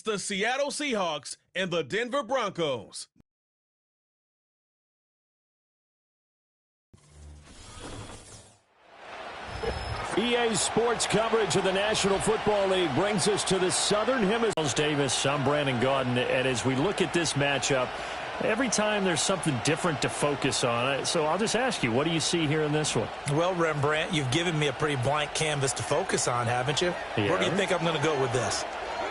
the Seattle Seahawks and the Denver Broncos. EA Sports coverage of the National Football League brings us to the Southern Hemisphere. Davis, I'm Brandon Gaudin, and as we look at this matchup, every time there's something different to focus on. So I'll just ask you, what do you see here in this one? Well, Rembrandt, you've given me a pretty blank canvas to focus on, haven't you? Yeah. Where do you think I'm going to go with this?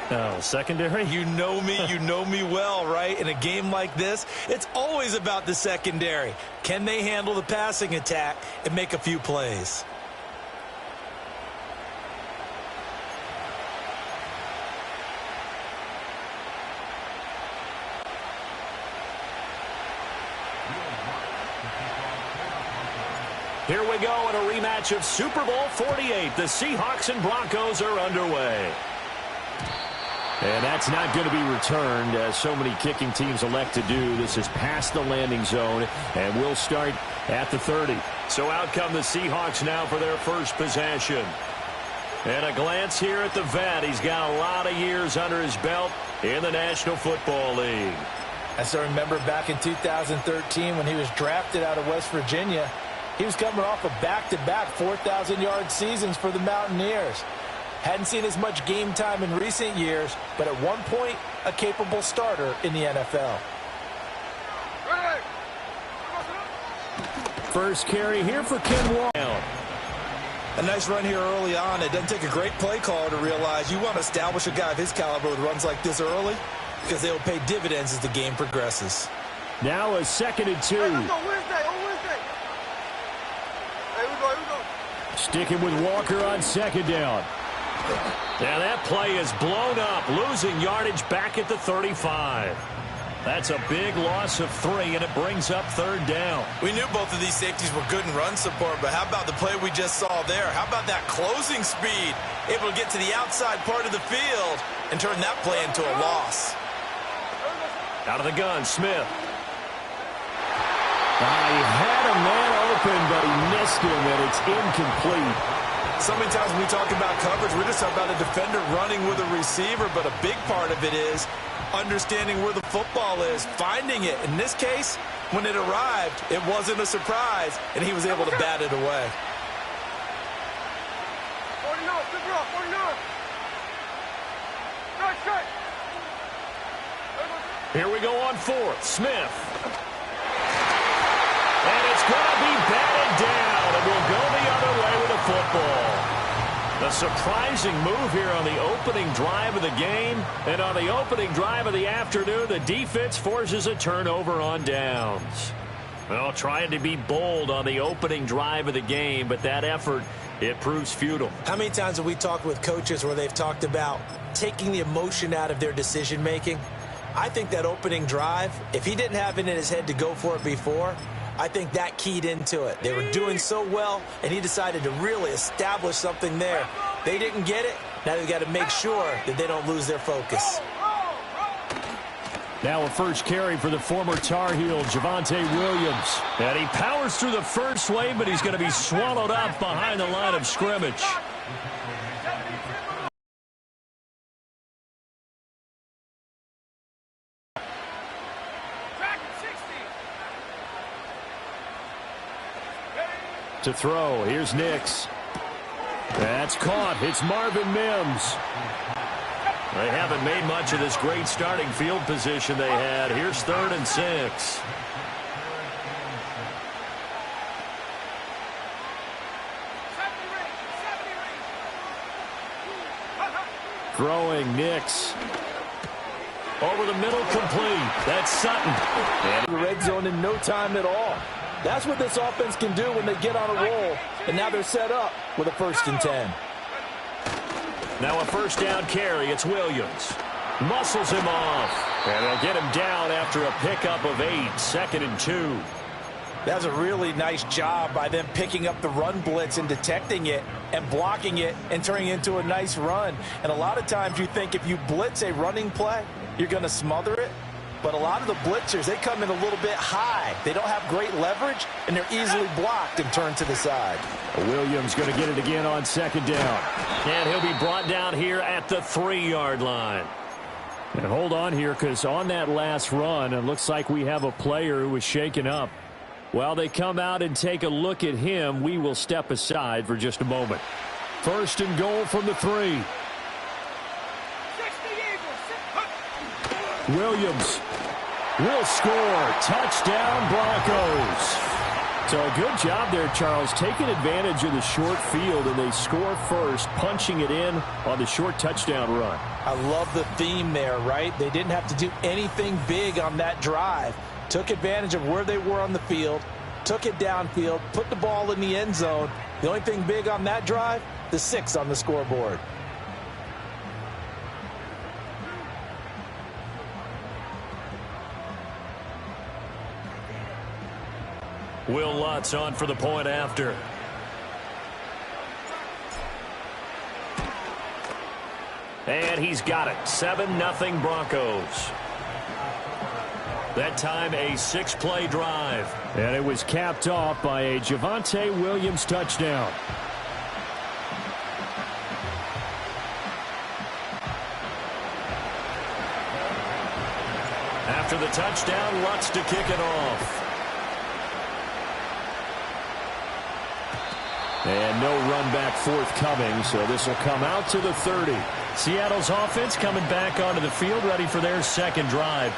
Oh, secondary? You know me well, right? In a game like this, it's always about the secondary. Can they handle the passing attack and make a few plays? Here we go in a rematch of Super Bowl 48. The Seahawks and Broncos are underway. And that's not going to be returned, as so many kicking teams elect to do. This is past the landing zone, and we'll start at the 30. So out come the Seahawks now for their first possession. And a glance here at the vet. He's got a lot of years under his belt in the National Football League. As I remember back in 2013 when he was drafted out of West Virginia, he was coming off of back-to-back 4,000-yard seasons for the Mountaineers. Hadn't seen as much game time in recent years, but at one point, a capable starter in the NFL. First carry here for Ken Wall. A nice run here early on. It doesn't take a great play caller to realize you want to establish a guy of his caliber with runs like this early, because they will pay dividends as the game progresses. Now a 2nd and 2. Sticking with Walker on 2nd down. Now that play is blown up, losing yardage back at the 35. That's a big loss of 3, and it brings up 3rd down. We knew both of these safeties were good in run support, but how about the play we just saw there? How about that closing speed? Able to get to the outside part of the field and turn that play into a loss. Out of the gun, Smith. He had a man open, but he missed him, and it's incomplete. So many times when we talk about coverage, we're just talking about a defender running with a receiver, but a big part of it is understanding where the football is, finding it. In this case, when it arrived, it wasn't a surprise, and he was able to bat it away. Here we go on 4th. Smith. And it's going to be batted down, and we'll go the other way with the football. A surprising move here on the opening drive of the game, and on the opening drive of the afternoon, the defense forces a turnover on downs. Well, trying to be bold on the opening drive of the game, but that effort, it proves futile. How many times have we talked with coaches where they've talked about taking the emotion out of their decision-making? I think that opening drive, if he didn't have it in his head to go for it before, I think that keyed into it. They were doing so well, and he decided to really establish something there. They didn't get it. Now they've got to make sure that they don't lose their focus. Now a first carry for the former Tar Heel, Javonte Williams. And he powers through the first wave, but he's going to be swallowed up behind the line of scrimmage. To throw, here's Nix. That's caught. It's Marvin Mims. They haven't made much of this great starting field position they had. Here's 3rd and 6. Throwing, Nix. Over the middle, complete. That's Sutton. And the red zone in no time at all. That's what this offense can do when they get on a roll. And now they're set up with a 1st and 10. Now a first down carry. It's Williams. Muscles him off. And they'll get him down after a pickup of 8. 2nd and 2. That's a really nice job by them picking up the run blitz and detecting it and blocking it and turning it into a nice run. And a lot of times you think if you blitz a running play, you're going to smother it. But a lot of the blitzers, they come in a little bit high. They don't have great leverage, and they're easily blocked and turned to the side. Williams going to get it again on 2nd down. And he'll be brought down here at the 3-yard line. And hold on here, because on that last run, it looks like we have a player who was shaken up. While they come out and take a look at him, we will step aside for just a moment. First and goal from the 3. Williams will score. Touchdown, Broncos. So a good job there, Charles, taking advantage of the short field, and they score first, punching it in on the short touchdown run. I love the theme there, right? They didn't have to do anything big on that drive. Took advantage of where they were on the field, took it downfield, put the ball in the end zone. The only thing big on that drive, the 6 on the scoreboard. Will Lutz on for the point after. And he's got it. 7-0 Broncos. That time a 6-play drive. And it was capped off by a Javonte Williams touchdown. After the touchdown, Lutz to kick it off. And no run back forthcoming, so this will come out to the 30. Seattle's offense coming back onto the field, ready for their second drive.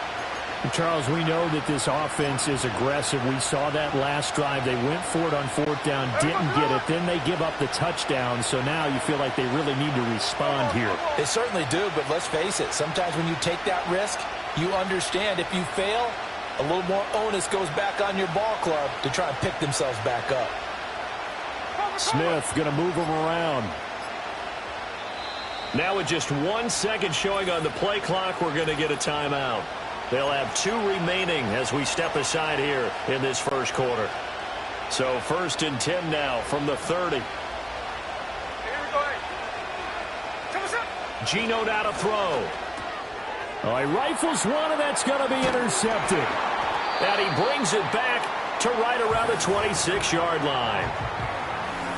And Charles, we know that this offense is aggressive. We saw that last drive. They went for it on 4th down, didn't get it. Then they give up the touchdown, so now you feel like they really need to respond here. They certainly do, but let's face it. Sometimes when you take that risk, you understand if you fail, a little more onus goes back on your ball club to try and pick themselves back up. Smith going to move him around. Now with just 1 second showing on the play clock, we're going to get a timeout. They'll have 2 remaining as we step aside here in this first quarter. So 1st and 10 now from the 30. Geno now to throw. Oh, he rifles one, and that's going to be intercepted. And he brings it back to right around the 26-yard line.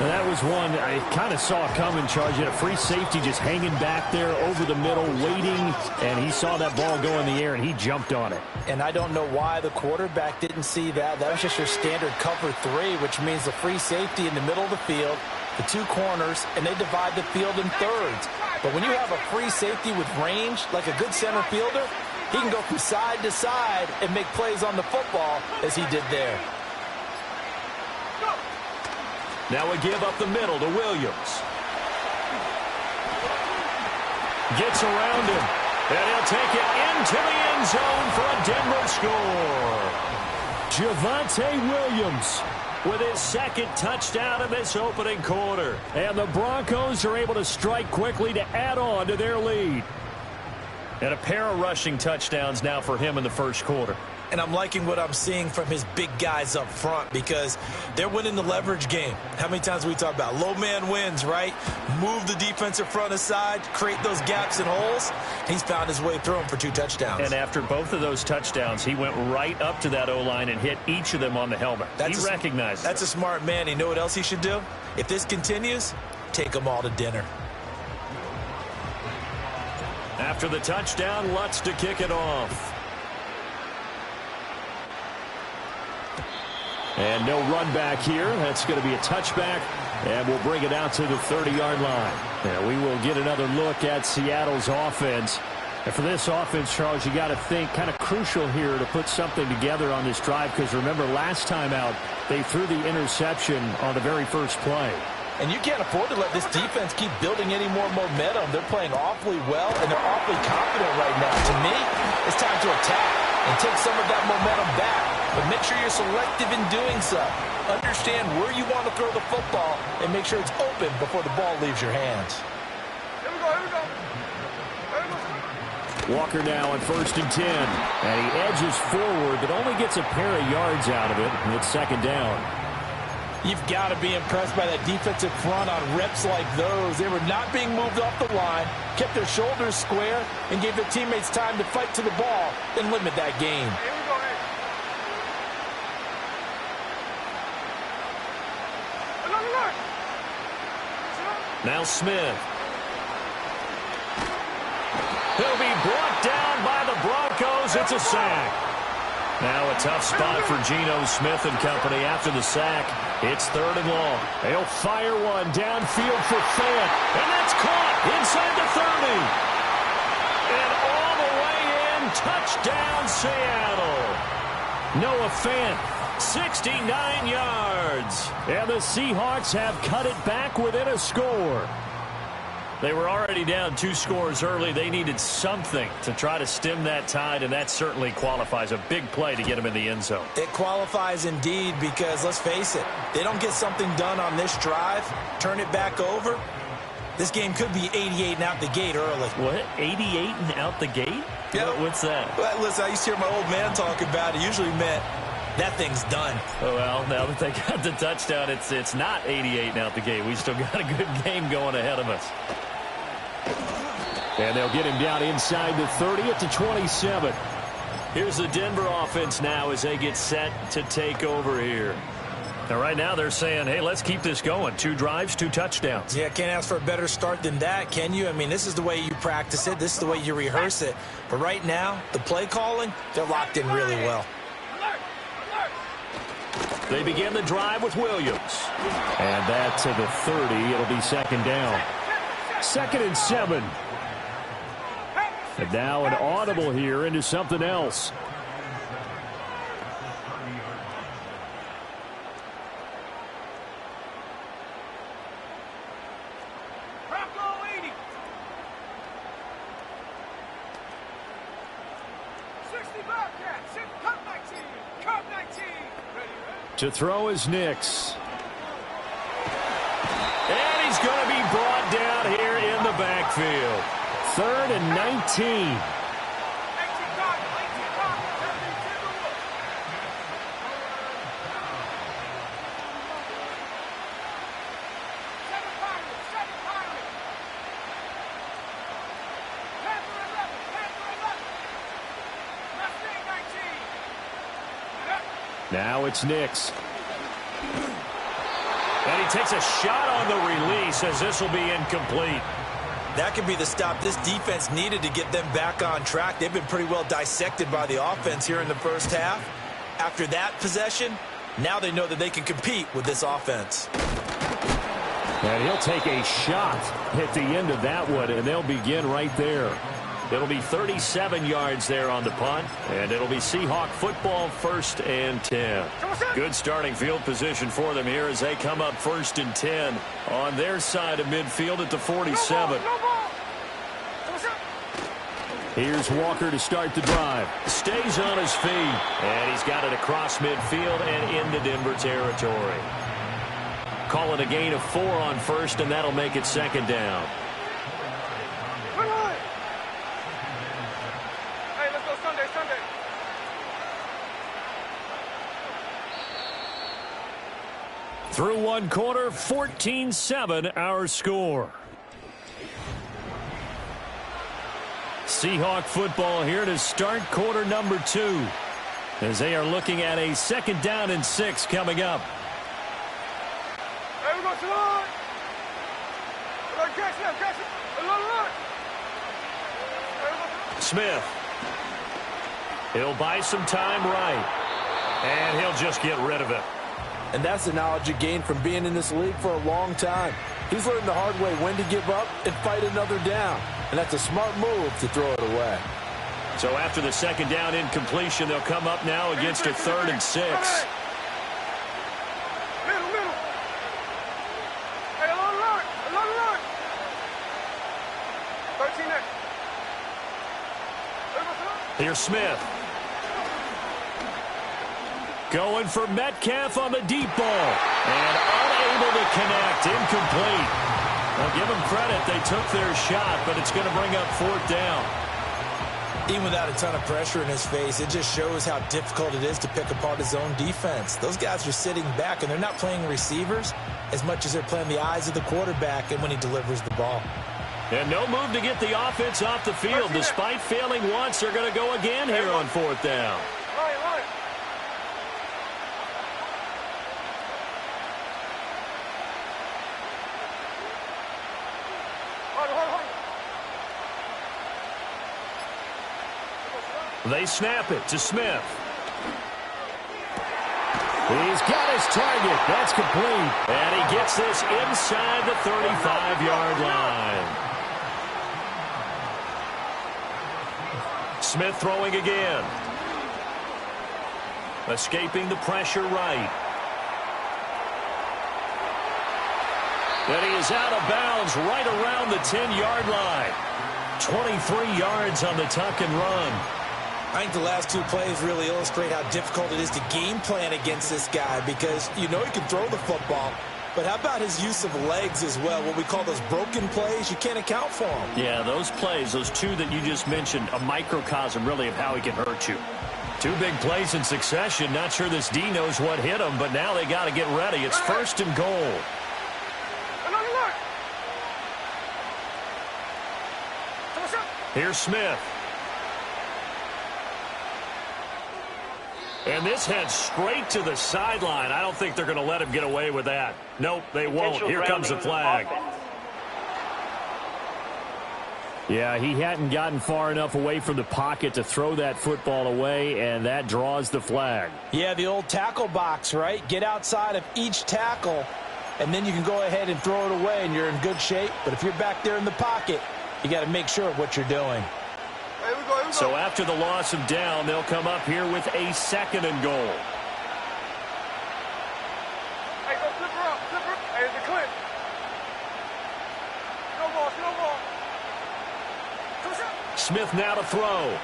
And that was one I kind of saw coming, Charge. He had a free safety just hanging back there over the middle, waiting, and he saw that ball go in the air, and he jumped on it. And I don't know why the quarterback didn't see that. That was just your standard cover 3, which means the free safety in the middle of the field, the 2 corners, and they divide the field in thirds. But when you have a free safety with range, like a good center fielder, he can go from side to side and make plays on the football as he did there. Now a give up the middle to Williams. Gets around him. And he'll take it into the end zone for a Denver score. Javonte Williams with his 2nd touchdown in this opening quarter. And the Broncos are able to strike quickly to add on to their lead. And a pair of rushing touchdowns now for him in the first quarter. And I'm liking what I'm seeing from his big guys up front because they're winning the leverage game. How many times we talk about low man wins, right? Move the defensive front aside, create those gaps and holes. He's found his way through them for 2 touchdowns. And after both of those touchdowns, he went right up to that O-line and hit each of them on the helmet. He recognized it. That's a smart man. You know what else he should do? If this continues, take them all to dinner. After the touchdown, Lutz to kick it off. And no run back here. That's going to be a touchback, and we'll bring it out to the 30-yard line. And we will get another look at Seattle's offense. And for this offense, Charles, you got to think kind of crucial here to put something together on this drive, because remember, last time out, they threw the interception on the very first play. And you can't afford to let this defense keep building any more momentum. They're playing awfully well, and they're awfully confident right now. To me, it's time to attack and take some of that momentum back. But make sure you're selective in doing so. Understand where you want to throw the football and make sure it's open before the ball leaves your hands. Here we go, here we go. Walker now on 1st and 10. And he edges forward, but only gets a pair of yards out of it. And it's 2nd down. You've got to be impressed by that defensive front on reps like those. They were not being moved off the line, kept their shoulders square, and gave their teammates time to fight to the ball and limit that game. Here we go, hey. Look. Now Smith. He'll be brought down throws. It's a sack. Now a tough spot for Geno Smith and company after the sack. It's 3rd and long. They'll fire one downfield for Fant. And that's caught inside the 30. And all the way in, touchdown Seattle. Noah Fant, 69 yards. And the Seahawks have cut it back within a score. They were already down 2 scores early. They needed something to try to stem that tide, and that certainly qualifies. A big play to get them in the end zone. It qualifies indeed because, let's face it, they don't get something done on this drive, turn it back over, this game could be 88 and out the gate early. What? 88 and out the gate? Yeah. What's that? Well, listen, I used to hear my old man talk about it. Usually meant that thing's done. Oh, well, now that they got the touchdown, it's not 88 and out the gate. We still got a good game going ahead of us. And they'll get him down inside the 30 at the 27. Here's the Denver offense now as they get set to take over here. Now, right now they're saying, hey, let's keep this going. 2 drives, 2 touchdowns. Yeah, can't ask for a better start than that, can you? I mean, this is the way you practice it. This is the way you rehearse it. But right now, the play calling, they're locked in really well. They begin the drive with Williams. And that to the 30. It'll be 2nd down. 2nd and 7. And now an audible here into something else. To throw is Nix. And he's going to be brought down here in the backfield. 3rd and 19. Now it's Nix. And he takes a shot on the release as this will be incomplete. That could be the stop this defense needed to get them back on track. They've been pretty well dissected by the offense here in the first half. After that possession, now they know that they can compete with this offense. And he'll take a shot at the end of that one, and they'll begin right there. It'll be 37 yards there on the punt, and it'll be Seahawk football 1st and 10. Good starting field position for them here as they come up 1st and 10 on their side of midfield at the 47. Here's Walker to start the drive. Stays on his feet, and he's got it across midfield and into Denver territory. Call it a gain of 4 on 1st, and that'll make it 2nd down. Through 1 quarter, 14-7 our score. Seahawk football here to start quarter number 2 as they are looking at a 2nd down and 6 coming up. Hey, we go to line. We go catch him. Smith. He'll buy some time right, and he'll just get rid of it. And that's the knowledge you gain from being in this league for a long time. He's learned the hard way when to give up and fight another down. And that's a smart move to throw it away. So after the 2nd down incompletion, they'll come up now against a 3rd and 6. Middle. Hey, along the line. 13 next. Here's Smith. Going for Metcalf on the deep ball. And unable to connect. Incomplete. Now give them credit. They took their shot, but it's going to bring up 4th down. Even without a ton of pressure in his face, it just shows how difficult it is to pick apart his own defense. Those guys are sitting back, and they're not playing receivers as much as they're playing the eyes of the quarterback and when he delivers the ball. And no move to get the offense off the field. Despite failing once, they're going to go again here on 4th down. Line. Hold. They snap it to Smith. He's got his target. That's complete. And he gets this inside the 35-yard line. Smith throwing again. Escaping the pressure right. And he is out of bounds right around the 10-yard line. 23 yards on the tuck and run. I think the last two plays really illustrate how difficult it is to game plan against this guy because you know he can throw the football, but how about his use of legs as well, what we call those broken plays? You can't account for them. Yeah, those plays, those two that you just mentioned, a microcosm really of how he can hurt you. Two big plays in succession. Not sure this D knows what hit him, but now they got to get ready. It's first and goal. Here's Smith. And this heads straight to the sideline. I don't think they're going to let him get away with that. Nope, they won't. Here comes the flag. Yeah, he hadn't gotten far enough away from the pocket to throw that football away, and that draws the flag. Yeah, the old tackle box, right? Get outside of each tackle, and then you can go ahead and throw it away, and you're in good shape. But if you're back there in the pocket, you got to make sure of what you're doing. Here we go. So after the loss of down, they'll come up here with a second and goal. Hey, go flip her up. Flip her up. Hey, it's a clip. No ball. No ball. Smith now to throw.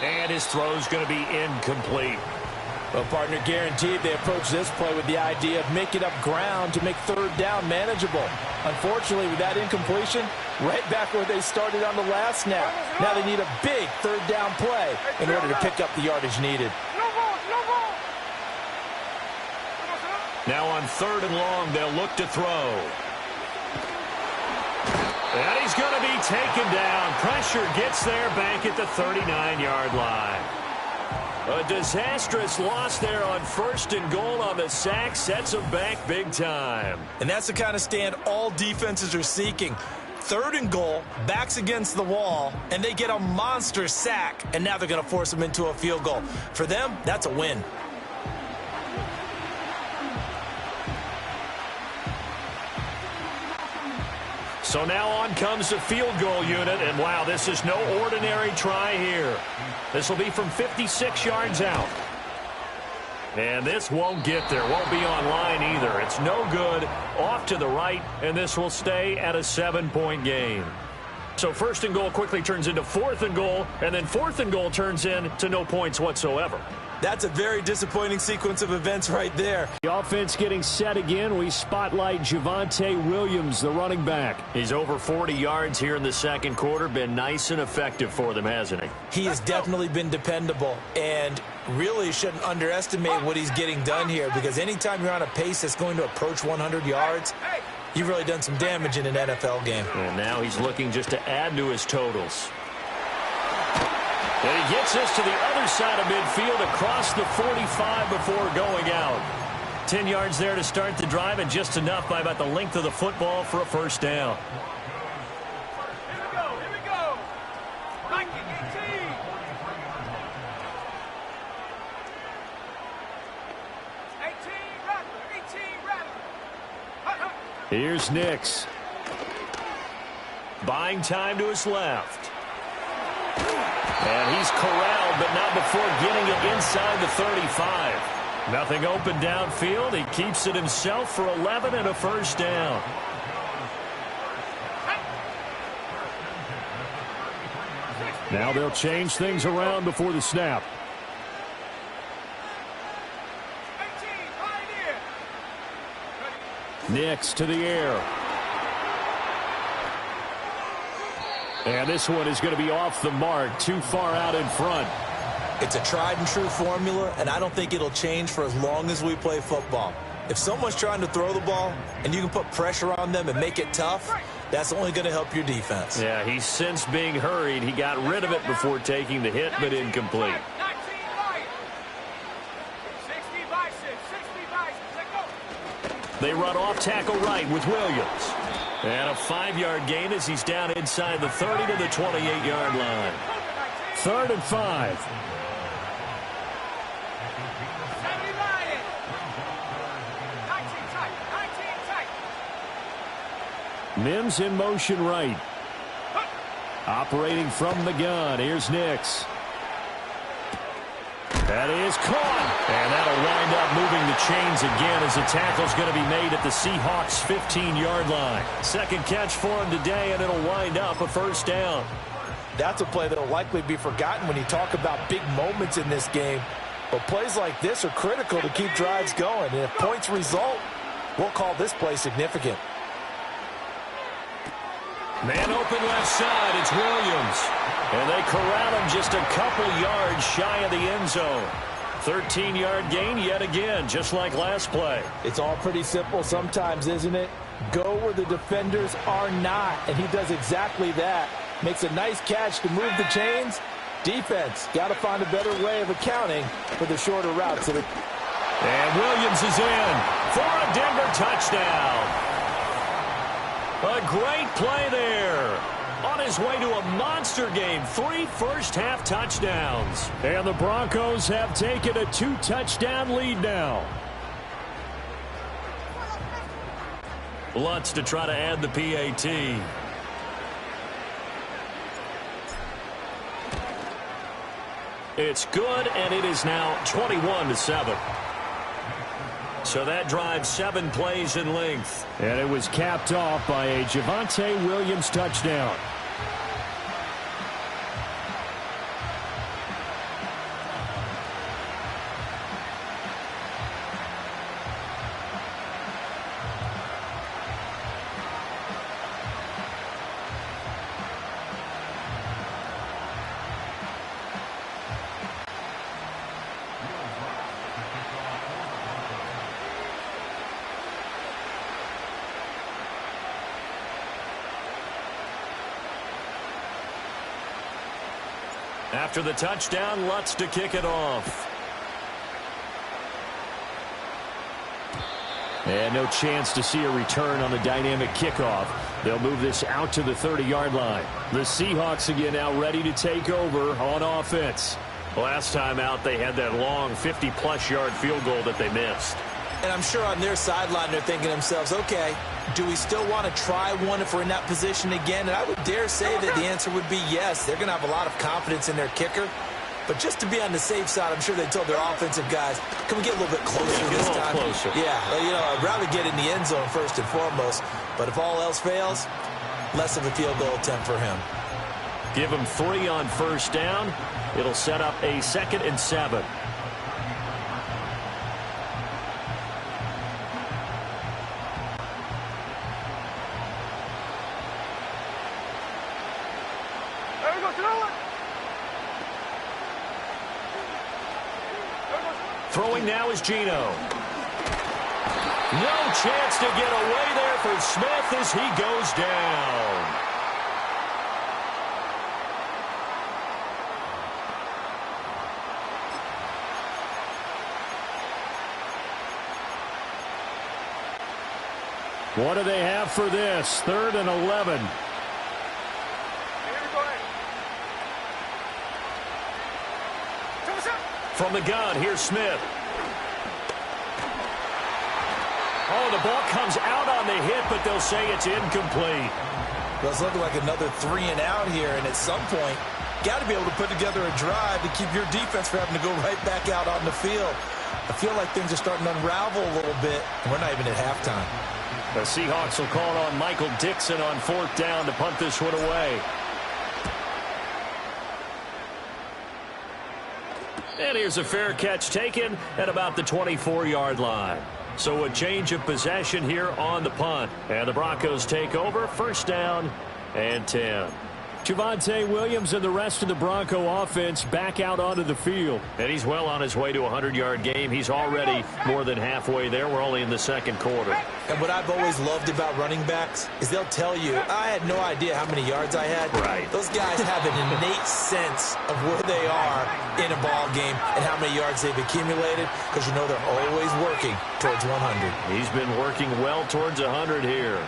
And his throw's going to be incomplete. Well, partner, guaranteed they approach this play with the idea of making up ground to make third down manageable. Unfortunately, with that incompletion, right back where they started on the last snap. Now they need a big third down play in order to pick up the yardage needed. No ball. No ball. Now on third and long, they'll look to throw. And he's going to be taken down. Pressure gets there back at the 39-yard line. A disastrous loss there on first and goal on the sack sets them back big time. And that's the kind of stand all defenses are seeking. Third and goal, backs against the wall, and they get a monster sack, and now they're going to force them into a field goal. For them, that's a win. So now on comes the field goal unit, and wow, this is no ordinary try here. This will be from 56 yards out. And this won't get there, won't be on line either. It's no good, off to the right, and this will stay at a 7-point game. So first and goal quickly turns into fourth and goal, and then fourth and goal turns into no points whatsoever. That's a very disappointing sequence of events right there. The offense getting set again. We spotlight Javonte Williams, the running back. He's over 40 yards here in the second quarter. Been nice and effective for them, hasn't he? He has definitely been dependable, and really shouldn't underestimate what he's getting done here, because anytime you're on a pace that's going to approach 100 yards, you've really done some damage in an NFL game. And now he's looking just to add to his totals. And he gets this to the other side of midfield across the 45 before going out. 10 yards there to start the drive, and just enough by about the length of the football for a first down. Here we go. Here we go. Nike 18. 18 Rattler. Here's Nix. Buying time to his left. And he's corralled, but not before getting it inside the 35. Nothing open downfield. He keeps it himself for 11 and a first down. Now they'll change things around before the snap. 18, Nix to the air. And this one is going to be off the mark, too far out in front. It's a tried-and-true formula, and I don't think it'll change for as long as we play football. If someone's trying to throw the ball and you can put pressure on them and make it tough, that's only going to help your defense. Yeah, he's since being hurried. He got rid of it before taking the hit, but incomplete. 19 by 60 by 6, 60 by 6, let go. They run off tackle right with Williams. And a 5-yard gain as he's down inside the 30 to the 28-yard line. 3rd and 5. Mims in motion right. Operating from the gun. Here's Nix. That is caught. And that'll wind up moving the chains again as the tackle's going to be made at the Seahawks' 15-yard line. Second catch for him today, and it'll wind up a first down. That's a play that will likely be forgotten when you talk about big moments in this game. But plays like this are critical to keep drives going. And if points result, we'll call this play significant. Man open left side, it's Williams. And they corral him just a couple yards shy of the end zone. 13-yard gain yet again, just like last play. It's all pretty simple sometimes, isn't it? Go where the defenders are not, and he does exactly that. Makes a nice catch to move the chains. Defense, got to find a better way of accounting for the shorter routes. And Williams is in for a Denver touchdown. A great play there. On his way to a monster game. 3 first-half touchdowns. And the Broncos have taken a 2-touchdown lead now. Lutz to try to add the PAT. It's good, and it is now 21-7. So that drives 7 plays in length. And it was capped off by a Javonte Williams touchdown. After the touchdown, Lutz to kick it off. And no chance to see a return on the dynamic kickoff. They'll move this out to the 30-yard line. The Seahawks again now ready to take over on offense. Last time out, they had that long 50-plus yard field goal that they missed. And I'm sure on their sideline they're thinking to themselves, okay, do we still want to try one if we're in that position again? And I would dare say that the answer would be yes. They're going to have a lot of confidence in their kicker. But just to be on the safe side, I'm sure they told their offensive guys, can we get a little bit closer this time? Closer. Yeah, you know, I'd rather get in the end zone first and foremost. But if all else fails, less of a field goal attempt for him. Give him 3 on first down. It'll set up a 2nd and 7. Throwing now is Geno. No chance to get away there for Smith as he goes down. What do they have for this? 3rd and 11. From the gun, here's Smith. Oh, the ball comes out on the hit, but they'll say it's incomplete. Well, it's looking like another 3 and out here, and at some point, got to be able to put together a drive to keep your defense from having to go right back out on the field. I feel like things are starting to unravel a little bit, and we're not even at halftime. The Seahawks will call on Michael Dixon on 4th down to punt this one away. And here's a fair catch taken at about the 24-yard line. So a change of possession here on the punt. And the Broncos take over, 1st down and 10. Javonte Williams and the rest of the Bronco offense back out onto the field. And he's well on his way to a 100-yard game. He's already more than halfway there. We're only in the 2nd quarter. And what I've always loved about running backs is they'll tell you, I had no idea how many yards I had. Right. Those guys have an innate sense of where they are in a ball game and how many yards they've accumulated, because you know they're always working towards 100. He's been working well towards 100 here.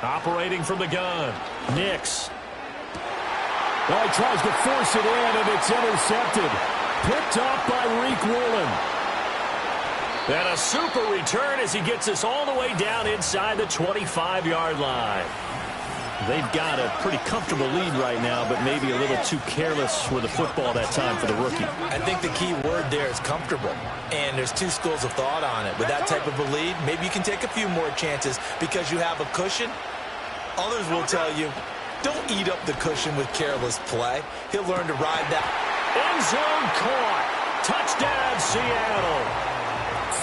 Operating from the gun, Nix. Well, he tries to force it in, and it's intercepted. Picked off by Reek Woolen. And a super return as he gets us all the way down inside the 25-yard line. They've got a pretty comfortable lead right now, but maybe a little too careless with the football that time for the rookie. I think the key word there is comfortable. And there's two schools of thought on it. With that type of a lead, maybe you can take a few more chances because you have a cushion. Others will tell you, don't eat up the cushion with careless play. He'll learn to ride that. End zone caught. Touchdown, Seattle.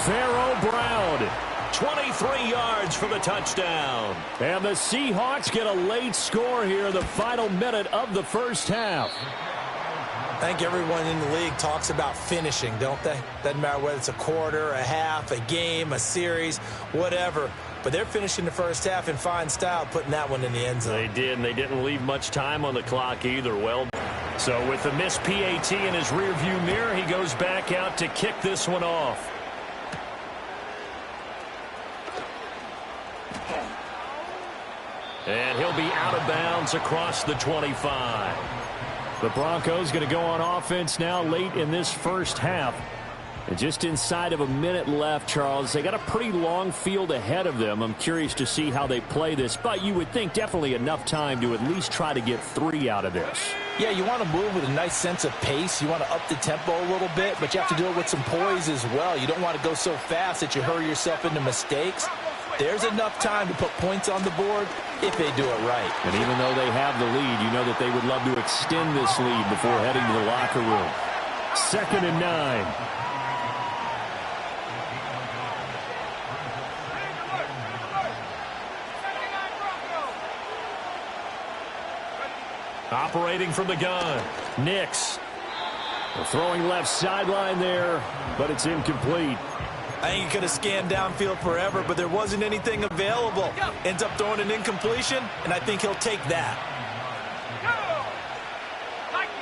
Pharaoh Brown. 23 yards for the touchdown. And the Seahawks get a late score here, the final minute of the first half. I think everyone in the league talks about finishing, don't they? Doesn't matter whether it's a quarter, a half, a game, a series, whatever. But they're finishing the first half in fine style, putting that one in the end zone. They did, and they didn't leave much time on the clock either. Well, so with the missed PAT in his rearview mirror, he goes back out to kick this one off. And he'll be out of bounds across the 25. The Broncos going to go on offense now late in this first half. And just inside of a minute left, Charles. They got a pretty long field ahead of them. I'm curious to see how they play this. But you would think definitely enough time to at least try to get 3 out of this. Yeah, you want to move with a nice sense of pace. You want to up the tempo a little bit, but you have to do it with some poise as well. You don't want to go so fast that you hurry yourself into mistakes. There's enough time to put points on the board if they do it right. And even though they have the lead, you know that they would love to extend this lead before heading to the locker room. 2nd and 9. Operating from the gun, Nix. Throwing left sideline there, but it's incomplete. I think he could have scanned downfield forever, but there wasn't anything available. Ends up throwing an incompletion, and I think he'll take that.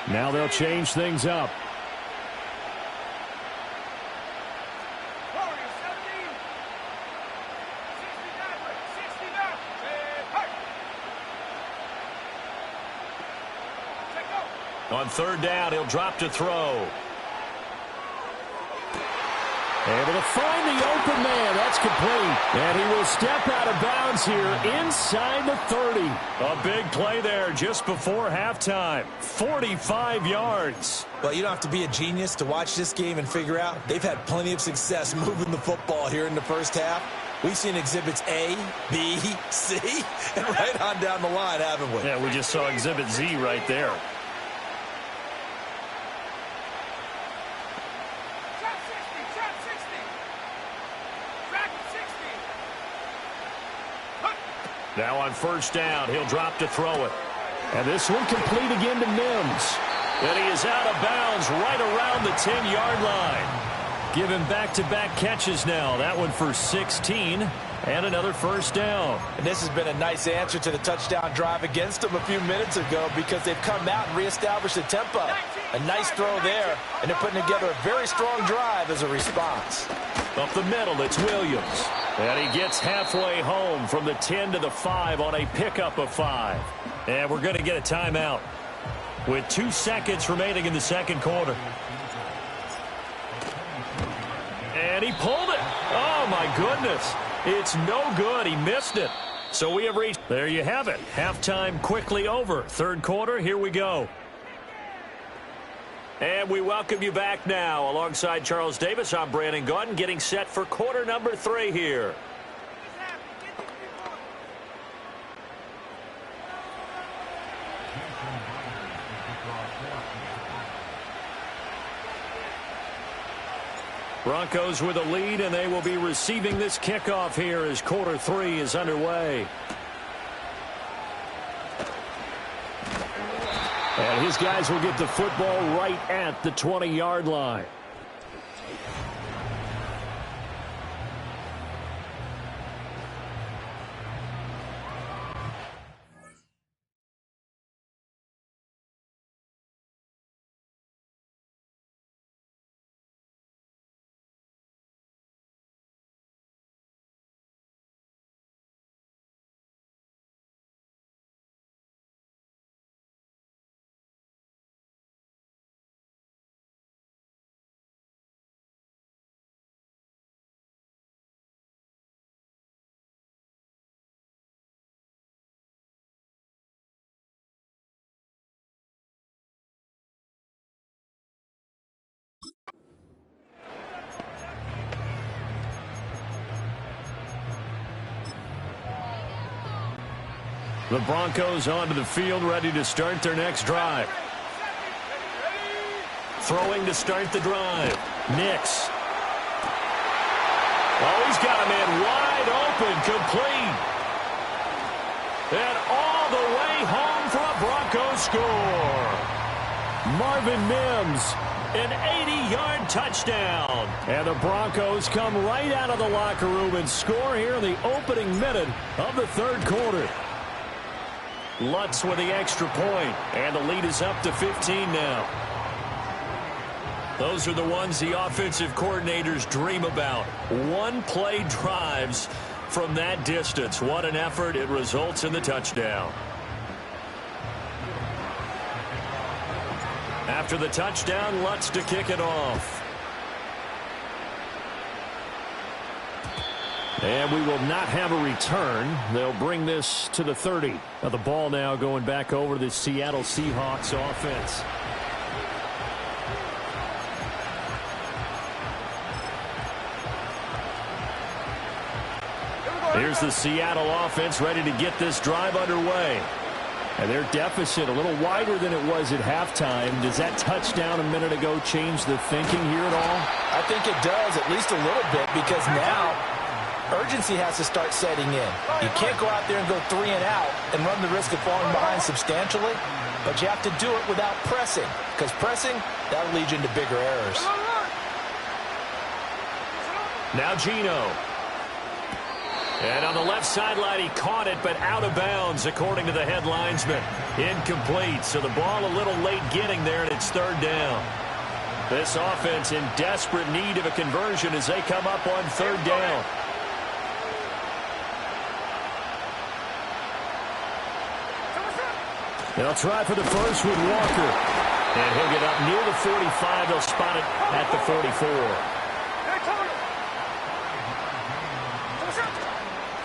Now they'll change things up. On 3rd down, he'll drop to throw. Able to find the open man. That's complete. And he will step out of bounds here inside the 30. A big play there just before halftime. 45 yards. Well, you don't have to be a genius to watch this game and figure out they've had plenty of success moving the football here in the first half. We've seen exhibits A, B, C, and right on down the line, haven't we? Yeah, we just saw exhibit Z right there. Now on 1st down, he'll drop to throw it. And this one complete again to Mims. And he is out of bounds right around the 10-yard line. Give him back-to-back catches now. That one for 16 and another 1st down. And this has been a nice answer to the touchdown drive against them a few minutes ago because they've come out and reestablished the tempo. A nice throw there, and they're putting together a very strong drive as a response. Up the middle, it's Williams. And he gets halfway home from the 10 to the 5 on a pickup of 5. And we're going to get a timeout with 2 seconds remaining in the 2nd quarter. And he pulled it. Oh, my goodness. It's no good. He missed it. So we have reached. There you have it. Halftime quickly over. 3rd quarter, here we go. And we welcome you back now. Alongside Charles Davis, I'm Brandon Gaudin, getting set for quarter number 3 here. Broncos with a lead, and they will be receiving this kickoff here as quarter 3 is underway. And his guys will get the football right at the 20-yard line. The Broncos onto the field, ready to start their next drive. Throwing to start the drive. Nix. Oh, he's got a man wide open, complete. And all the way home for a Broncos score. Marvin Mims, an 80-yard touchdown. And the Broncos come right out of the locker room and score here in the opening minute of the third quarter. Lutz with the extra point, and the lead is up to 15 now. Those are the ones the offensive coordinators dream about. One-play drives from that distance. What an effort. It results in the touchdown. After the touchdown, Lutz to kick it off. And we will not have a return. They'll bring this to the 30. Now the ball now going back over to the Seattle Seahawks offense. Here's the Seattle offense ready to get this drive underway. And their deficit a little wider than it was at halftime. Does that touchdown a minute ago change the thinking here at all? I think it does, at least a little bit, because now urgency has to start setting in. You can't go out there and go 3 and out and run the risk of falling behind substantially, but you have to do it without pressing, because pressing, that'll lead you into bigger errors. Now Geno. And on the left sideline, he caught it, but out of bounds, according to the head linesman. Incomplete, so the ball a little late getting there, and it's third down. This offense in desperate need of a conversion as they come up on third down. They'll try for the first with Walker. And he'll get up near the 45. They'll spot it at the 44.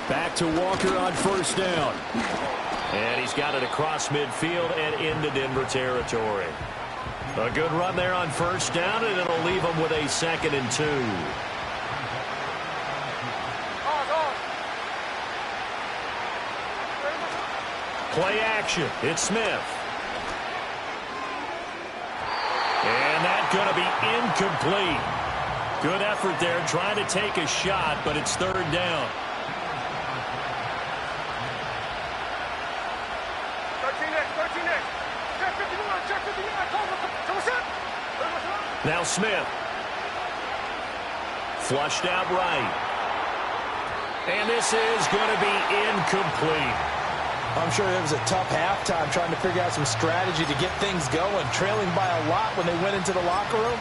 Back to Walker on first down. And he's got it across midfield and into Denver territory. A good run there on first down, and it'll leave them with a 2nd and 2. Play action. It's Smith. And that's going to be incomplete. Good effort there trying to take a shot, but it's third down. Now Smith. Flushed out right. And this is going to be incomplete. I'm sure it was a tough halftime trying to figure out some strategy to get things going, trailing by a lot when they went into the locker room.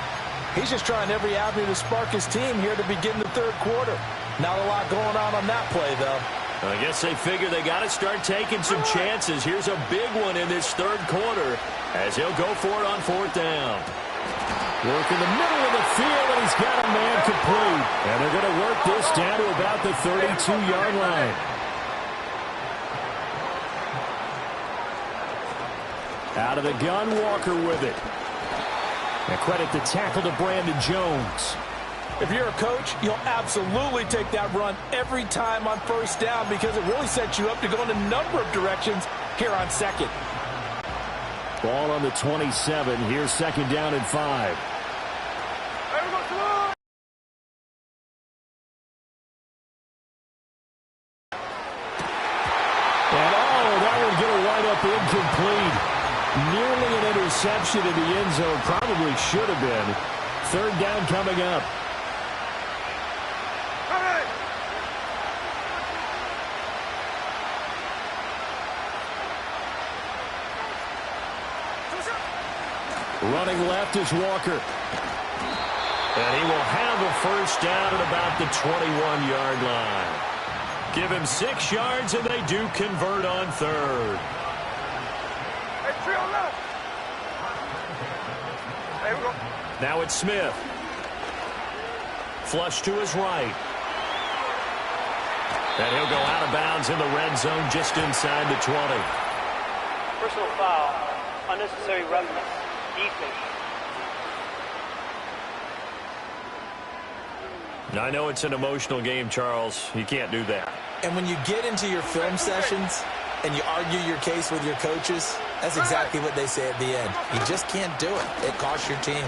He's just trying every avenue to spark his team here to begin the third quarter. Not a lot going on that play, though. I guess they figure they got to start taking some chances. Here's a big one in this third quarter as he'll go for it on fourth down. Work in the middle of the field, and he's got a man complete. And they're going to work this down to about the 32-yard line. Out of the gun, Walker with it. And credit the tackle to Brandon Jones. If you're a coach, you'll absolutely take that run every time on first down because it really sets you up to go in a number of directions here on second. Ball on the 27. Here's second down and 5. And that would get a wind up incomplete. Nearly an interception in the end zone. Probably should have been. Third down coming up. Running left is Walker. And he will have a first down at about the 21-yard line. Give him 6 yards, and they do convert on third. Now it's Smith. Flush to his right. And he'll go out of bounds in the red zone just inside the 20. Personal foul, unnecessary roughness, defense. I know it's an emotional game, Charles. You can't do that. And when you get into your film sessions and you argue your case with your coaches, that's exactly what they say at the end. You just can't do it. It costs your team.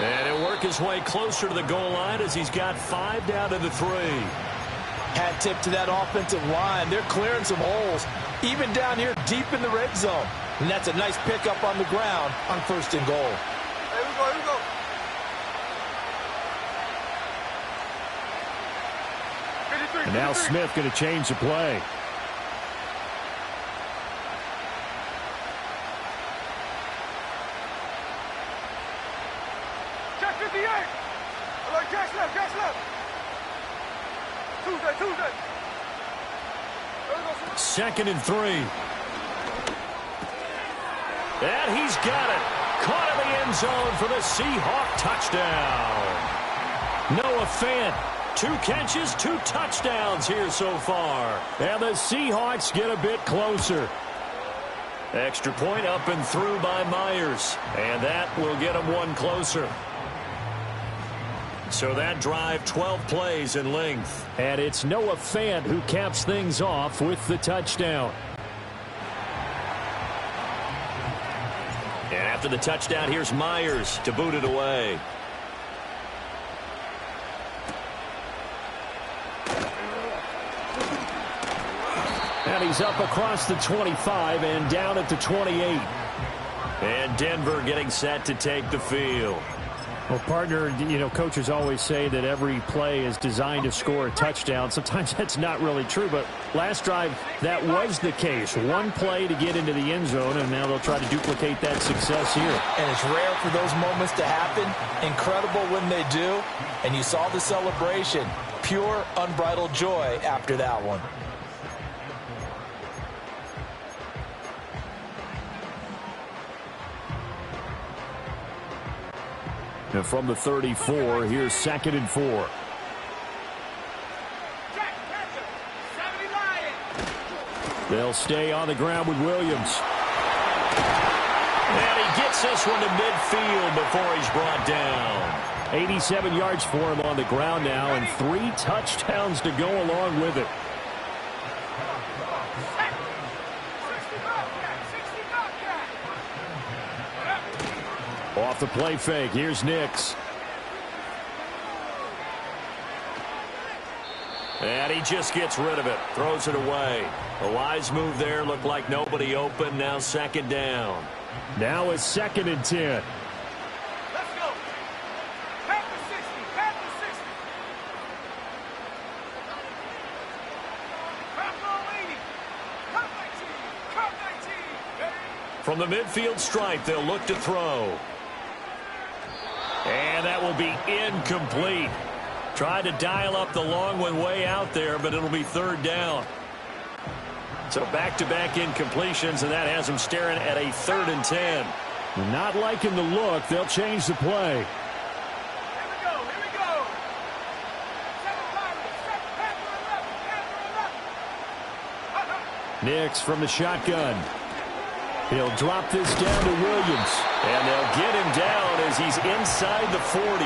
And he'll work his way closer to the goal line as he's got 5 down to the 3. Hat tip to that offensive line. They're clearing some holes, even down here deep in the red zone. And that's a nice pickup on the ground on 1st and goal. Here we go, here we go. And now Smith going to change the play. Check 58. I like catch left, catch left. Tuesday. There we go. 2nd and 3. And he's got it. Caught in the end zone for the Seahawk touchdown. Noah Fant. 2 catches, 2 touchdowns here so far. And the Seahawks get a bit closer. Extra point up and through by Myers. And that will get them 1 closer. So that drive, 12 plays in length. And it's Noah Fant who caps things off with the touchdown. And after the touchdown, here's Myers to boot it away. And he's up across the 25 and down at the 28. And Denver getting set to take the field. Well, partner, you know, coaches always say that every play is designed to score a touchdown. Sometimes that's not really true, but last drive, that was the case. 1 play to get into the end zone, and now they'll try to duplicate that success here. And it's rare for those moments to happen. Incredible when they do. And you saw the celebration. Pure, unbridled joy after that one. And from the 34, here's 2nd and 4. They'll stay on the ground with Williams. And he gets this one to midfield before he's brought down. 87 yards for him on the ground now, and 3 touchdowns to go along with it. Off the play fake, here's Nix. And he just gets rid of it, throws it away. A wise move there, looked like nobody open, now 2nd down. Now it's 2nd and 10. Let's go. Half the 60, half the 60. Half the 80, half 19, half 19. Ready? From the midfield stripe, they'll look to throw. And that will be incomplete. Tried to dial up the long one way out there, but it'll be 3rd down. So back-to-back incompletions, and that has them staring at a 3rd and 10. Not liking the look. They'll change the play. Here we go, here we go. 7 Pirates, 7 Nix from the shotgun. He'll drop this down to Williams. And they'll get him down as he's inside the 40.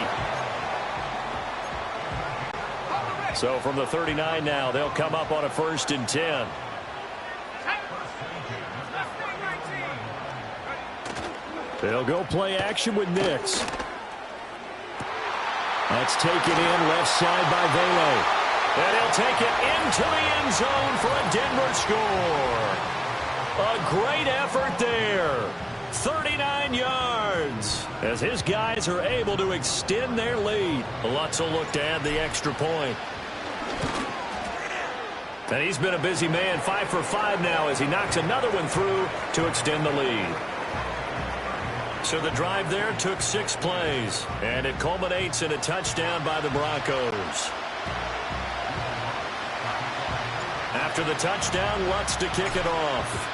So from the 39 now, they'll come up on a 1st and 10. They'll go play action with Nix. That's taken in left side by Velo. And he'll take it into the end zone for a Denver score. A great effort there. 39 yards as his guys are able to extend their lead. Lutz will look to add the extra point. And he's been a busy man, 5 for 5 now as he knocks another one through to extend the lead. So the drive there took 6 plays, and it culminates in a touchdown by the Broncos. After the touchdown, Lutz to kick it off.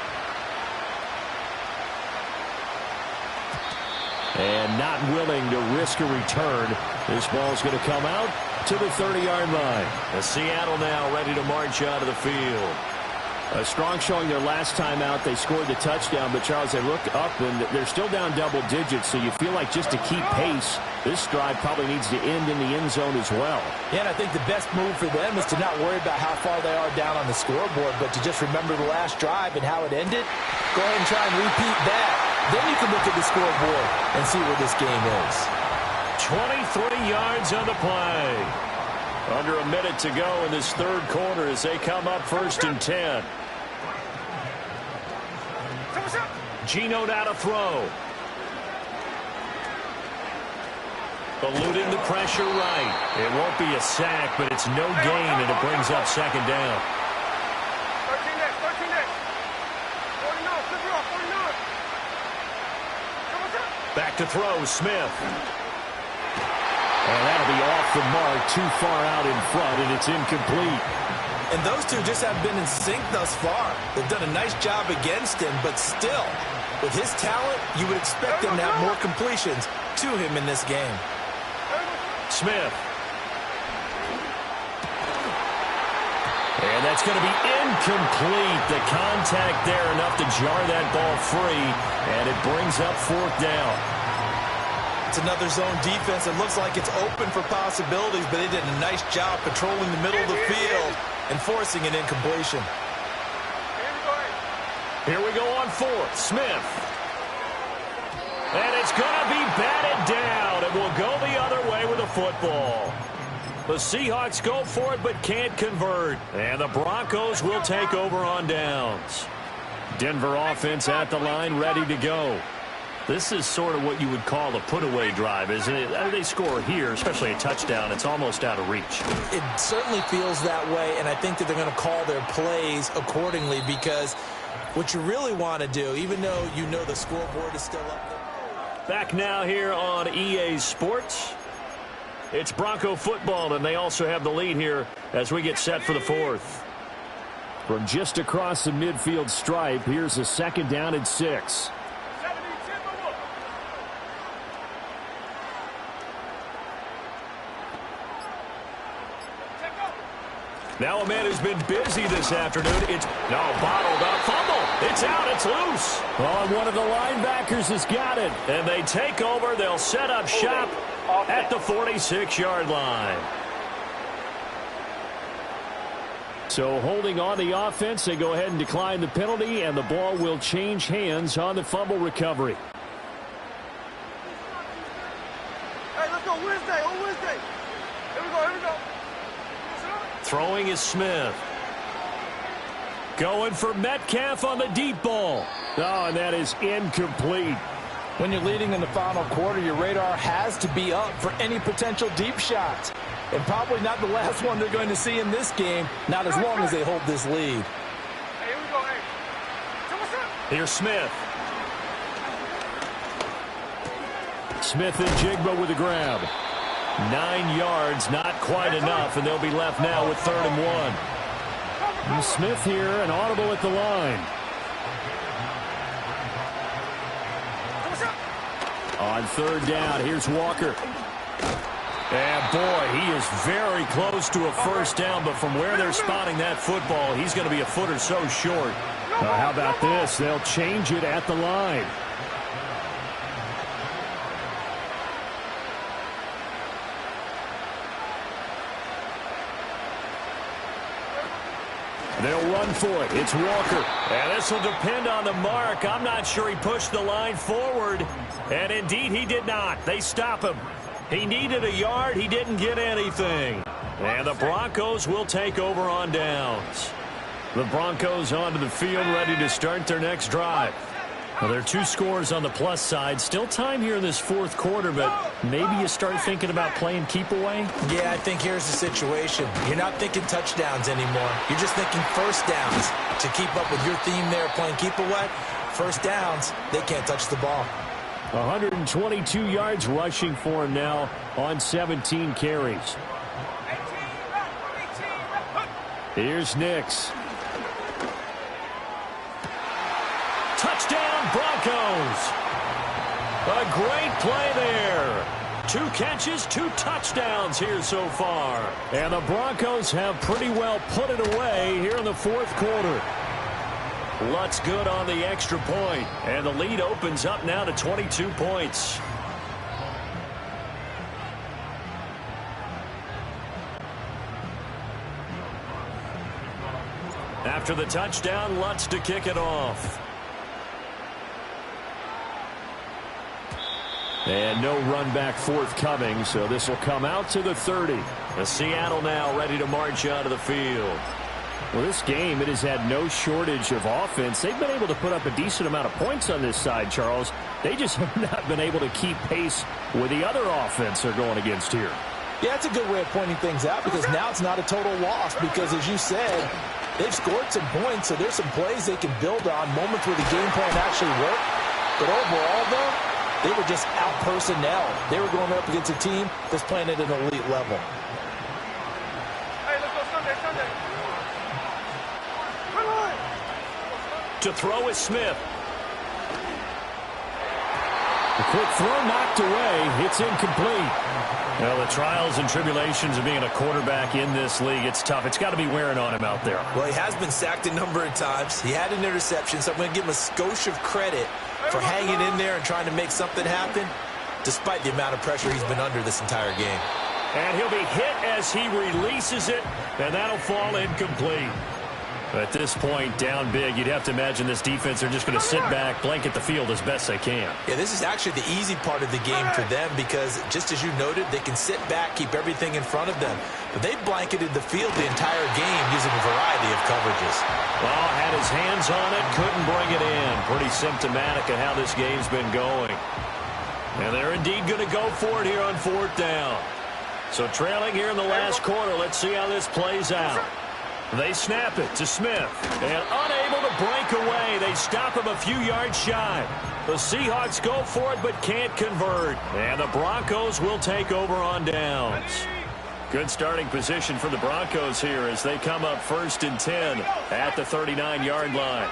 And not willing to risk a return. This ball's going to come out to the 30-yard line. Seattle now ready to march out of the field. A strong showing their last time out. They scored the touchdown, but Charles, they look up and they're still down double digits, so you feel like just to keep pace, this drive probably needs to end in the end zone as well. Yeah, and I think the best move for them is to not worry about how far they are down on the scoreboard, but to just remember the last drive and how it ended. Go ahead and try and repeat that. Then you can look at the scoreboard and see where this game is. 23 yards on the play. Under a minute to go in this third quarter as they come up 1st and 10. Geno now to throw. Eluding the pressure right. It won't be a sack, but it's no gain, and it brings up 2nd down. 13 next, 49, flip it off, 49. Back to throw, Smith. And that'll be off the mark, too far out in front, and it's incomplete. And those two just have been in sync thus far. They've done a nice job against him, but still, with his talent, you would expect him to have more completions to him in this game. Smith. And that's going to be incomplete. The contact there enough to jar that ball free, and it brings up 4th down. It's another zone defense. It looks like it's open for possibilities, but they did a nice job patrolling the middle of the field and forcing an incompletion. Here we go on 4th. Smith. And it's going to be batted down. It will go the other way with the football. The Seahawks go for it but can't convert. And the Broncos will take over on downs. Denver offense at the line, ready to go. This is sort of what you would call a put-away drive, isn't it? They score here, especially a touchdown. It's almost out of reach. It certainly feels that way, and I think that they're going to call their plays accordingly because what you really want to do, even though you know the scoreboard is still up there. Back now here on EA Sports. It's Bronco football, and they also have the lead here as we get set for the 4th. From just across the midfield stripe, here's a 2nd down and 6. Now a man who's been busy this afternoon. It's bottled up. Fumble. It's out. It's loose. Oh, and one of the linebackers has got it. And they take over. They'll set up shop at the 46-yard line. So holding on the offense, they go ahead and decline the penalty, and the ball will change hands on the fumble recovery. Hey, let's go Wednesday. On Wednesday. Here we go. Here we go. Throwing is Smith. Going for Metcalf on the deep ball. Oh, and that is incomplete. When you're leading in the final quarter, your radar has to be up for any potential deep shots. And probably not the last one they're going to see in this game, not as long as they hold this lead. Hey, here we go. Hey. So what's up? Here's Smith. Smith and Jigba with a grab. 9 yards, not quite enough, and they'll be left now with 3rd and 1. And Smith here, an audible at the line. On 3rd down, here's Walker. And boy, he is very close to a 1st down, but from where they're spotting that football, he's going to be a foot or so short. How about this? They'll change it at the line. They'll run for it. It's Walker. And this will depend on the mark. I'm not sure he pushed the line forward. And indeed, he did not. They stop him. He needed a yard. He didn't get anything. And the Broncos will take over on downs. The Broncos onto the field, ready to start their next drive. Well, there are 2 scores on the plus side. Still time here in this 4th quarter, but maybe you start thinking about playing keep away? Yeah, I think here's the situation. You're not thinking touchdowns anymore. You're just thinking 1st downs. To keep up with your theme there, playing keep away, 1st downs, they can't touch the ball. 122 yards rushing for him now on 17 carries. Here's Nix. Touchdown, Broncos. A great play there. 2 catches, 2 touchdowns here so far. And the Broncos have pretty well put it away here in the 4th quarter. Lutz good on the extra point, and the lead opens up now to 22 points. After the touchdown, Lutz to kick it off. And no run back forthcoming, so this will come out to the 30. The Seattle now ready to march out of the field. Well, this game, it has had no shortage of offense. They've been able to put up a decent amount of points on this side, Charles. They just have not been able to keep pace with the other offense they're going against here. Yeah, that's a good way of pointing things out because now it's not a total loss because, as you said, they've scored some points, so there's some plays they can build on, moments where the game plan actually worked. But overall, though, they were just out personnel. They were going up against a team that's playing at an elite level. Hey, let's go Sunday, Sunday. Come on. To throw is Smith. The quick throw knocked away. It's incomplete. Well, the trials and tribulations of being a quarterback in this league, it's tough. It's got to be wearing on him out there. Well, he has been sacked a number of times. He had an interception, so I'm going to give him a skosh of credit for hanging in there and trying to make something happen, despite the amount of pressure he's been under this entire game. And he'll be hit as he releases it, and that'll fall incomplete. At this point, down big, you'd have to imagine this defense are just going to sit back, blanket the field as best they can. Yeah, this is actually the easy part of the game for them because, just as you noted, they can sit back, keep everything in front of them. But they blanketed the field the entire game using a variety of coverages. Well, had his hands on it, couldn't bring it in. Pretty symptomatic of how this game's been going. And they're indeed going to go for it here on 4th down. So trailing here in the last quarter, let's see how this plays out. They snap it to Smith, and unable to break away. They stop him a few yards shy. The Seahawks go for it, but can't convert. And the Broncos will take over on downs. Good starting position for the Broncos here as they come up 1st and 10 at the 39-yard line.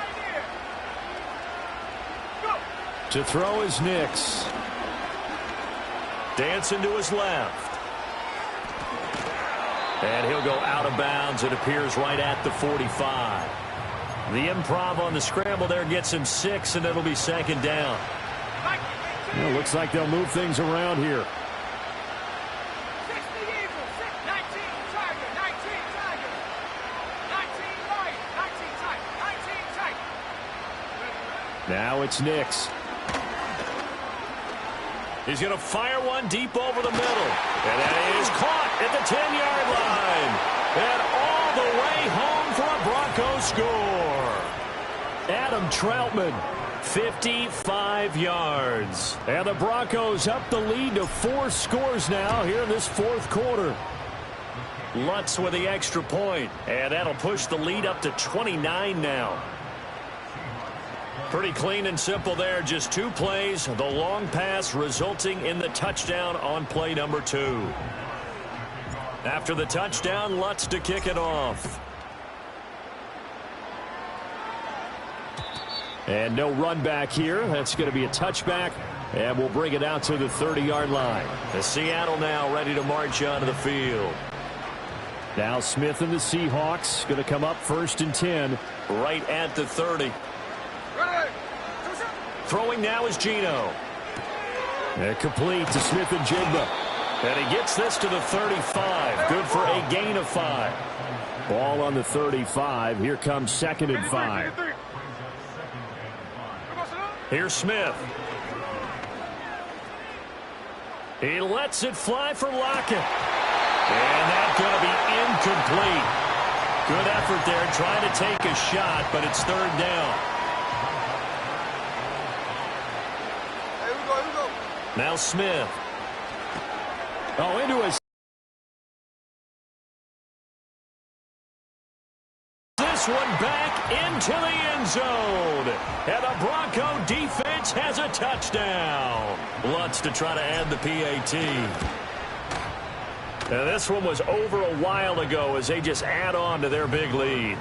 To throw is Nix. Dancing to his left. And he'll go out of bounds, it appears, right at the 45. The improv on the scramble there gets him 6, and it'll be 2nd down. Well, looks like they'll move things around here. 60 Eagles, 19 Tiger, 19 Tiger. 19 Lion, 19 Tiger, 19 Tiger. Now it's Nix. He's going to fire one deep over the middle. And that is caught at the 10-yard line. And all the way home for a Broncos score. Adam Troutman, 55 yards. And the Broncos up the lead to 4 scores now here in this 4th quarter. Lutz with the extra point. And that'll push the lead up to 29 now. Pretty clean and simple there. Just 2 plays. The long pass resulting in the touchdown on play number 2. After the touchdown, Lutz to kick it off. And no run back here. That's going to be a touchback. And we'll bring it out to the 30-yard line. The Seattle now ready to march onto the field. Now Smith and the Seahawks going to come up 1st and 10. Right at the 30. Throwing now is Geno. And complete to Smith and Jigba. And he gets this to the 35. Good for a gain of 5. Ball on the 35. Here comes 2nd and 5. Here's Smith. He lets it fly for Lockett. And that's going to be incomplete. Good effort there trying to take a shot, but it's 3rd down. Now Smith. Oh, into a... This one back into the end zone. And the Bronco defense has a touchdown. Lutz to try to add the PAT. Now this one was over a while ago as they just add on to their big lead.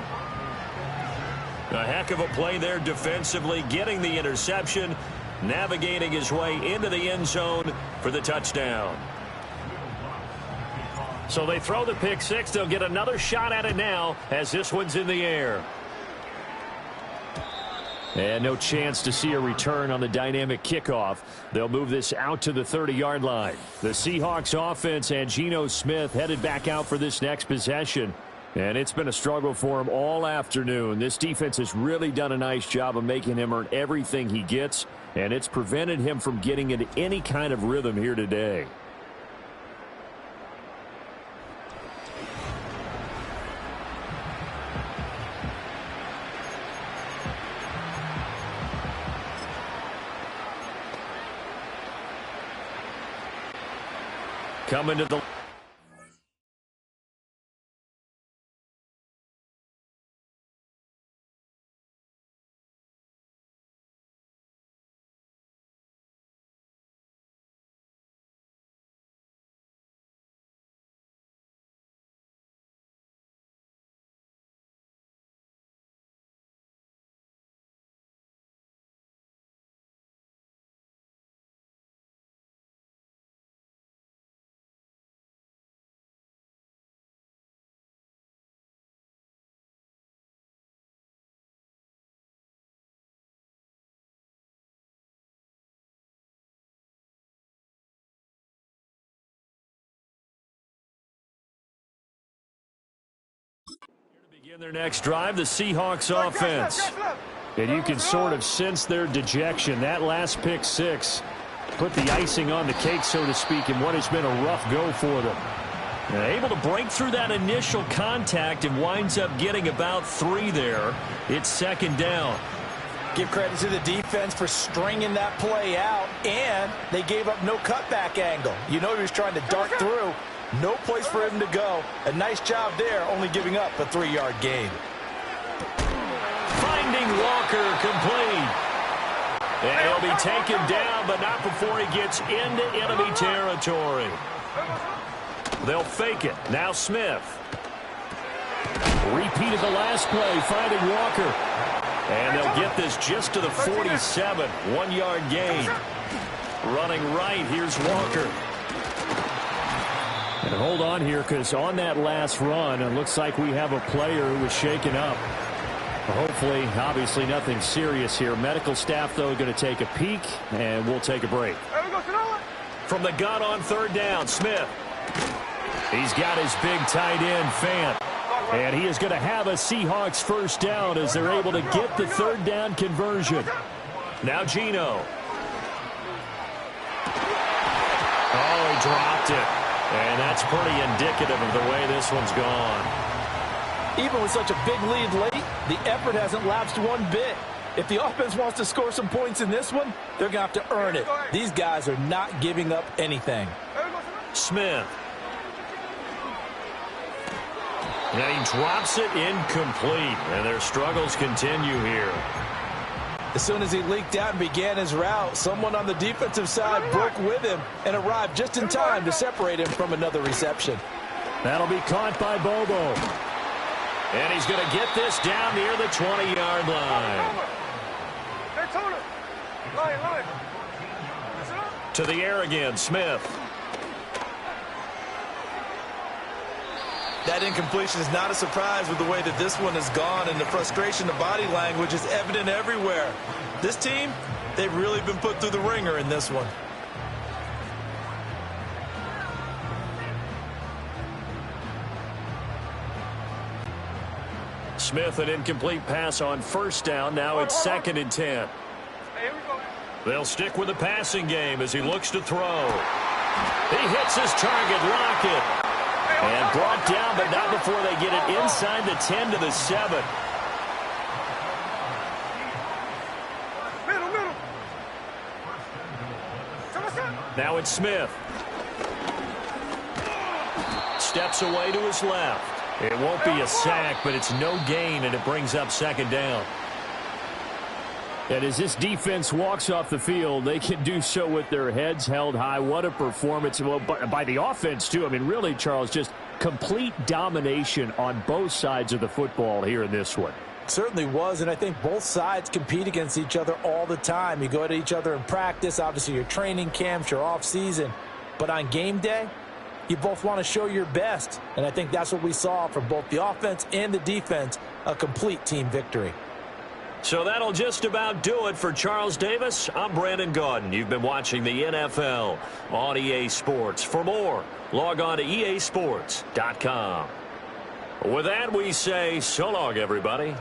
A heck of a play there defensively, getting the interception, navigating his way into the end zone for the touchdown. So they throw the pick 6. They'll get another shot at it now as this one's in the air. And no chance to see a return on the dynamic kickoff. They'll move this out to the 30-yard line. The Seahawks offense and Geno Smith headed back out for this next possession. And it's been a struggle for him all afternoon. This defense has really done a nice job of making him earn everything he gets, and it's prevented him from getting into any kind of rhythm here today. Coming to the begin their next drive, the Seahawks offense. And you can sort of sense their dejection. That last pick six put the icing on the cake, so to speak, in what has been a rough go for them. And able to break through that initial contact and winds up getting about 3 there. It's second down. Give credit to the defense for stringing that play out, and they gave up no cutback angle. You know he was trying to dart through. No place for him to go. A nice job there, only giving up a 3-yard gain. Finding Walker complete. And he'll be taken down, but not before he gets into enemy territory. They'll fake it. Now Smith. Repeated the last play, finding Walker. And they'll get this just to the 47. 1-yard gain. Running right, here's Walker. And hold on here, because on that last run, it looks like we have a player who was shaken up. Hopefully, obviously nothing serious here. Medical staff, though, going to take a peek, and we'll take a break. From the gun on third down, Smith. He's got his big tight end, Fant. And he is going to have a Seahawks first down as they're able to get the third down conversion. Now Geno. Oh, he dropped it. And that's pretty indicative of the way this one's gone. Even with such a big lead late, the effort hasn't lapsed one bit. If the offense wants to score some points in this one, they're going to have to earn it. These guys are not giving up anything. Smith. And he drops it incomplete. And their struggles continue here. As soon as he leaked out and began his route, someone on the defensive side broke with him and arrived just in time to separate him from another reception. That'll be caught by Bobo. And he's going to get this down near the 20-yard line. To the air again, Smith. That incompletion is not a surprise with the way that this one has gone, and the frustration of body language is evident everywhere. This team, they've really been put through the ringer in this one. Smith, an incomplete pass on first down. Now it's 2nd and 10. They'll stick with the passing game as he looks to throw. He hits his target, Lockett. And brought down, but not before they get it inside the 10 to the 7. Now it's Smith. Steps away to his left. It won't be a sack, but it's no gain, and it brings up 2nd down. And as this defense walks off the field, they can do so with their heads held high. What a performance. Well, by the offense, too. I mean, really, Charles, just complete domination on both sides of the football here in this one. Certainly was, and I think both sides compete against each other all the time. You go at each other in practice, obviously your training camps, your off-season. But on game day, you both want to show your best. And I think that's what we saw from both the offense and the defense, a complete team victory. So that'll just about do it for Charles Davis. I'm Brandon Gaudin. You've been watching the NFL on EA Sports. For more, log on to easports.com. With that, we say so long, everybody.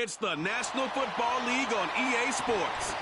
It's the National Football League on EA Sports.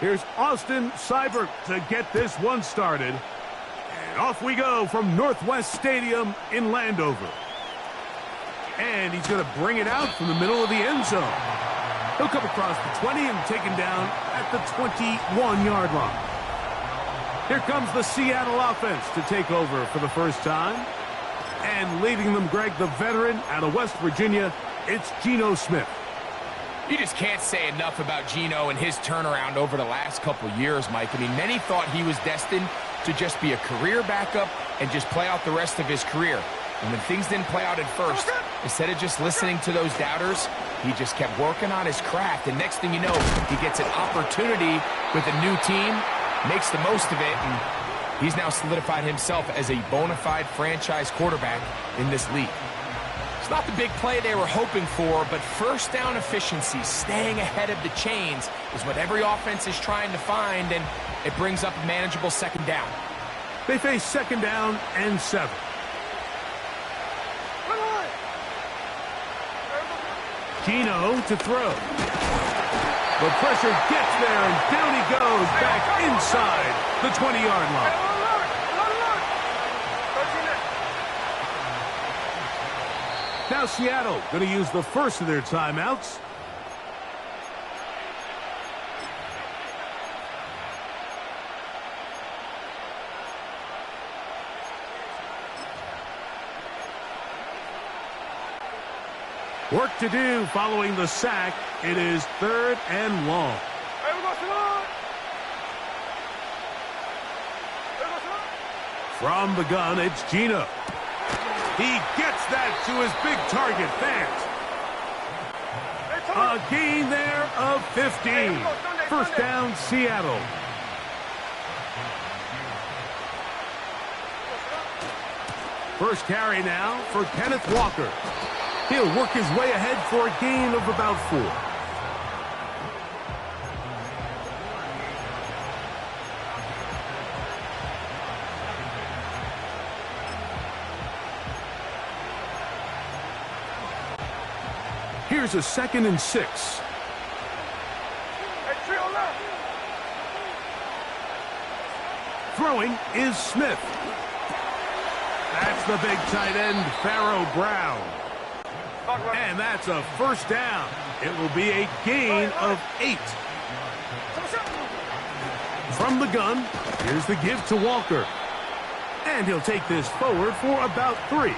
Here's Austin Seibert to get this one started. And off we go from Northwest Stadium in Landover. And he's going to bring it out from the middle of the end zone. He'll come across the 20 and taken down at the 21-yard line. Here comes the Seattle offense to take over for the first time. And leading them, Greg, the veteran out of West Virginia, it's Geno Smith. You just can't say enough about Geno and his turnaround over the last couple years, Mike. I mean, many thought he was destined to just be a career backup and just play out the rest of his career. And when things didn't play out at first, instead of just listening to those doubters, he just kept working on his craft. And next thing you know, he gets an opportunity with a new team, makes the most of it, and he's now solidified himself as a bona fide franchise quarterback in this league. It's not the big play they were hoping for, but first down efficiency, staying ahead of the chains, is what every offense is trying to find, and it brings up a manageable second down. They face second down and 7. Geno to throw. The pressure gets there, and down he goes back inside the 20-yard line. Now Seattle going to use the first of their timeouts. Work to do following the sack. It is 3rd and long. From the gun, it's Geno. He gets that to his big target, Fant. A gain there of 15. First down, Seattle. First carry now for Kenneth Walker. He'll work his way ahead for a gain of about 4. Here's a 2nd and 6. Throwing is Smith. That's the big tight end, Pharaoh Brown. And that's a first down. It will be a gain of 8. From the gun, here's the give to Walker. And he'll take this forward for about 3.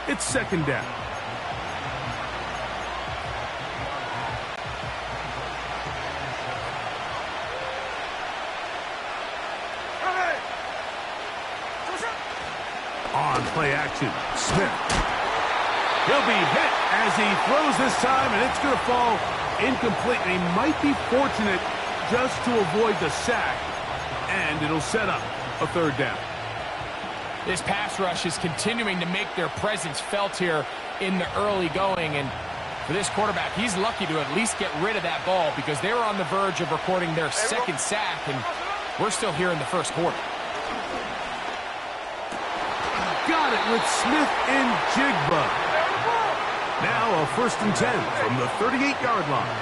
It's second down. On play action, Smith. He'll be hit as he throws this time, and it's going to fall incomplete. And he might be fortunate just to avoid the sack, and it'll set up a 3rd down. This pass rush is continuing to make their presence felt here in the early going, and for this quarterback, he's lucky to at least get rid of that ball because they were on the verge of recording their 2nd sack, and we're still here in the first quarter. Got it with Smith and Jigba. Now a 1st and 10 from the 38-yard line.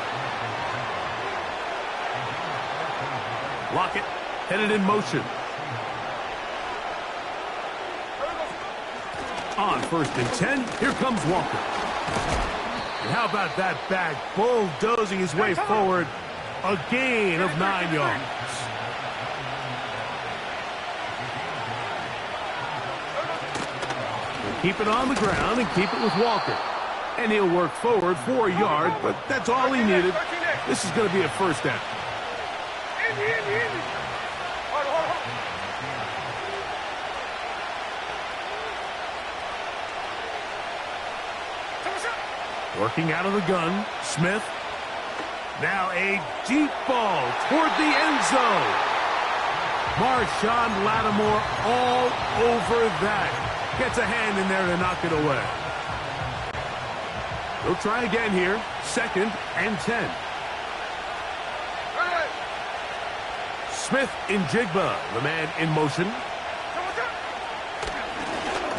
Lockett headed in motion. On 1st and 10, here comes Walker. And how about that back bulldozing his way forward? A gain of 9 yards. Keep it on the ground and keep it with Walker. And he'll work forward for a yard, but that's all he needed. This is going to be a first down. Working out of the gun, Smith. Now a deep ball toward the end zone. Marshawn Lattimore all over that. Gets a hand in there to knock it away. They'll try again here. 2nd and 10. Smith in Jigba, the man in motion.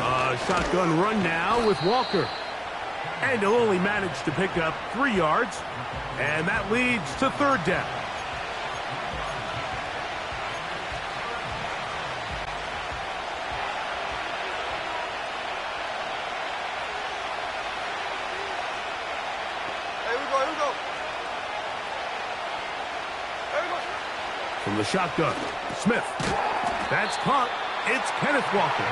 A shotgun run now with Walker. And he'll only manage to pick up 3 yards. And that leads to third down. From the shotgun, Smith. That's caught. It's Kenneth Walker.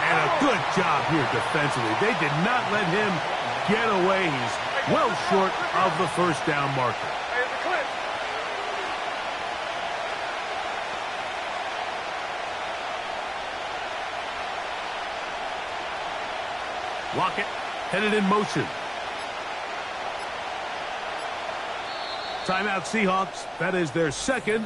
And a good job here defensively. They did not let him get away. He's well short of the first down marker. Lockett headed in motion. Timeout Seahawks. That is their second.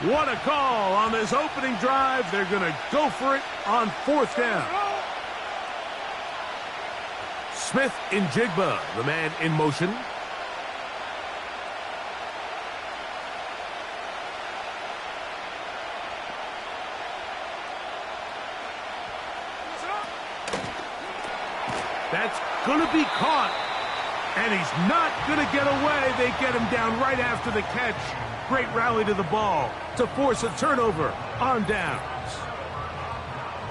What a call on this opening drive. They're going to go for it on fourth down. Smith in Jigba, the man in motion. That's going to be caught, and he's not going to get away. They get him down right after the catch. Great rally to the ball to force a turnover on downs.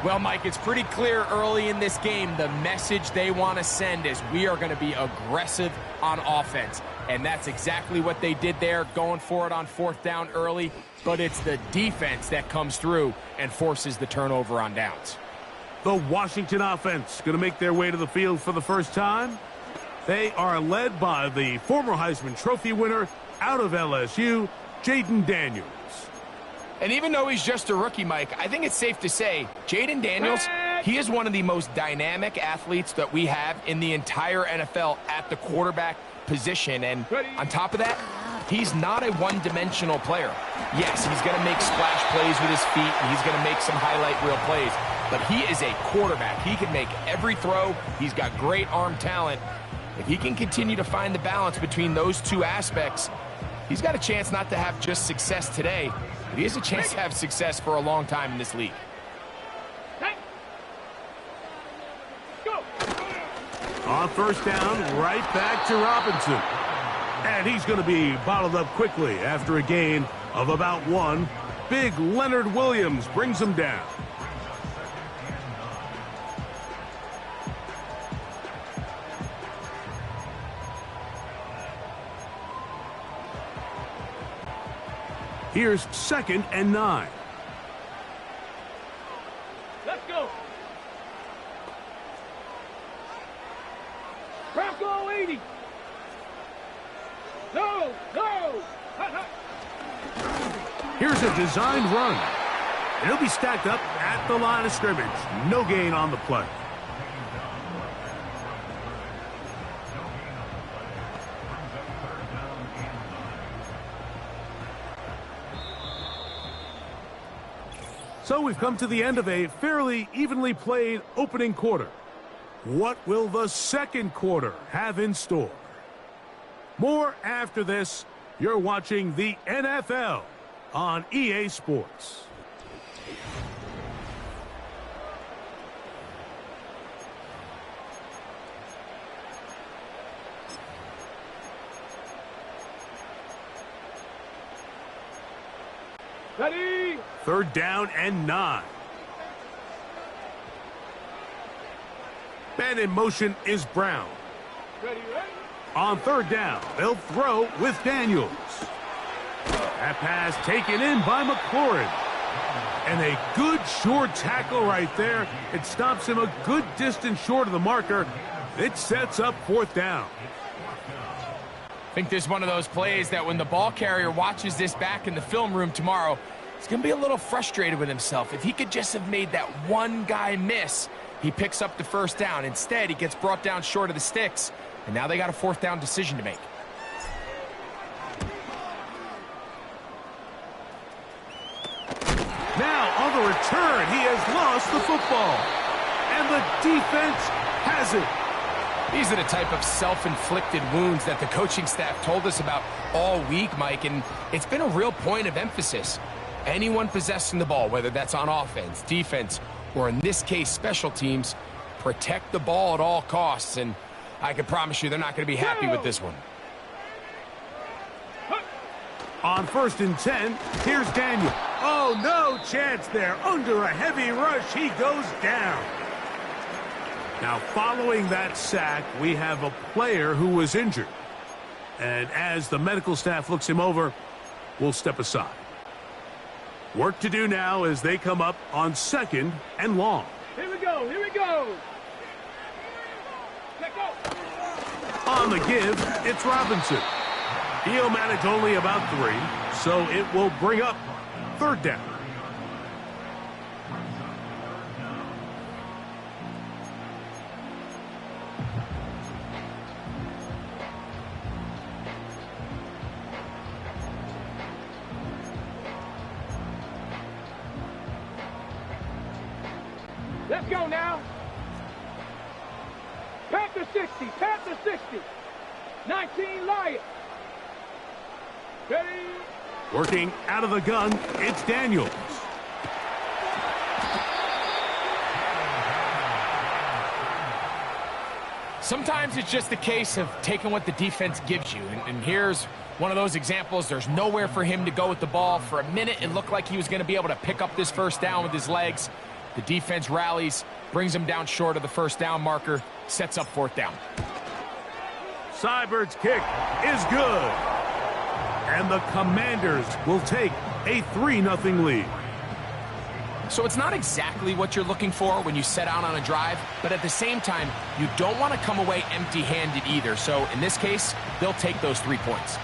Well, Mike, it's pretty clear early in this game the message they want to send is we are going to be aggressive on offense. And that's exactly what they did there, going for it on fourth down early. But it's the defense that comes through and forces the turnover on downs. The Washington offense going to make their way to the field for the first time. They are led by the former Heisman Trophy winner out of LSU, Jaden Daniels. And even though he's just a rookie, Mike, I think it's safe to say Jaden Daniels, he is one of the most dynamic athletes that we have in the entire NFL at the quarterback position. And on top of that, he's not a one-dimensional player. Yes, he's going to make splash plays with his feet, and he's going to make some highlight reel plays. But he is a quarterback. He can make every throw. He's got great arm talent. If he can continue to find the balance between those two aspects, he's got a chance not to have just success today, but he has a chance to have success for a long time in this league. On first down, right back to Robinson. And he's going to be bottled up quickly after a gain of about 1. Big Leonard Williams brings him down. Here's 2nd and 9. Let's go. Bronco 80. No. Here's a designed run. And he'll be stacked up at the line of scrimmage. No gain on the play. So we've come to the end of a fairly evenly played opening quarter. What will the second quarter have in store? More after this. You're watching the NFL on EA Sports. Ready? 3rd down and 9. Man in motion is Brown. Ready? On 3rd down, they'll throw with Daniels. That pass taken in by McLaurin. And a good short tackle right there. It stops him a good distance short of the marker. It sets up 4th down. I think this is one of those plays that when the ball carrier watches this back in the film room tomorrow, he's going to be a little frustrated with himself. If he could just have made that one guy miss, he picks up the first down. Instead, he gets brought down short of the sticks, and now they got a 4th down decision to make. return. He has lost the football. And the defense has it. These are the type of self-inflicted wounds that the coaching staff told us about all week, Mike, and it's been a real point of emphasis. Anyone possessing the ball, whether that's on offense, defense, or in this case, special teams, protect the ball at all costs, and I can promise you they're not going to be happy with this one. On 1st and 10, here's Daniel. Oh, no chance there. Under a heavy rush, he goes down. Now, following that sack, we have a player who was injured. And as the medical staff looks him over, we'll step aside. Work to do now as they come up on 2nd and long. Here we go. Here we go. Let go. On the give, it's Robinson. He'll manage only about 3, so it will bring up 3rd down. Let's go now. Panther 60. Panther 60. 19 Lions. Ready? Working out of the gun, it's Daniels. Sometimes it's just a case of taking what the defense gives you, and here's one of those examples. There's nowhere for him to go with the ball. For a minute, it looked like he was going to be able to pick up this 1st down with his legs. The defense rallies, brings him down short of the 1st down marker, sets up 4th down. Seibert's kick is good. And the Commanders will take a 3-0 lead. So it's not exactly what you're looking for when you set out on a drive, but at the same time, you don't want to come away empty-handed either. So in this case, they'll take those 3 points.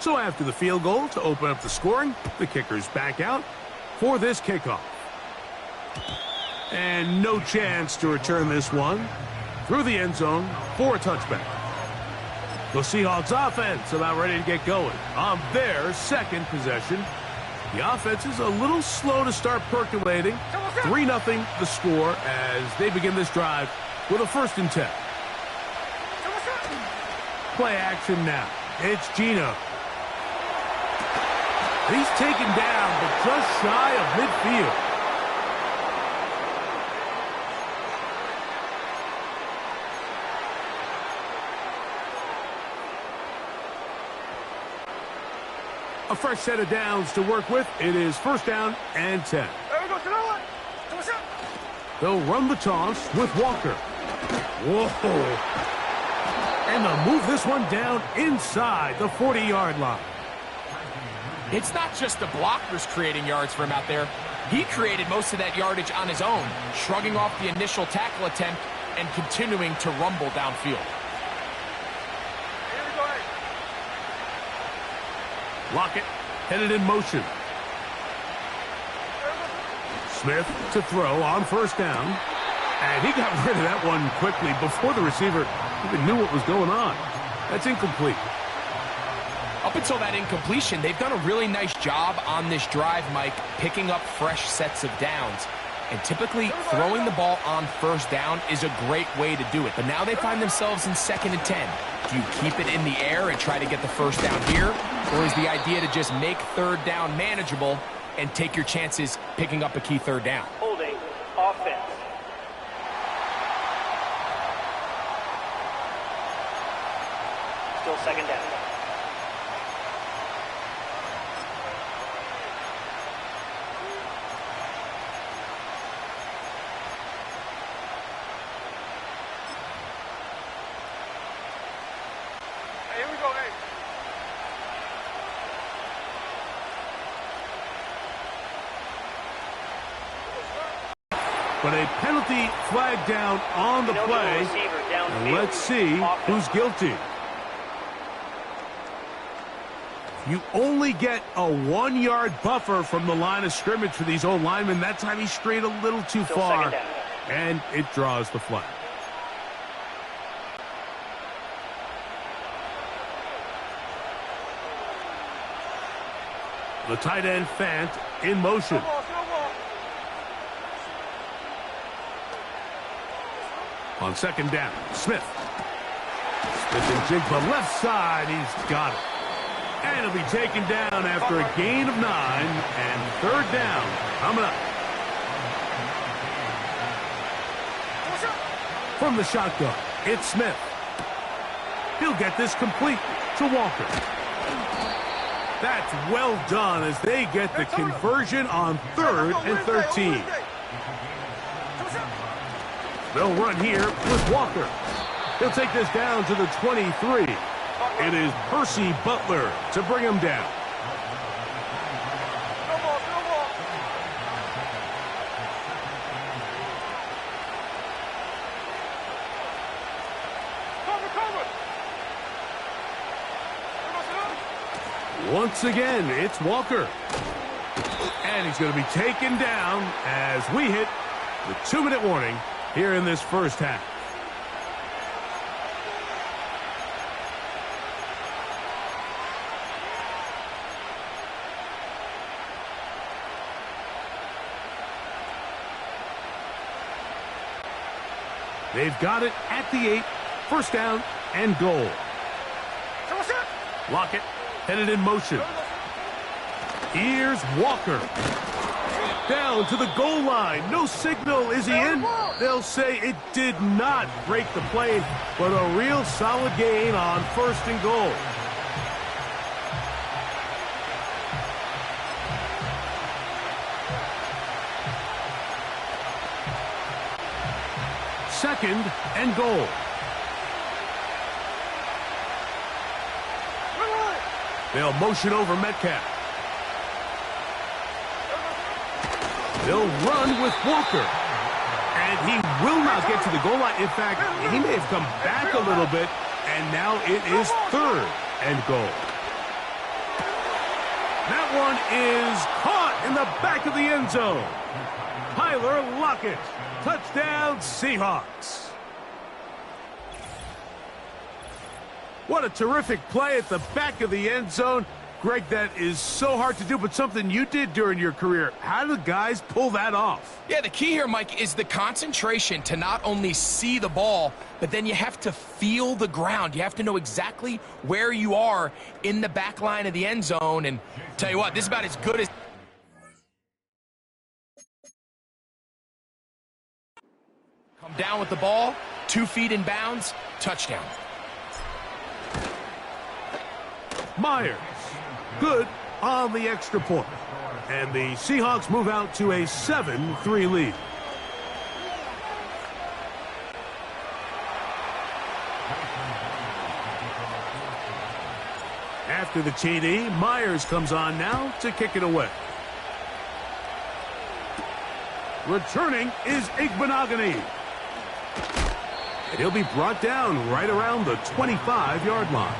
So after the field goal to open up the scoring, the kicker's back out for this kickoff. And no chance to return this one through the end zone for a touchback. The Seahawks offense about ready to get going on their 2nd possession. The offense is a little slow to start percolating. 3-0 the score as they begin this drive with a 1st and 10. Play action now. It's Geno. He's taken down, but just shy of midfield. A fresh set of downs to work with. It is 1st down and 10. They'll run the toss with Walker. Whoa. And they'll move this one down inside the 40-yard line. It's not just the blockers creating yards for him out there. He created most of that yardage on his own, shrugging off the initial tackle attempt and continuing to rumble downfield. Lockett headed in motion. Smith to throw on 1st down. And he got rid of that one quickly before the receiver even knew what was going on. That's incomplete. Up until that incompletion, they've done a really nice job on this drive, Mike, picking up fresh sets of downs. And typically, throwing the ball on 1st down is a great way to do it. But now they find themselves in 2nd and 10. Do you keep it in the air and try to get the 1st down here? Or is the idea to just make 3rd down manageable and take your chances picking up a key 3rd down? Holding offense. Still 2nd down. Here we go, hey. But a penalty flag down on the play. And let's see who's guilty. You only get a 1-yard buffer from the line of scrimmage for these old linemen. That time he strayed a little too far, and it draws the flag. The tight end, Fant, in motion. On second down, Smith. Smith and Jigba left side. He's got it. And he'll be taken down after a gain of 9 and third down coming up. From the shotgun, it's Smith. He'll get this complete to Walker. That's well done as they get the conversion on 3rd and 13. They'll run here with Walker. He'll take this down to the 23. It is Percy Butler to bring him down. Once again, it's Walker. And he's going to be taken down as we hit the 2-minute warning here in this first half. They've got it at the 8, first down and goal. Lockett headed in motion. Here's Walker. Down to the goal line. No signal. Is he in? They'll say it did not break the plane, but a real solid gain on first and goal. Second and goal. They'll motion over Metcalf. They'll run with Walker. And he will not get to the goal line. In fact, he may have come back a little bit, and now it is 3rd and goal. That one is caught in the back of the end zone. Tyler Lockett. Touchdown, Seahawks. What a terrific play at the back of the end zone. Greg, that is so hard to do, but something you did during your career. How do guys pull that off? Yeah, the key here, Mike, is the concentration to not only see the ball, but then you have to feel the ground. You have to know exactly where you are in the back line of the end zone. And tell you what, this is about as good as... Come down with the ball, 2 feet in bounds, touchdown. Myers, good on the extra point. And the Seahawks move out to a 7-3 lead. After the TD, Myers comes on now to kick it away. Returning is Igbenogany. And he'll be brought down right around the 25-yard line.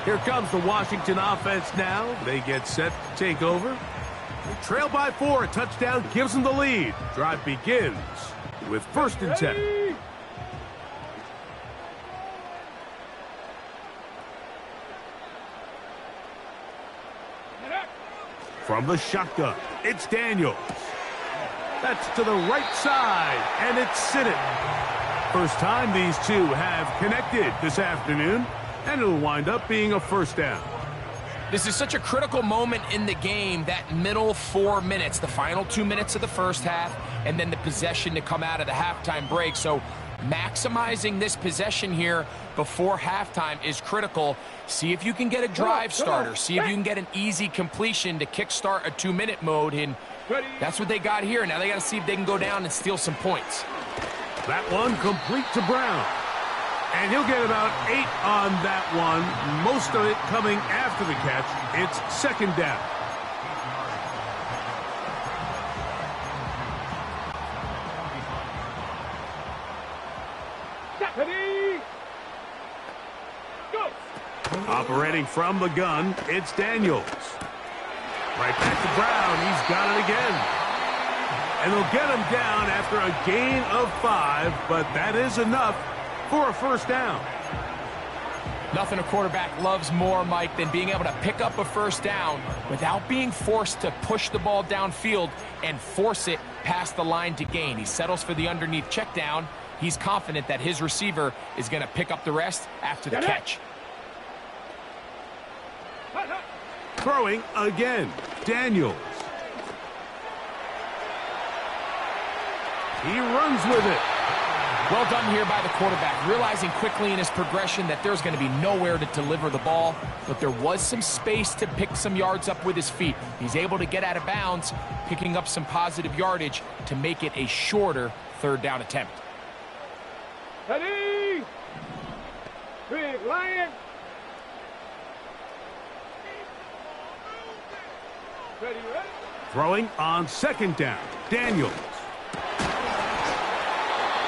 Here comes the Washington offense now. They get set to take over. They trail by 4. A touchdown gives them the lead. Drive begins with 1st and 10. From the shotgun, it's Daniels. That's to the right side, and it's Sinnott. First time these two have connected this afternoon, and it'll wind up being a first down. This is such a critical moment in the game, that middle 4 minutes, the final 2 minutes of the first half, and then the possession to come out of the halftime break. So maximizing this possession here before halftime is critical. See if you can get a drive starter. See if you can get an easy completion to kickstart a 2-minute mode, and that's what they got here. Now they got to see if they can go down and steal some points. That one complete to Brown. And he'll get about 8 on that one, most of it coming after the catch. It's second down. Operating from the gun, it's Daniels. Right back to Brown. He's got it again. And they'll get him down after a gain of 5, but that is enough for a first down. Nothing a quarterback loves more, Mike, than being able to pick up a first down without being forced to push the ball downfield and force it past the line to gain. He settles for the underneath check down. He's confident that his receiver is going to pick up the rest after the catch. Throwing again, Daniels. He runs with it. Well done here by the quarterback, realizing quickly in his progression that there's going to be nowhere to deliver the ball, but there was some space to pick some yards up with his feet. He's able to get out of bounds, picking up some positive yardage to make it a shorter third down attempt. Ready? Big Lion. Ready, ready? Throwing on second down, Daniels.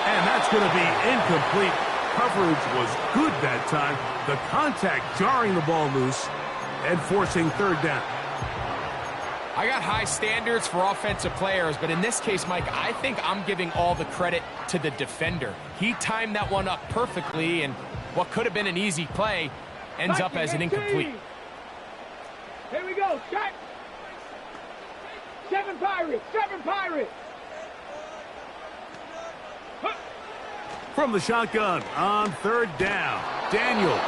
And that's going to be incomplete. Coverage was good that time. The contact jarring the ball loose and forcing third down. I got high standards for offensive players, but in this case, Mike, I think I'm giving all the credit to the defender. He timed that one up perfectly, and what could have been an easy play ends up as an incomplete. Here we go, shot. 7 Pirates, 7 Pirates. From the shotgun on third down, Daniels.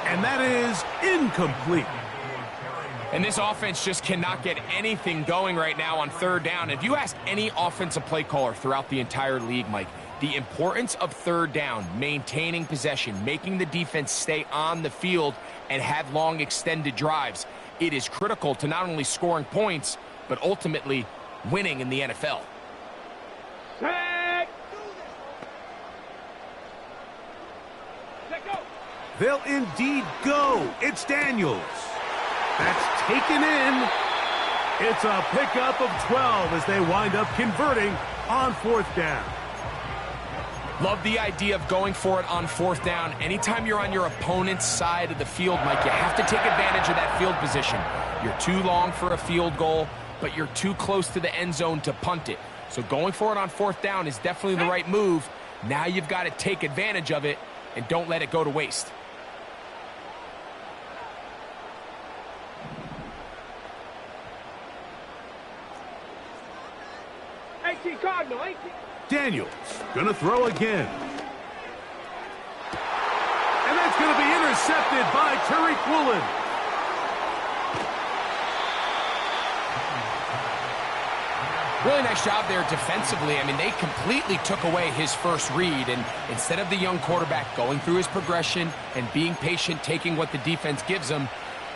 And that is incomplete. And this offense just cannot get anything going right now on third down. If you ask any offensive play caller throughout the entire league, Mike, the importance of third down, maintaining possession, making the defense stay on the field and have long extended drives, it is critical to not only scoring points, but ultimately winning in the NFL. Set. Let go. They'll indeed go. It's Daniels. That's taken in. It's a pickup of 12 as they wind up converting on fourth down. Love the idea of going for it on fourth down. Anytime you're on your opponent's side of the field, Mike, you have to take advantage of that field position. You're too long for a field goal, but you're too close to the end zone to punt it. So going for it on fourth down is definitely the right move. Now you've got to take advantage of it and don't let it go to waste. Cardinal, Daniels gonna throw again. And that's gonna be intercepted by Tariq Woolen. Really nice job there defensively. I mean, they completely took away his first read, and instead of the young quarterback going through his progression and being patient, taking what the defense gives him,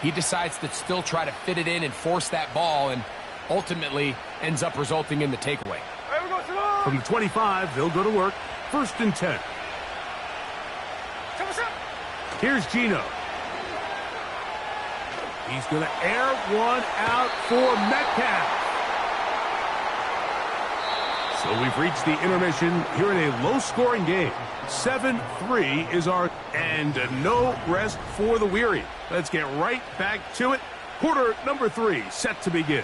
he decides to still try to fit it in and force that ball, and ultimately ends up resulting in the takeaway. From the 25, they'll go to work. 1st and 10. Here's Gino. He's going to air one out for Metcalf. So we've reached the intermission here in a low-scoring game. 7-3 is our... And no rest for the weary. Let's get right back to it. Quarter number 3 set to begin.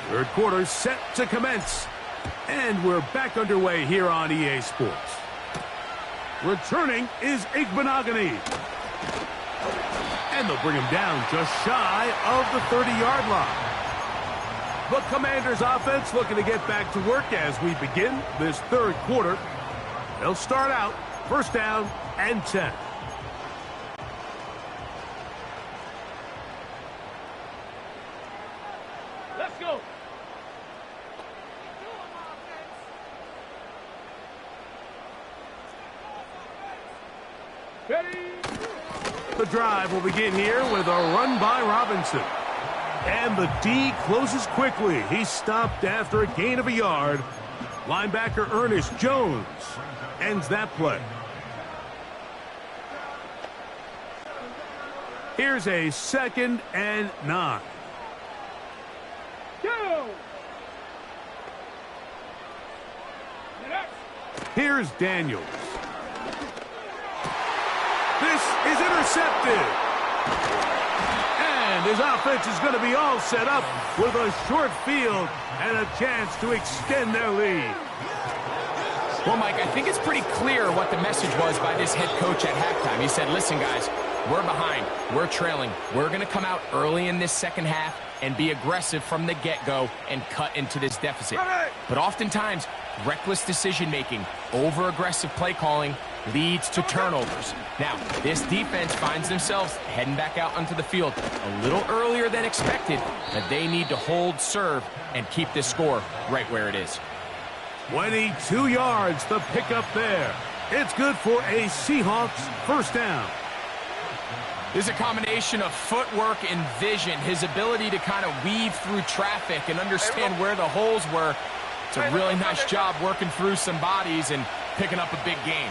Third quarter set to commence. And we're back underway here on EA Sports. Returning is Igbenogany. And they'll bring him down just shy of the 30-yard line. The Commanders offense looking to get back to work as we begin this third quarter. They'll start out 1st down and 10. Let's go. Ready? The drive will begin here with a run by Robinson. And the D closes quickly. He's stopped after a gain of a yard. Linebacker Ernest Jones ends that play. Here's a 2nd and 9. Go! Here's Daniels. This is intercepted. And his offense is going to be all set up with a short field and a chance to extend their lead. Well, Mike, I think it's pretty clear what the message was by this head coach at halftime. He said, listen, guys, we're behind. We're trailing. We're going to come out early in this second half and be aggressive from the get-go and cut into this deficit. But oftentimes, reckless decision-making, over-aggressive play calling leads to turnovers. Now, this defense finds themselves heading back out onto the field a little earlier than expected, but they need to hold serve and keep this score right where it is. 22 yards, the pickup there. It's good for a Seahawks first down. There's a combination of footwork and vision, his ability to kind of weave through traffic and understand where the holes were. It's a really nice job working through some bodies and picking up a big gain.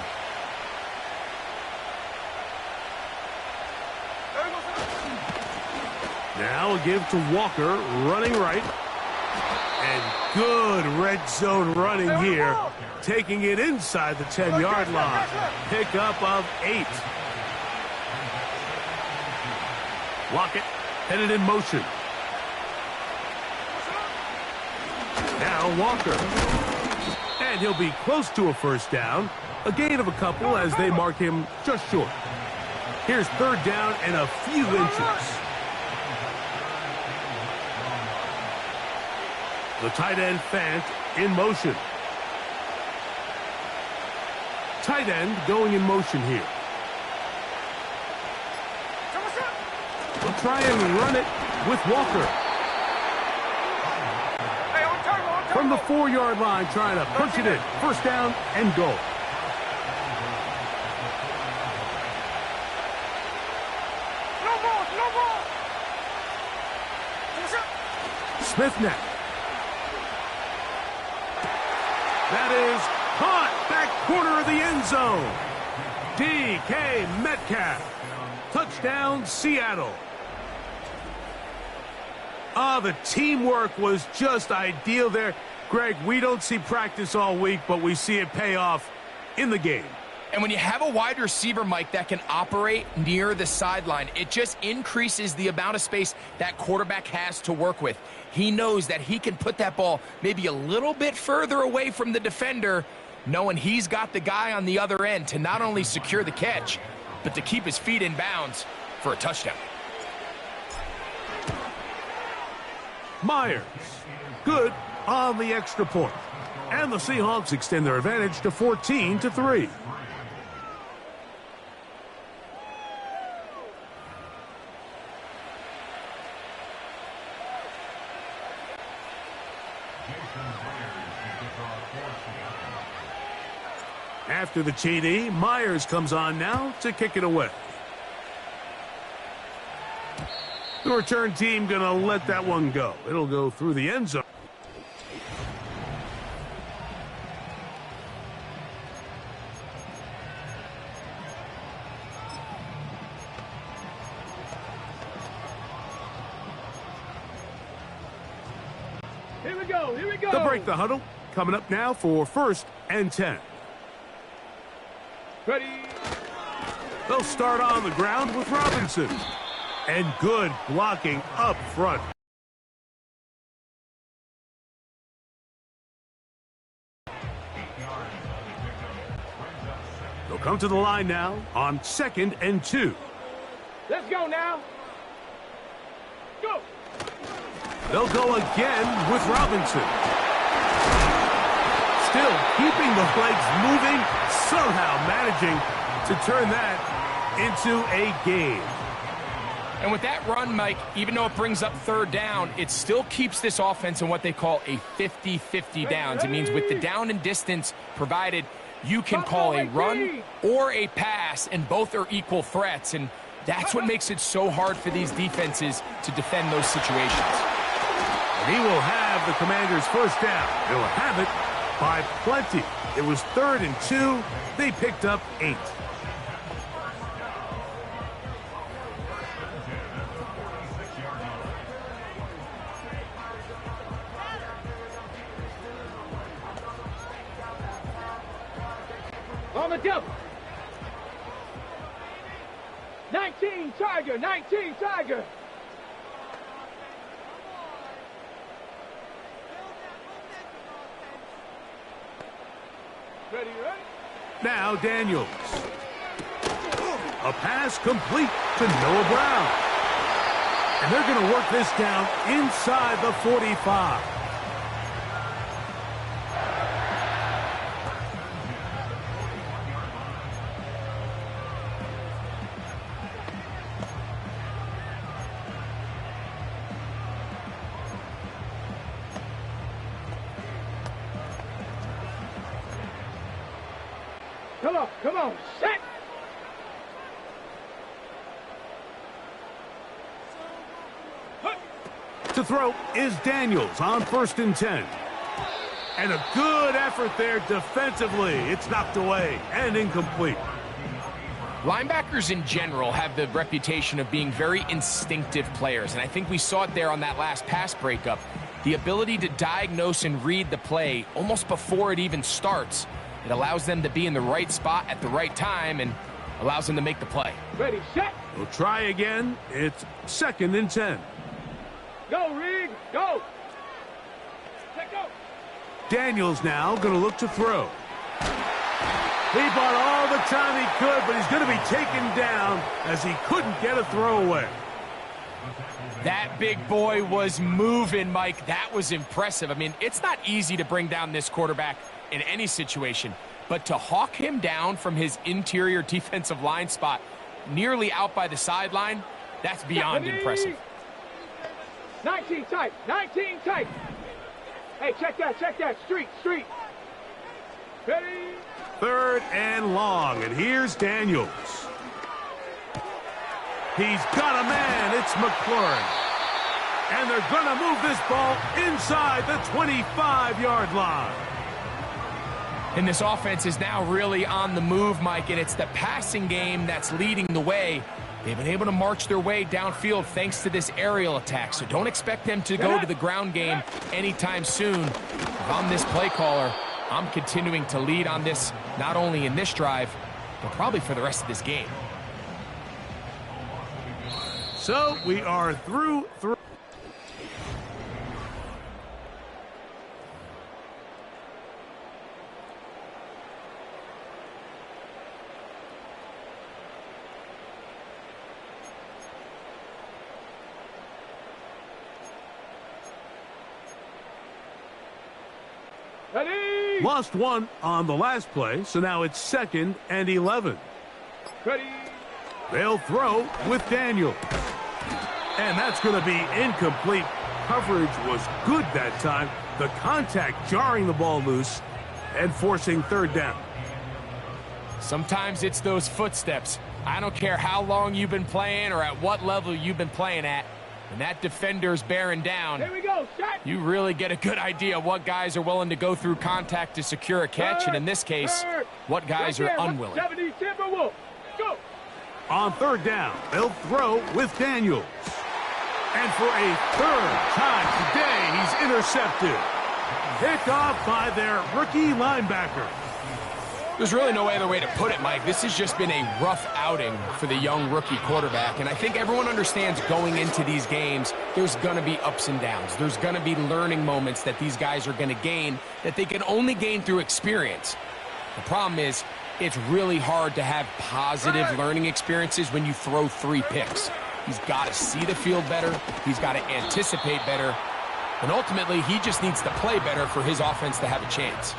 Now a give to Walker, running right. And good red zone running here, taking it inside the 10-yard line. Pickup of 8. Lockett headed in motion. Now Walker. And he'll be close to a first down. A gain of a couple as they mark him just short. Here's 3rd down and a few inches. The tight end Fant in motion. Tight end going in motion here. We'll try and run it with Walker. From the 4-yard line, trying to punch it in. First down and goal. Smith next. That is caught back corner of the end zone. DK Metcalf. Touchdown, Seattle. The teamwork was just ideal there. Greg, we don't see practice all week, but we see it pay off in the game. And when you have a wide receiver, Mike, that can operate near the sideline, it just increases the amount of space that quarterback has to work with. He knows that he can put that ball maybe a little bit further away from the defender, knowing he's got the guy on the other end to not only secure the catch, but to keep his feet in bounds for a touchdown. Myers, good on the extra point. And the Seahawks extend their advantage to 14-3. After the TD, Myers comes on now to kick it away. The return team going to let that one go. It'll go through the end zone. Here we go, here we go. They'll break the huddle. Coming up now for 1st and 10. Ready. They'll start on the ground with Robinson. And good blocking up front. They'll come to the line now on 2nd and 2. Let's go now. Go. They'll go again with Robinson. Still keeping the legs moving, somehow managing to turn that into a gain. And with that run, Mike, even though it brings up 3rd down, it still keeps this offense in what they call a 50-50 downs. It means with the down and distance provided, you can call a run or a pass, and both are equal threats. And that's what makes it so hard for these defenses to defend those situations. And he will have the Commanders' first down. They'll have it by plenty. It was 3rd and 2. They picked up 8. On the double. 19 Tiger, 19 Tiger. Ready, ready? Now Daniels. A pass complete to Noah Brown. And they're going to work this down inside the 45. Come on, set. To throw is Daniels on 1st and 10. And a good effort there defensively. It's knocked away and incomplete. Linebackers in general have the reputation of being very instinctive players, and I think we saw it there on that last pass breakup. The ability to diagnose and read the play almost before it even starts. It allows them to be in the right spot at the right time and allows them to make the play. Ready, set. We'll try again. It's 2nd and 10. Go, Reed, go. Let go. Daniels now going to look to throw. He bought all the time he could, but he's going to be taken down as he couldn't get a throwaway. That big boy was moving, Mike. That was impressive. I mean, it's not easy to bring down this quarterback in any situation, but to hawk him down from his interior defensive line spot nearly out by the sideline, that's beyond impressive. 19 tight, 19 tight. Hey, check that, street. Ready? 3rd and long, and here's Daniels. He's got a man, it's McLaurin. And they're going to move this ball inside the 25-yard line. And this offense is now really on the move, Mike, and it's the passing game that's leading the way. They've been able to march their way downfield thanks to this aerial attack, so don't expect them to go to the ground game anytime soon. If I'm this play caller, I'm continuing to lead on this, not only in this drive, but probably for the rest of this game. So we are through. Ready? Lost one on the last play, so now it's 2nd and 11. Ready? They'll throw with Daniel. And that's going to be incomplete. Coverage was good that time. The contact jarring the ball loose and forcing 3rd down. Sometimes it's those footsteps. I don't care how long you've been playing or at what level you've been playing at. When that defender's bearing down, Here we go, shot. you really get a good idea what guys are willing to go through contact to secure a catch, and in this case, what guys are unwilling. 70 Timberwolves. Go. On 3rd down, they'll throw with Daniels. And for a 3rd time today, he's intercepted. Picked off by their rookie linebacker. There's really no other way to put it, Mike. This has just been a rough outing for the young rookie quarterback, and I think everyone understands going into these games, there's going to be ups and downs. There's going to be learning moments that these guys are going to gain that they can only gain through experience. The problem is, it's really hard to have positive learning experiences when you throw 3 picks. He's got to see the field better. He's got to anticipate better. And ultimately, he just needs to play better for his offense to have a chance.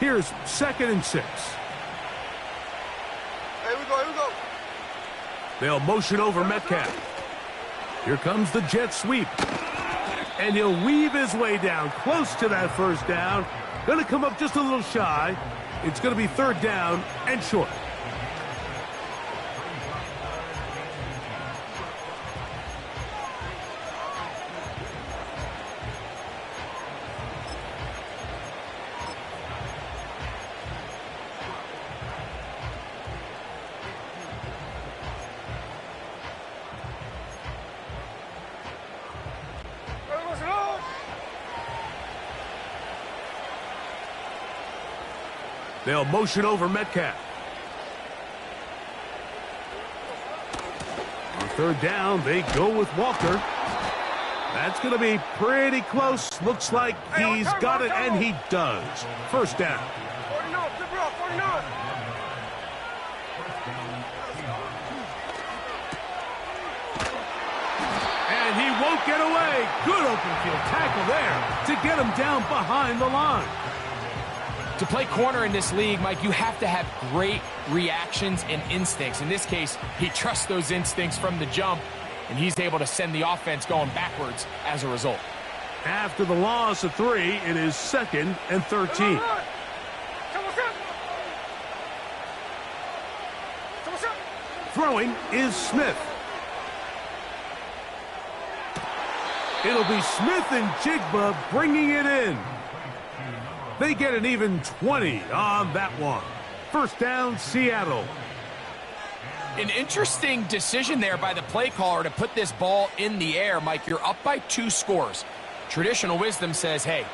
Here's 2nd and 6. Here we go. They'll motion over Metcalf. Here comes the jet sweep. And he'll weave his way down close to that 1st down. Going to come up just a little shy. It's going to be 3rd down and short. They'll motion over Metcalf. On third down, they go with Walker. That's going to be pretty close. Looks like he's got it, and he does. First down. 49, flip it up, 49. And he won't get away. Good open field tackle there to get him down behind the line. To play corner in this league, Mike, you have to have great reactions and instincts. In this case, he trusts those instincts from the jump, and he's able to send the offense going backwards as a result. After the loss of 3, it is 2nd and 13. Throwing is Smith. It'll be Smith and Jigba bringing it in. They get an even 20 on that one. First down, Seattle. An interesting decision there by the play caller to put this ball in the air. Mike, you're up by 2 scores. Traditional wisdom says, hey,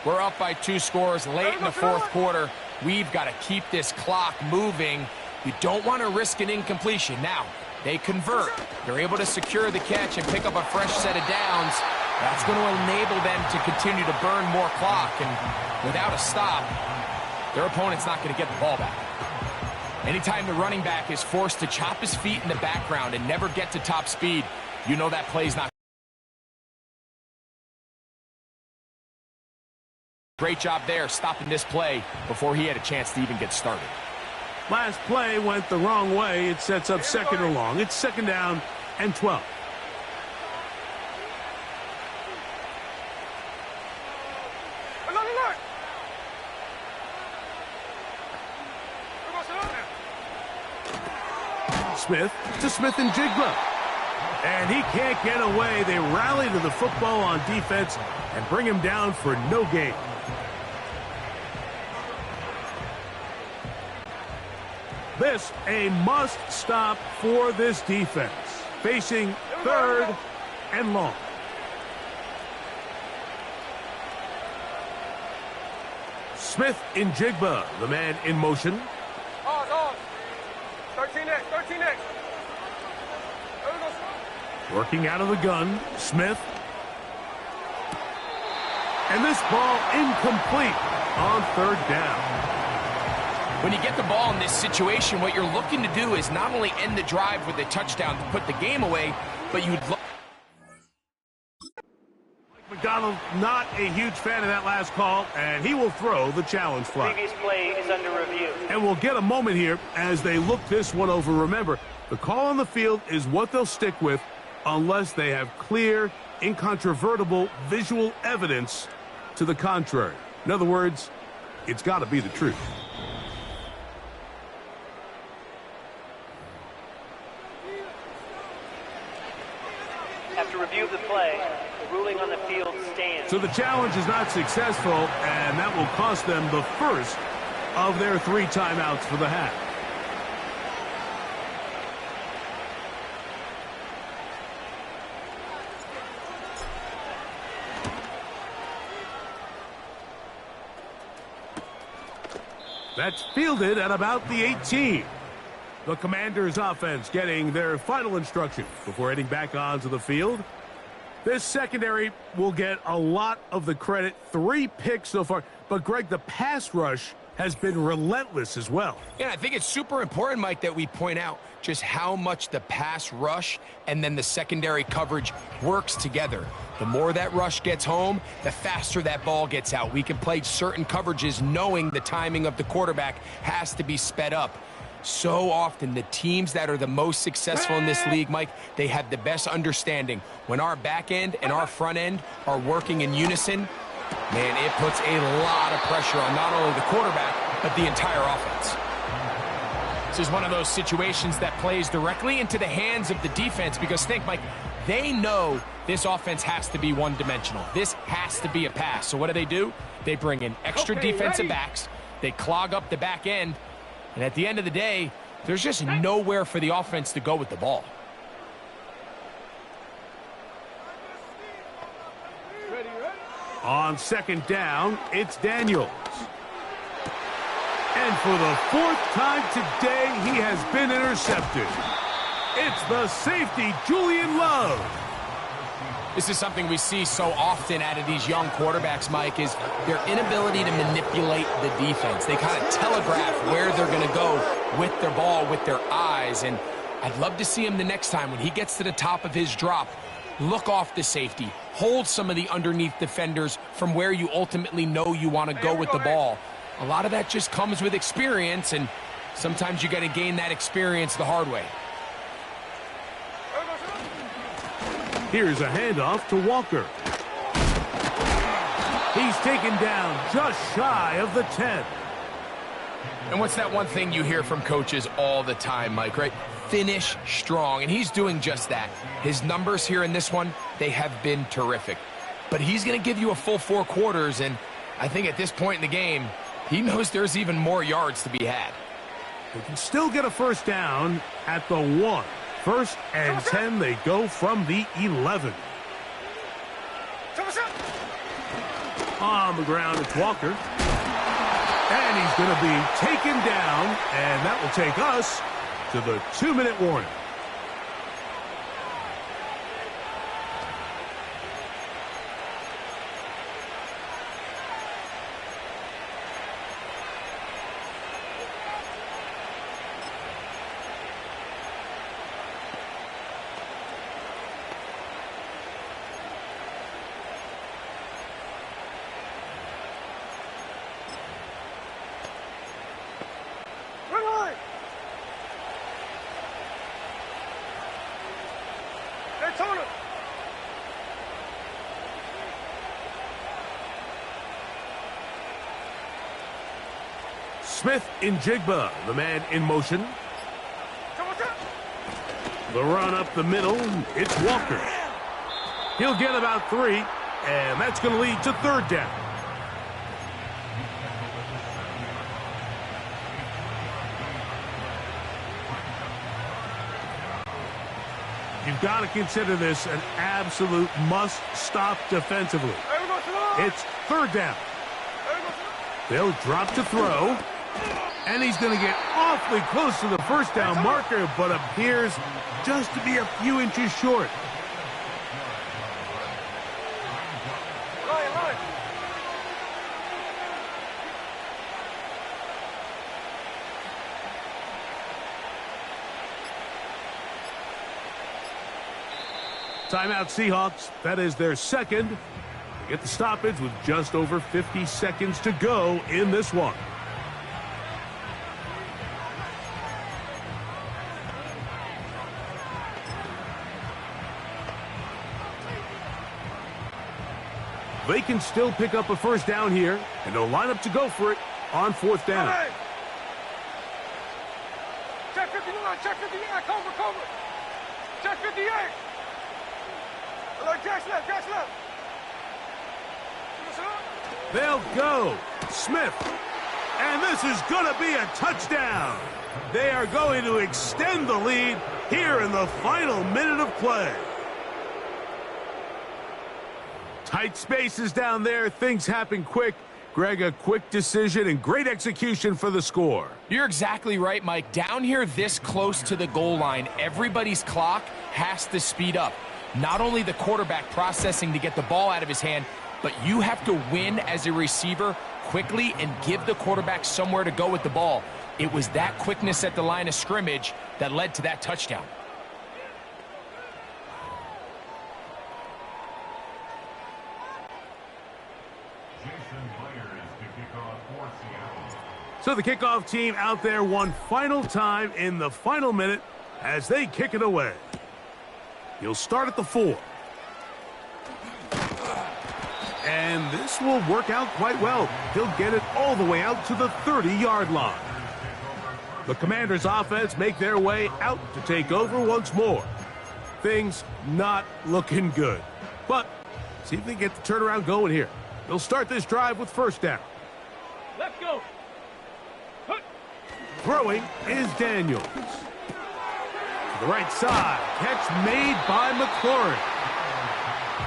we're up by 2 scores late in the 4th quarter. We've got to keep this clock moving. You don't want to risk an incompletion. Now, they convert. They're able to secure the catch and pick up a fresh set of downs. That's going to enable them to continue to burn more clock. And without a stop, their opponent's not going to get the ball back. Anytime the running back is forced to chop his feet in the background and never get to top speed, you know that play's not. Great job there stopping this play before he had a chance to even get started. Last play went the wrong way. It sets up 2nd and long. It's 2nd down and 12. Smith to Smith and Jigba. And he can't get away. They rally to the football on defense and bring him down for no gain. This a must stop for this defense. Facing 3rd and long. Smith in Jigba, the man in motion. 13X, 13X. Working out of the gun, Smith. And this ball incomplete on 3rd down. When you get the ball in this situation, what you're looking to do is not only end the drive with a touchdown to put the game away, but you'd love. McDonald not a huge fan of that last call, and he will throw the challenge flag. Previous play is under review. And we'll get a moment here as they look this one over. Remember, the call on the field is what they'll stick with unless they have clear, incontrovertible visual evidence to the contrary. In other words, it's got to be the truth. After review of the play, the ruling on the field stands. So the challenge is not successful, and that will cost them the first of their 3 timeouts for the half. That's fielded at about the 18. The Commanders' offense getting their final instruction before heading back onto the field. This secondary will get a lot of the credit. 3 picks so far. But, Greg, the pass rush has been relentless as well. Yeah, I think it's super important, Mike, that we point out just how much the pass rush and then the secondary coverage works together. The more that rush gets home, the faster that ball gets out. We can play certain coverages knowing the timing of the quarterback has to be sped up. So often, the teams that are the most successful in this league, Mike, they have the best understanding. When our back end and our front end are working in unison, man, it puts a lot of pressure on not only the quarterback, but the entire offense. This is one of those situations that plays directly into the hands of the defense because think, Mike, they know this offense has to be one-dimensional. This has to be a pass. So what do? They bring in extra defensive backs. They clog up the back end. And at the end of the day, there's just nowhere for the offense to go with the ball. On 2nd down, it's Daniels. And for the 4th time today, he has been intercepted. It's the safety, Julian Love. This is something we see so often out of these young quarterbacks, Mike, is their inability to manipulate the defense. They kind of telegraph where they're going to go with their ball, with their eyes. And I'd love to see him the next time when he gets to the top of his drop. Look off the safety. Hold some of the underneath defenders from where you ultimately know you want to go with the ball. A lot of that just comes with experience, and sometimes you got to gain that experience the hard way. Here's a handoff to Walker. He's taken down just shy of the 10. And what's that one thing you hear from coaches all the time, Mike, right? Finish strong, and he's doing just that. His numbers here in this one, they have been terrific. But he's going to give you a full 4 quarters, and I think at this point in the game, he knows there's even more yards to be had. They can still get a first down at the 1. 1st and 10, they go from the 11. On the ground, it's Walker. And he's going to be taken down, and that will take us to the 2-minute warning. Smith in Jigba, the man in motion. The run up the middle, it's Walker. He'll get about 3, and that's going to lead to 3rd down. You've got to consider this an absolute must-stop defensively. It's 3rd down. They'll drop to throw. And he's going to get awfully close to the first down marker, but appears just to be a few inches short. Timeout Seahawks. That is their 2nd. They get the stoppage with just over 50 seconds to go in this one. They can still pick up a first down here, and they'll line up to go for it on 4th down. Check 59, check 59, cover. Check 58. Jack's left. They'll go. Smith. And this is going to be a touchdown. They are going to extend the lead here in the final minute of play. Tight spaces down there. Things happen quick. Greg, a quick decision and great execution for the score. You're exactly right, Mike. Down here this close to the goal line, everybody's clock has to speed up. Not only the quarterback processing to get the ball out of his hand, but you have to win as a receiver quickly and give the quarterback somewhere to go with the ball. It was that quickness at the line of scrimmage that led to that touchdown. So the kickoff team out there one final time in the final minute as they kick it away. He'll start at the 4. And this will work out quite well. He'll get it all the way out to the 30-yard line. The Commanders' offense make their way out to take over once more. Things not looking good. But see if they get the turnaround going here. They'll start this drive with first down. Let's go. Throwing is Daniels. To the right side. Catch made by McLaurin.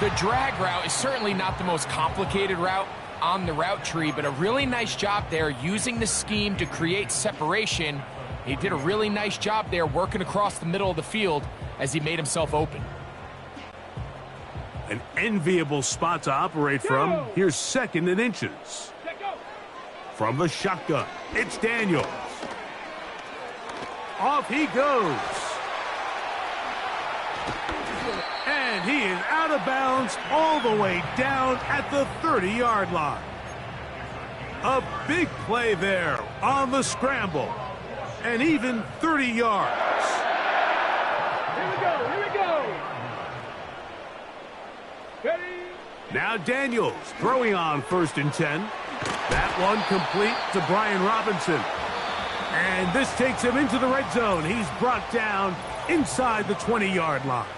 The drag route is certainly not the most complicated route, on the route tree, but a really nice job there using the scheme to create separation. He did a really nice job there working across the middle of the field as he made himself open. An enviable spot to operate from. Here's second and inches. From the shotgun, it's Daniels. Off he goes. And he is out of bounds all the way down at the 30-yard line. A big play there on the scramble. And even 30 yards. Here we go, here we go. Ready? Now Daniels throwing on 1st and 10. That one complete to Brian Robinson. And this takes him into the red zone. He's brought down inside the 20-yard line.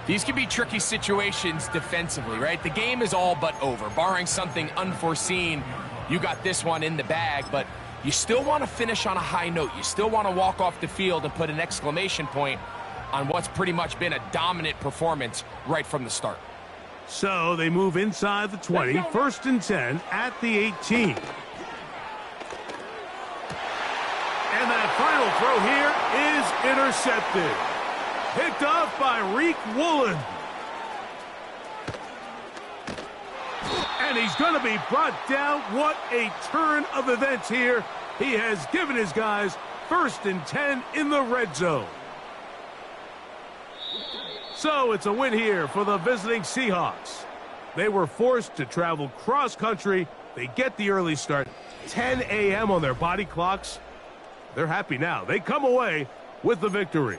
These can be tricky situations defensively, right? The game is all but over. Barring something unforeseen, you got this one in the bag, but you still want to finish on a high note. You still want to walk off the field and put an exclamation point on what's pretty much been a dominant performance right from the start. So they move inside the 20, 1st and 10 at the 18. And that final throw here is intercepted. Picked off by Reek Woolen. And he's going to be brought down. What a turn of events here. He has given his guys 1st and 10 in the red zone. So it's a win here for the visiting Seahawks. They were forced to travel cross-country. They get the early start. 10 a.m. on their body clocks. They're happy now. They come away with the victory.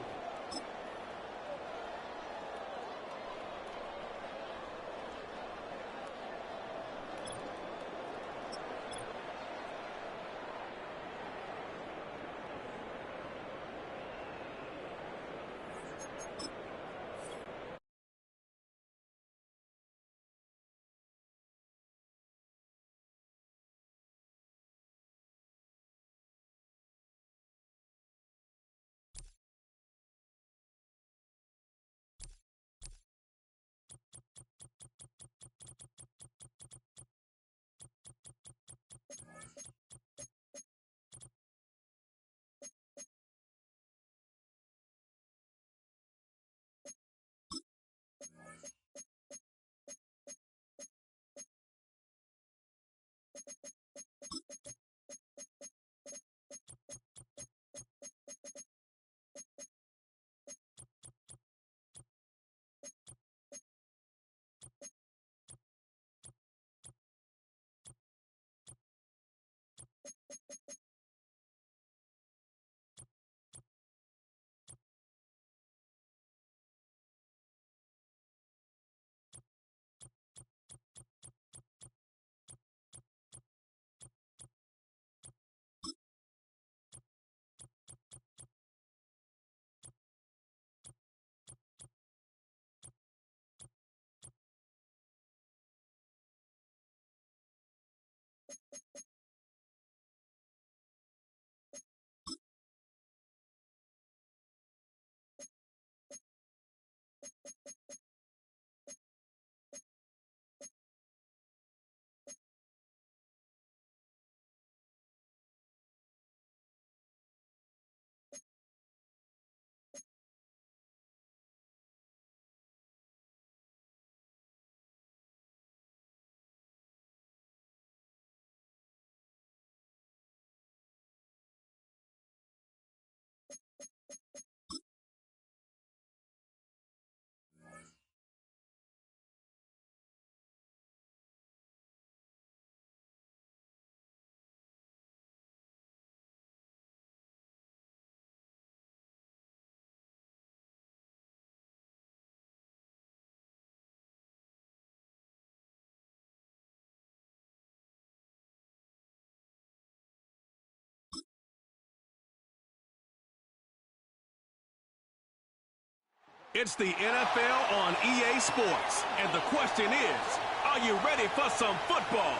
It's the NFL on EA Sports, and the question is, are you ready for some football?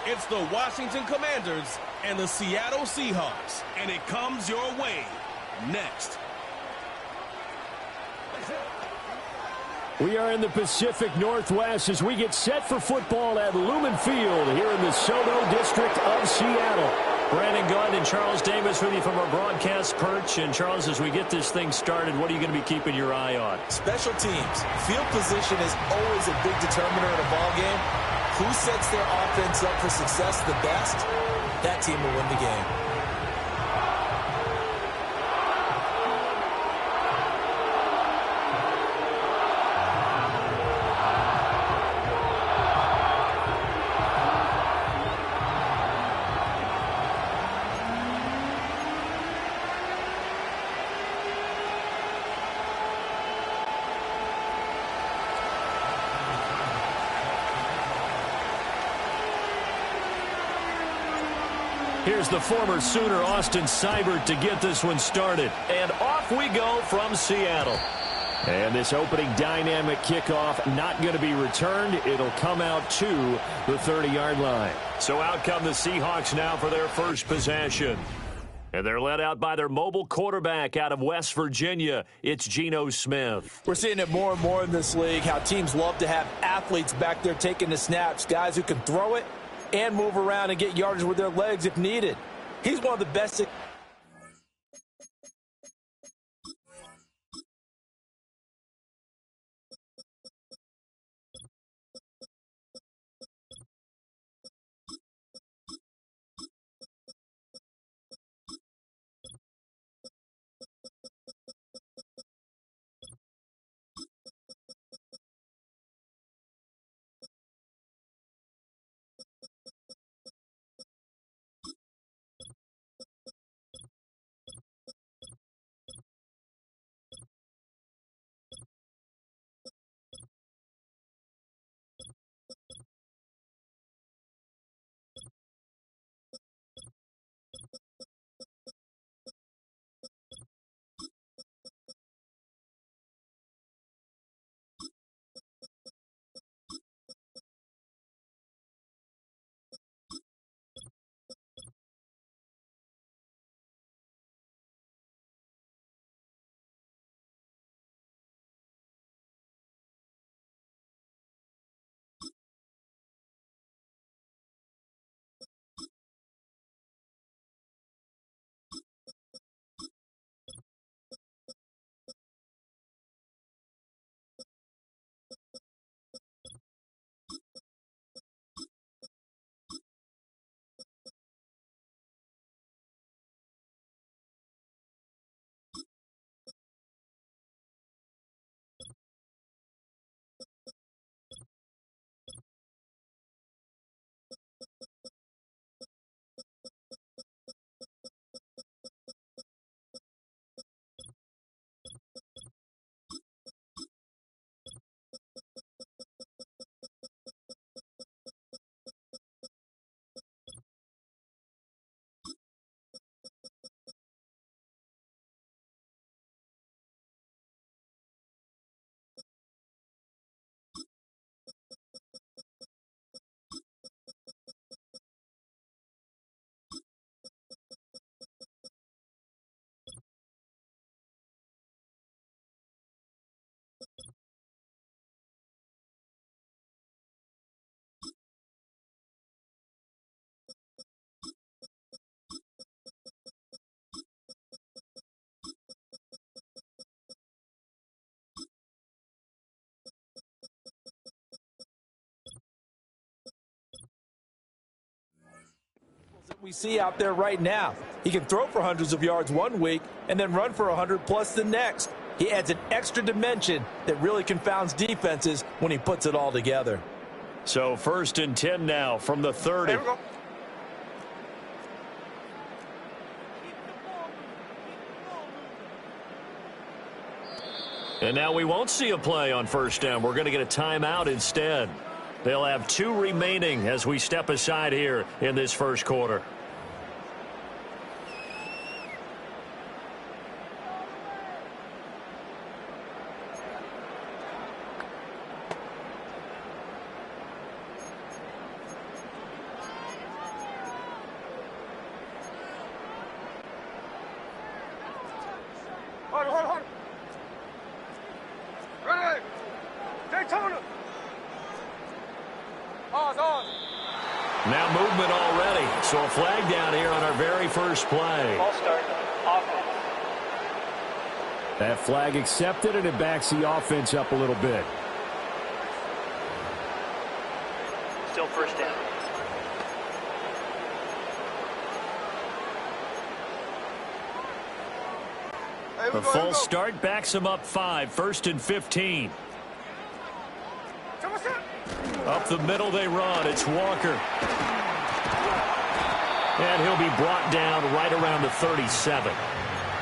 It's the Washington Commanders and the Seattle Seahawks, and it comes your way next. We are in the Pacific Northwest as we get set for football at Lumen Field here in the Soto District of Seattle. Brandon Gaudin and Charles Davis with you from our broadcast perch. And, Charles, as we get this thing started, what are you going to be keeping your eye on? Special teams. Field position is always a big determiner in a ball game. Who sets their offense up for success the best, that team will win the game. Here's the former Sooner, Austin Seibert, to get this one started. And off we go from Seattle. And this opening dynamic kickoff not going to be returned. It'll come out to the 30-yard line. So out come the Seahawks now for their first possession. And they're led out by their mobile quarterback out of West Virginia. It's Geno Smith. We're seeing it more and more in this league, how teams love to have athletes back there taking the snaps, guys who can throw it and move around and get yardage with their legs if needed. He's one of the best. We see out there right now. He can throw for hundreds of yards one week and then run for 100+ the next. He adds an extra dimension that really confounds defenses when he puts it all together. So 1st and 10 now from the 30. There we go. And now we won't see a play on 1st down. We're going to get a timeout instead. They'll have 2 remaining as we step aside here in this first quarter. Hold. Ready. Now movement already. So a flag down here on our very first play. Ball start, offense. That flag accepted, and it backs the offense up a little bit. Still first down. A false start backs him up 5, 1st and 15. Up the middle they run. It's Walker. And he'll be brought down right around the 37.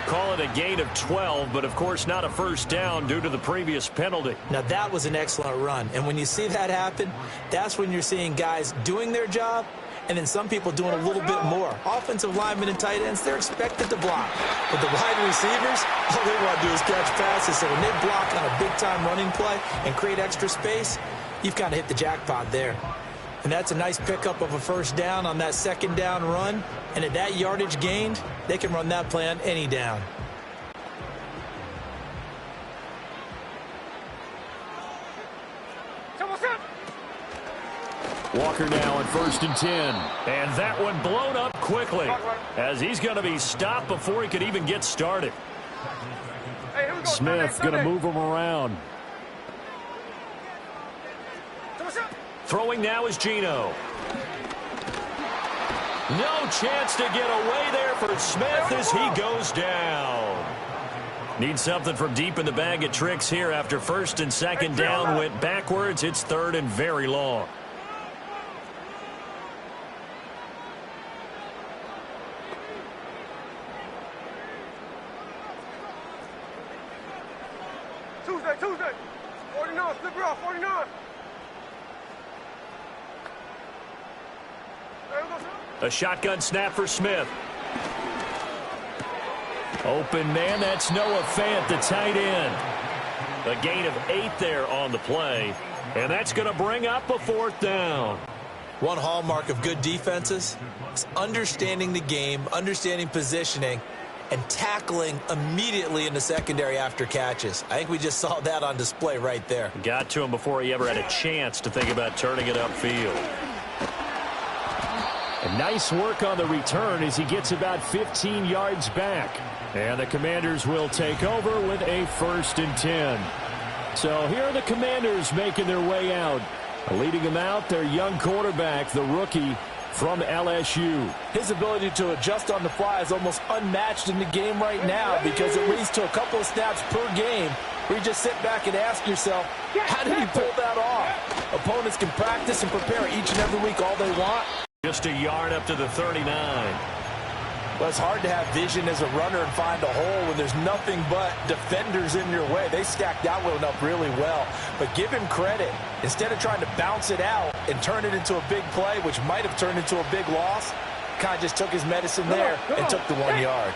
Call it a gain of 12, but of course not a first down due to the previous penalty. Now that was an excellent run. And when you see that happen, that's when you're seeing guys doing their job and then some people doing a little bit more. Offensive linemen and tight ends, they're expected to block. But the wide receivers, all they want to do is catch passes. So when they block on a big-time running play and create extra space, you've kind of hit the jackpot there. And that's a nice pickup of a first down on that second down run. And at that yardage gained, they can run that play on any down. Walker now on 1st and 10. And that one blown up quickly as he's going to be stopped before he could even get started. Smith going to move him around. Throwing now is Geno. No chance to get away there for Smith as he goes down. Need something from deep in the bag of tricks here after 1st and 2nd down went backwards. It's 3rd and very long. Tuesday. 49, slip her off, 49. A shotgun snap for Smith. Open man, that's Noah Fant, the tight end. A gain of 8 there on the play. And that's going to bring up a 4th down. One hallmark of good defenses is understanding the game, understanding positioning, and tackling immediately in the secondary after catches. I think we just saw that on display right there. Got to him before he ever had a chance to think about turning it upfield. A nice work on the return as he gets about 15 yards back. And the Commanders will take over with a 1st and 10. So here are the Commanders making their way out. Leading them out, their young quarterback, the rookie from LSU. His ability to adjust on the fly is almost unmatched in the game right now because it leads to a couple of snaps per game where you just sit back and ask yourself, how did he pull that off? Opponents can practice and prepare each and every week all they want. Just a yard up to the 39. Well, it's hard to have vision as a runner and find a hole when there's nothing but defenders in your way. They stacked that one up really well. But give him credit. Instead of trying to bounce it out and turn it into a big play, which might have turned into a big loss, kind of just took his medicine there and took the 1 yard.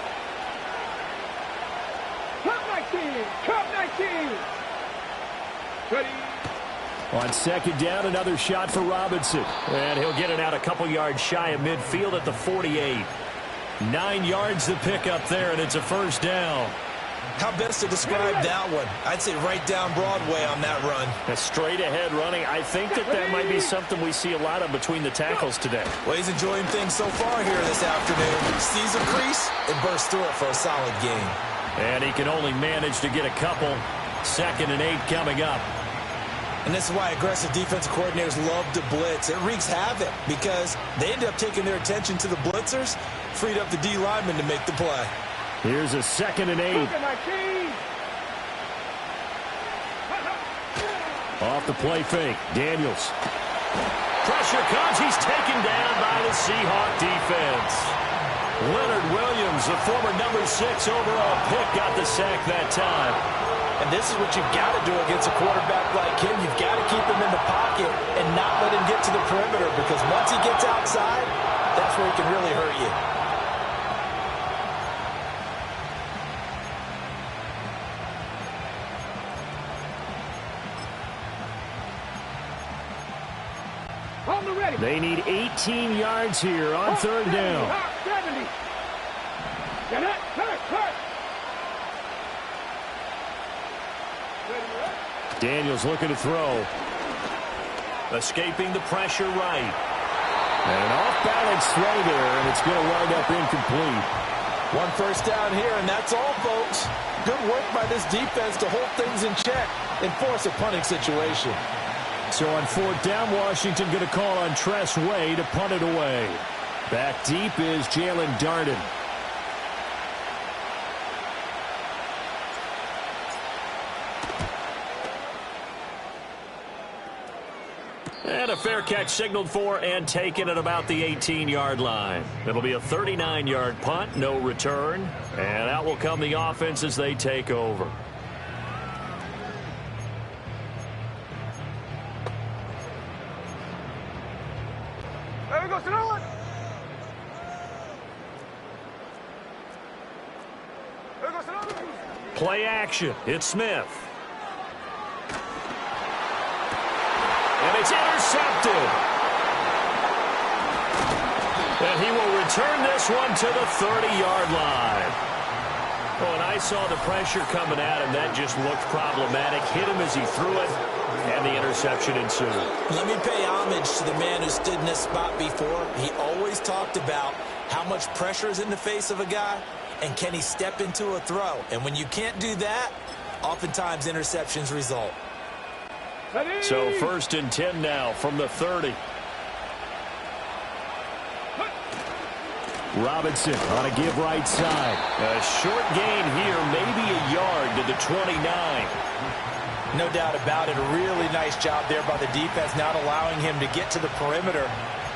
Cup 19. Ready. On 2nd down, another shot for Robinson. And he'll get it out a couple yards shy of midfield at the 48. 9 yards to pick up there, and it's a 1st down. How best to describe that one? I'd say right down Broadway on that run. A straight-ahead running. I think that might be something we see a lot of between the tackles today. Well, he's enjoying things so far here this afternoon. Sees a crease and bursts through it for a solid gain. And he can only manage to get a couple. 2nd and 8 coming up. And this is why aggressive defensive coordinators love to blitz. It wreaks havoc because they end up taking their attention to the blitzers, freed up the D lineman to make the play. Here's a 2nd and 8. Off the play fake. Daniels. Pressure comes. He's taken down by the Seahawk defense. Leonard Williams, the former number 6 overall pick, got the sack that time. And this is what you've got to do against a quarterback like him. You've got to keep him in the pocket and not let him get to the perimeter because once he gets outside, that's where he can really hurt you. They need 18 yards here on 3rd down. Daniels looking to throw. Escaping the pressure right. And an off-balance throw there, and it's going to wind up incomplete. One first down here, and that's all, folks. Good work by this defense to hold things in check and force a punting situation. So on fourth down, Washington going to call on Tress Way to punt it away. Back deep is Jalen Darden. And a fair catch signaled for and taken at about the 18-yard line. It'll be a 39-yard punt, no return. And out will come the offense as they take over. There we go, throw it. There we go, throw it. Play action. It's Smith. And it's intercepted. And he will return this one to the 30-yard line. Oh, and I saw the pressure coming at him. That just looked problematic. Hit him as he threw it, and the interception ensued. Let me pay homage to the man who stood in this spot before. He always talked about how much pressure is in the face of a guy, and can he step into a throw. And when you can't do that, oftentimes interceptions result. So 1st and 10 now from the 30. Robinson on a give right side. A short gain here, maybe a yard to the 29. No doubt about it. A really nice job there by the defense, not allowing him to get to the perimeter.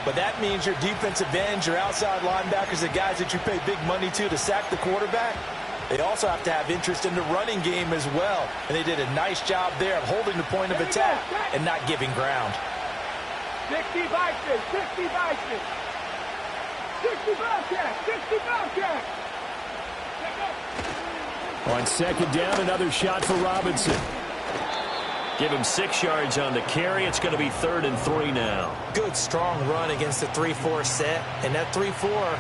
But that means your defensive ends, your outside linebackers, the guys that you pay big money to sack the quarterback, they also have to have interest in the running game as well. And they did a nice job there of holding the point of attack and not giving ground. 60 Vikings, 60 Vikings. 60 Bobcats, 60 Bobcats. On second down, another shot for Robinson. Give him 6 yards on the carry. It's going to be 3rd and 3 now. Good, strong run against the 3-4 set. And that 3-4,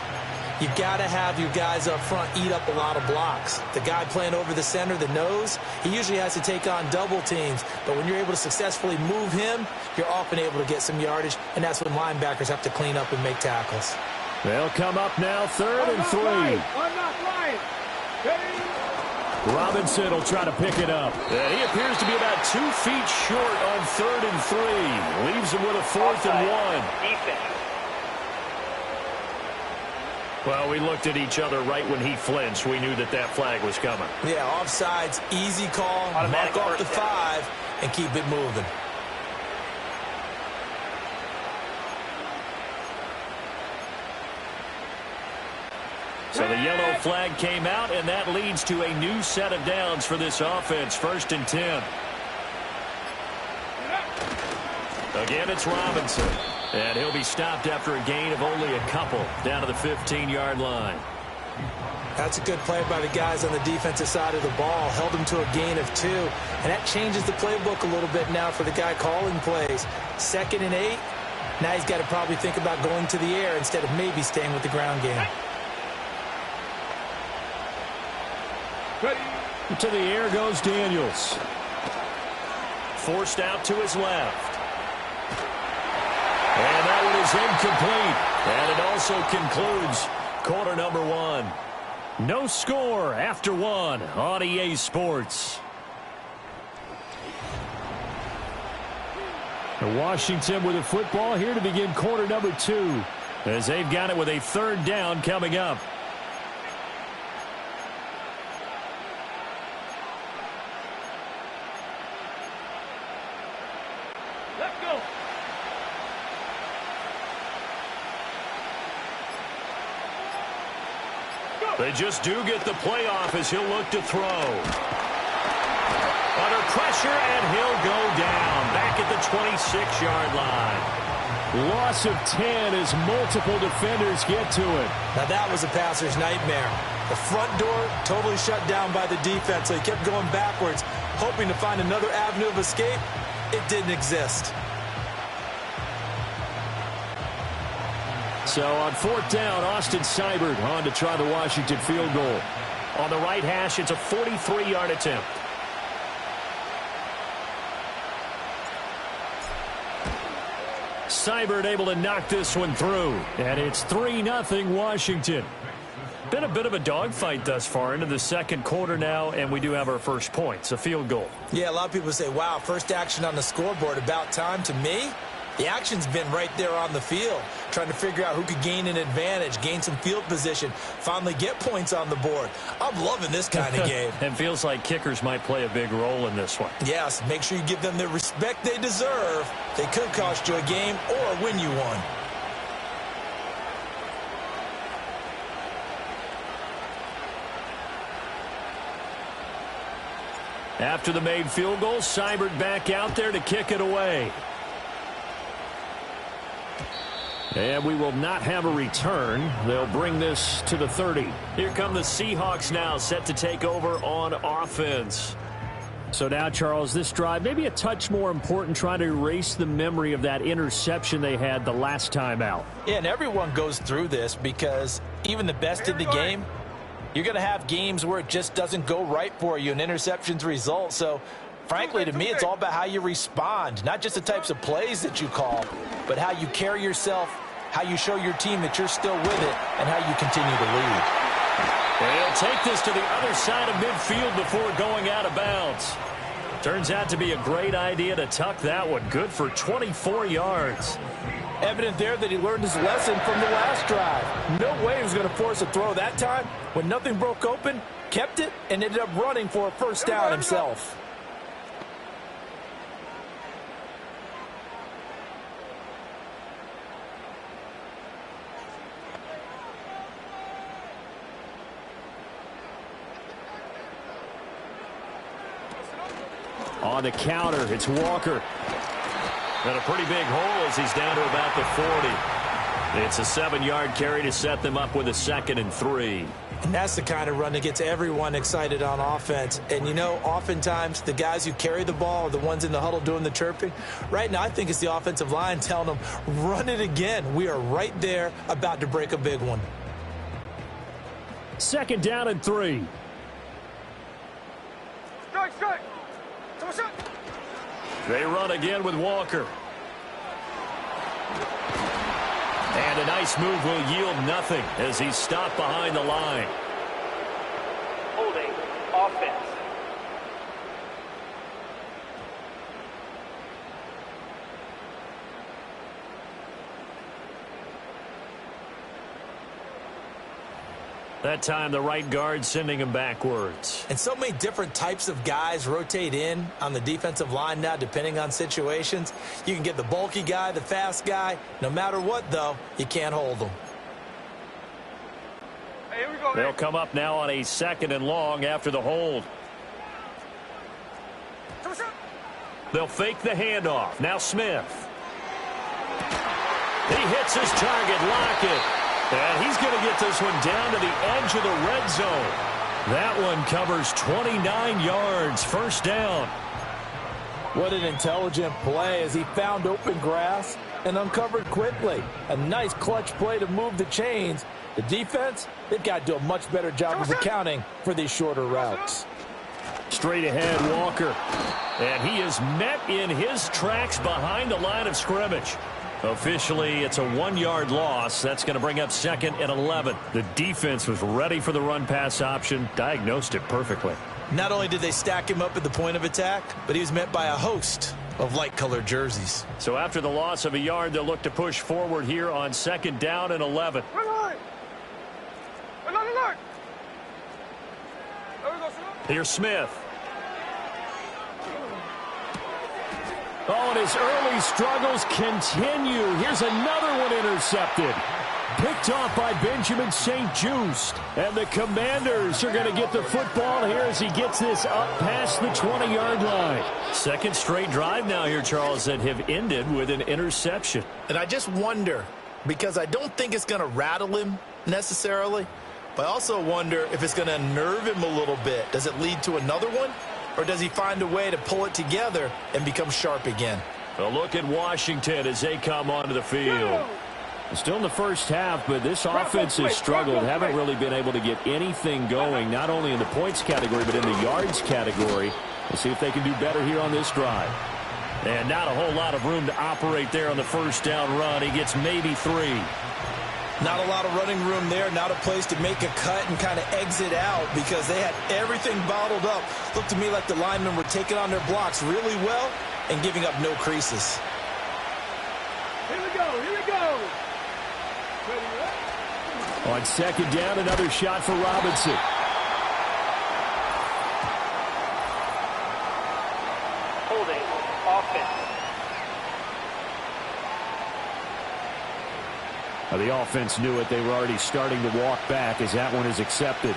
you've got to have your guys up front eat up a lot of blocks. The guy playing over the center, the nose, he usually has to take on double teams. But when you're able to successfully move him, you're often able to get some yardage. And that's when linebackers have to clean up and make tackles. They'll come up now 3rd and 3. I'm not lying. Robinson will try to pick it up. And he appears to be about 2 feet short on 3rd and 3. Leaves him with a 4th and 1. Defense. Well, we looked at each other right when he flinched. We knew that flag was coming. Yeah, offsides, easy call, Automatic mark off the first down. 5, and keep it moving. So the yellow flag came out, and that leads to a new set of downs for this offense. 1st and 10. Again, it's Robinson. And he'll be stopped after a gain of only a couple down to the 15-yard line. That's a good play by the guys on the defensive side of the ball. Held him to a gain of 2. And that changes the playbook a little bit now for the guy calling plays. 2nd and 8. Now he's got to probably think about going to the air instead of maybe staying with the ground game. To the air goes Daniels. Forced out to his left. And that one is incomplete. And it also concludes quarter number 1. No score after 1 on EA Sports. Washington with a football here to begin quarter number 2. As they've got it with a 3rd down coming up. They just do get the playoff as he'll look to throw. Under pressure, and he'll go down. Back at the 26-yard line. Loss of 10 as multiple defenders get to it. Now that was a passer's nightmare. The front door totally shut down by the defense, so he kept going backwards, hoping to find another avenue of escape. It didn't exist. So on 4th down, Austin Seibert on to try the Washington field goal. On the right hash, it's a 43-yard attempt. Seibert able to knock this one through. And it's 3-0 Washington. Been a bit of a dogfight thus far into the second quarter now, and we do have our first points, a field goal. Yeah, a lot of people say, wow, first action on the scoreboard, about time. To me, the action's been right there on the field, trying to figure out who could gain an advantage, gain some field position, finally get points on the board. I'm loving this kind of game. And feels like kickers might play a big role in this one. Yes, make sure you give them the respect they deserve. They could cost you a game or win you one. After the made field goal, Seibert back out there to kick it away. And we will not have a return. They'll bring this to the 30. Here come the Seahawks now, set to take over on offense. So now, Charles, this drive maybe a touch more important, trying to erase the memory of that interception they had the last time out. Yeah, and everyone goes through this because even the best in the game, you're going to have games where it just doesn't go right for you, and interceptions result. So, frankly, to me, it's all about how you respond, not just the types of plays that you call, but how you carry yourself, how you show your team that you're still with it, and how you continue to lead. They'll take this to the other side of midfield before going out of bounds. Turns out to be a great idea to tuck that one. Good for 24 yards. Evident there that he learned his lesson from the last drive. No way he was going to force a throw that time. When nothing broke open, kept it, and ended up running for a first down himself. On the counter, it's Walker. Got a pretty big hole as he's down to about the 40. It's a 7-yard carry to set them up with a 2nd and 3. And that's the kind of run that gets everyone excited on offense. And, you know, oftentimes the guys who carry the ball are the ones in the huddle doing the chirping. Right now, I think it's the offensive line telling them, run it again. We are right there about to break a big one. 2nd down and 3. Strike, strike. They run again with Walker. And a nice move will yield nothing as he's stopped behind the line. Holding offense. That time, the right guard sending him backwards. And so many different types of guys rotate in on the defensive line now, depending on situations. You can get the bulky guy, the fast guy. No matter what, though, you can't hold them. Hey, here we go. They'll come up now on a 2nd and long after the hold. They'll fake the handoff. Now Smith. He hits his target, Lockett. And he's going to get this one down to the edge of the red zone. That one covers 29 yards. First down. What an intelligent play as he found open grass and uncovered quickly. A nice clutch play to move the chains. The defense, they've got to do a much better job of accounting for these shorter routes. Straight ahead, Walker. And he is met in his tracks behind the line of scrimmage. Officially, it's a 1-yard loss. That's going to bring up 2nd and 11. The defense was ready for the run-pass option, diagnosed it perfectly. Not only did they stack him up at the point of attack, but he was met by a host of light-colored jerseys. So after the loss of a yard, they'll look to push forward here on 2nd down and 11. Here's Smith. Oh, and his early struggles continue. Here's another one intercepted. Picked off by Benjamin St. Just. And the Commanders are going to get the football here as he gets this up past the 20-yard line. 2nd straight drive now here, Charles, that have ended with an interception. And I just wonder, because I don't think it's going to rattle him necessarily, but I also wonder if it's going to unnerve him a little bit. Does it lead to another one? Or does he find a way to pull it together and become sharp again? A look at Washington as they come onto the field. Still in the first half, but this offense has struggled. Haven't really been able to get anything going, not only in the points category, but in the yards category. We'll see if they can do better here on this drive. And not a whole lot of room to operate there on the first down run. He gets maybe 3. Not a lot of running room there, not a place to make a cut and kind of exit out because they had everything bottled up. Looked to me like the linemen were taking on their blocks really well and giving up no creases. Here we go, here we go. On second down, another shot for Robinson. Holding, offense. The offense knew it. They were already starting to walk back as that one is accepted.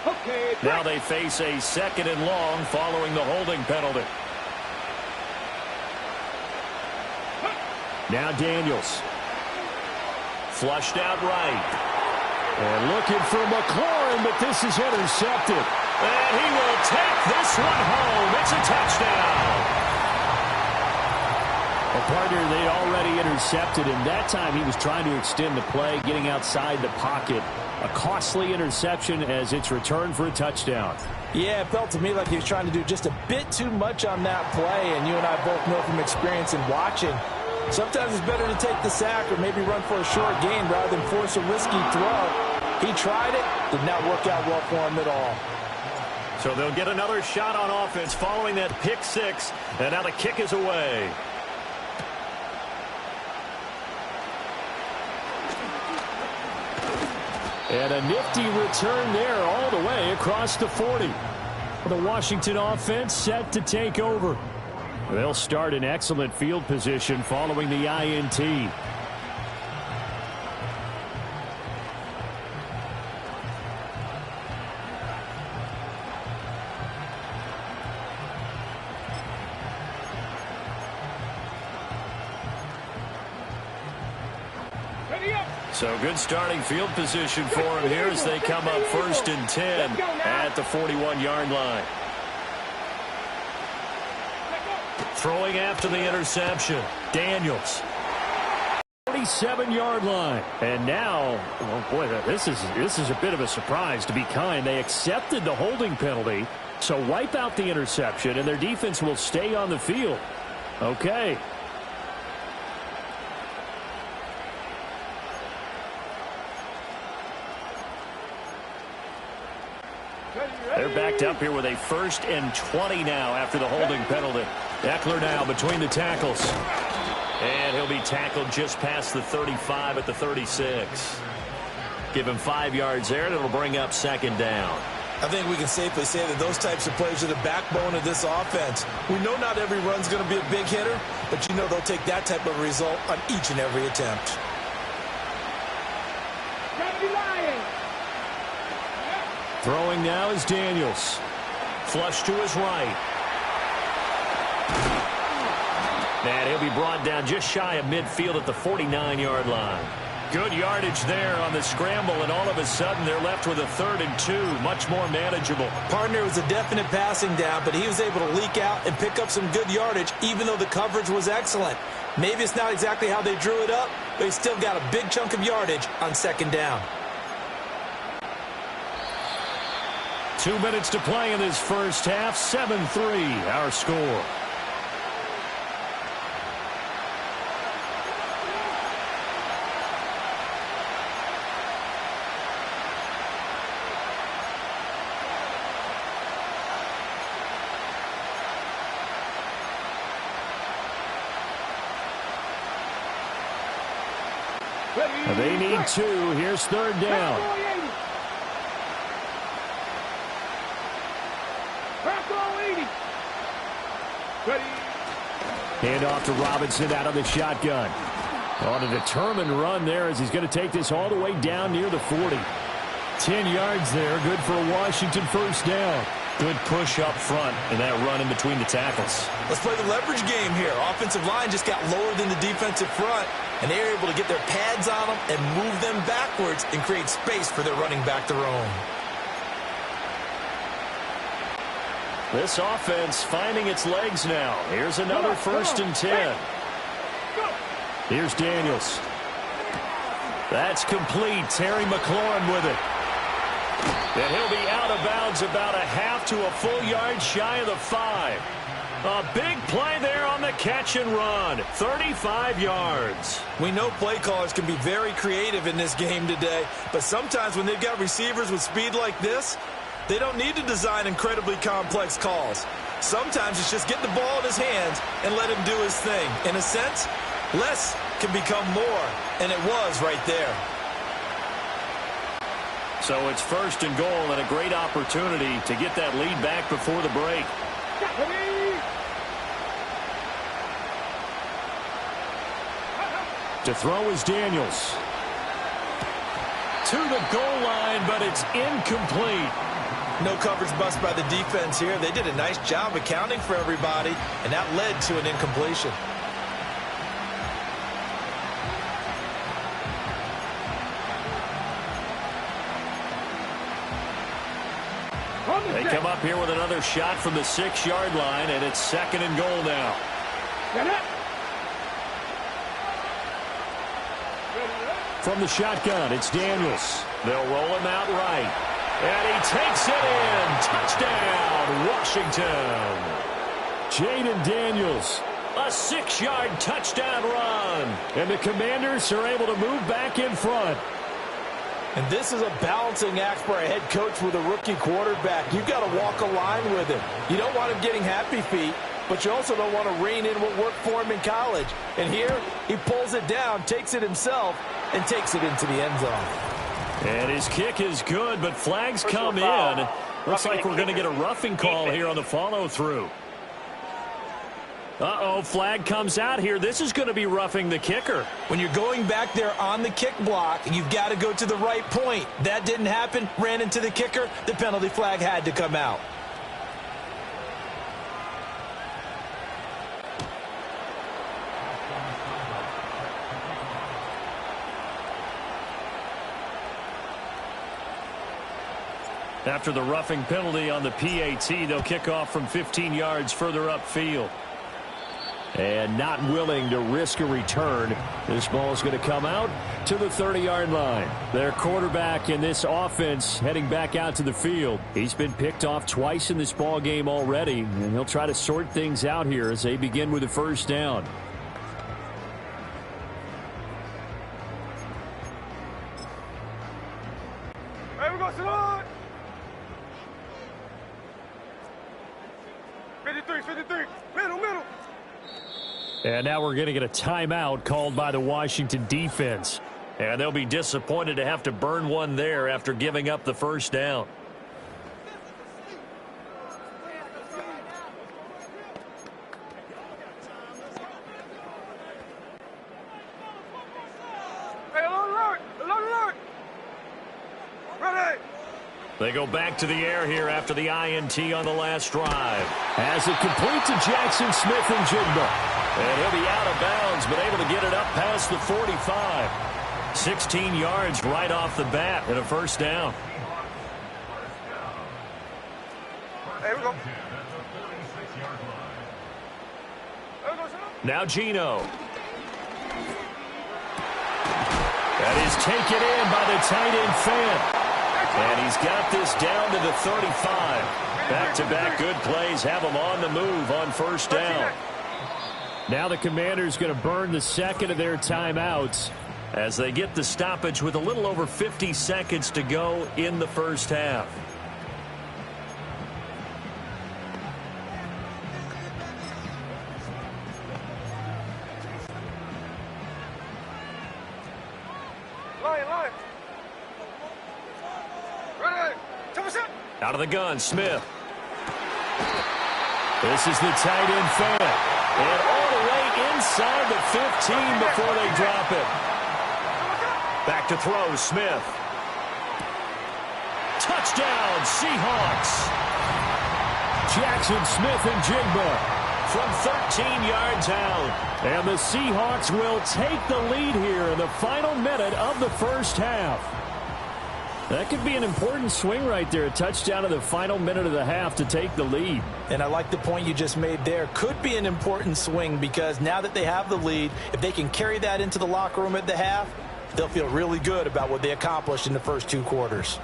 Okay, now they face a 2nd and long following the holding penalty. Now Daniels. Flushed out right. And looking for McLaurin, but this is intercepted. And he will take this one home. It's a touchdown. A partner they'd already intercepted, and that time he was trying to extend the play, getting outside the pocket. A costly interception as it's returned for a touchdown. Yeah, it felt to me like he was trying to do just a bit too much on that play, and you and I both know from experience in watching. Sometimes it's better to take the sack or maybe run for a short gain rather than force a risky throw. He tried it, did not work out well for him at all. So they'll get another shot on offense following that pick 6, and now the kick is away. And a nifty return there all the way across the 40. The Washington offense set to take over. They'll start in excellent field position following the INT. So good starting field position for him here as they come up 1st and 10 at the 41-yard line. Throwing after the interception, Daniels. 47-yard line. And now, oh boy, this is a bit of a surprise, to be kind. They accepted the holding penalty, so wipe out the interception, and their defense will stay on the field. Okay. They're backed up here with a 1st and 20 now after the holding penalty. Eckler now between the tackles. And he'll be tackled just past the 35 at the 36. Give him 5 yards there, and it'll bring up 2nd down. I think we can safely say that those types of plays are the backbone of this offense. We know not every run's going to be a big hitter, but you know they'll take that type of result on each and every attempt. Throwing now is Daniels. Flush to his right. And he'll be brought down just shy of midfield at the 49-yard line. Good yardage there on the scramble, and all of a sudden they're left with a 3rd and 2, much more manageable. Partner was a definite passing down, but he was able to leak out and pick up some good yardage, even though the coverage was excellent. Maybe it's not exactly how they drew it up, but he still got a big chunk of yardage on 2nd down. 2 minutes to play in this first half. 7-3, our score. They need 2. Here's 3rd down. Hand off to Robinson out of the shotgun. On a determined run there as he's going to take this all the way down near the 40. 10 yards there. Good for a Washington 1st down. Good push up front and that run in between the tackles. Let's play the leverage game here. Offensive line just got lower than the defensive front, and they were able to get their pads on them and move them backwards and create space for their running back to roam. This offense finding its legs now. Here's another 1st and 10. Here's Daniels. That's complete. Terry McLaurin with it. And he'll be out of bounds about a half to a full yard shy of the 5. A big play there on the catch and run. 35 yards. We know play callers can be very creative in this game today, but sometimes when they've got receivers with speed like this, they don't need to design incredibly complex calls. Sometimes it's just get the ball in his hands and let him do his thing. In a sense, less can become more, and it was right there. So it's 1st and goal and a great opportunity to get that lead back before the break. To throw is Daniels. To the goal line, but it's incomplete. No coverage bust by the defense here. They did a nice job accounting for everybody, and that led to an incompletion. They come up here with another shot from the 6-yard line, and it's 2nd and goal now. From the shotgun, it's Daniels. They'll roll him out right. And he takes it in. Touchdown, Washington. Jaden Daniels, a 6-yard touchdown run. And the Commanders are able to move back in front. And this is a balancing act for a head coach with a rookie quarterback. You've got to walk a line with him. You don't want him getting happy feet, but you also don't want to rein in what worked for him in college. And here, he pulls it down, takes it himself, and takes it into the end zone. And his kick is good, but flags come in. Looks like we're going to get a roughing call here on the follow-through. Uh-oh, flag comes out here. This is going to be roughing the kicker. When you're going back there on the kick block, you've got to go to the right point. That didn't happen. Ran into the kicker. The penalty flag had to come out. After the roughing penalty on the PAT, they'll kick off from 15 yards further upfield. And not willing to risk a return. This ball is going to come out to the 30-yard line. Their quarterback in this offense heading back out to the field. He's been picked off twice in this ball game already, and he'll try to sort things out here as they begin with a 1st down. Hey, we go, Salon! 53, middle. And now we're going to get a timeout called by the Washington defense. And they'll be disappointed to have to burn one there after giving up the 1st down. Hey, alert! Ready! They go back to the air here after the INT on the last drive. As it complete to Jackson Smith and Jigba. And he'll be out of bounds, but able to get it up past the 45. 16 yards right off the bat and a 1st down. Hey, we go. Now Geno. That is taken in by the tight end Fant. And he's got this down to the 35. Back-to-back good plays have him on the move on 1st down. Now the Commanders going to burn the 2nd of their timeouts as they get the stoppage with a little over 50 seconds to go in the 1st half. Line. Ready. Out of the gun, Smith. This is the tight end Fant. And all the way inside the 15 before they drop it. Back to throw, Smith. Touchdown, Seahawks. Jackson Smith and Jigba from 13 yards out. And the Seahawks will take the lead here in the final minute of the 1st half. That could be an important swing right there. A touchdown in the final minute of the half to take the lead. And I like the point you just made there. Could be an important swing because now that they have the lead, if they can carry that into the locker room at the half, they'll feel really good about what they accomplished in the first 2 quarters.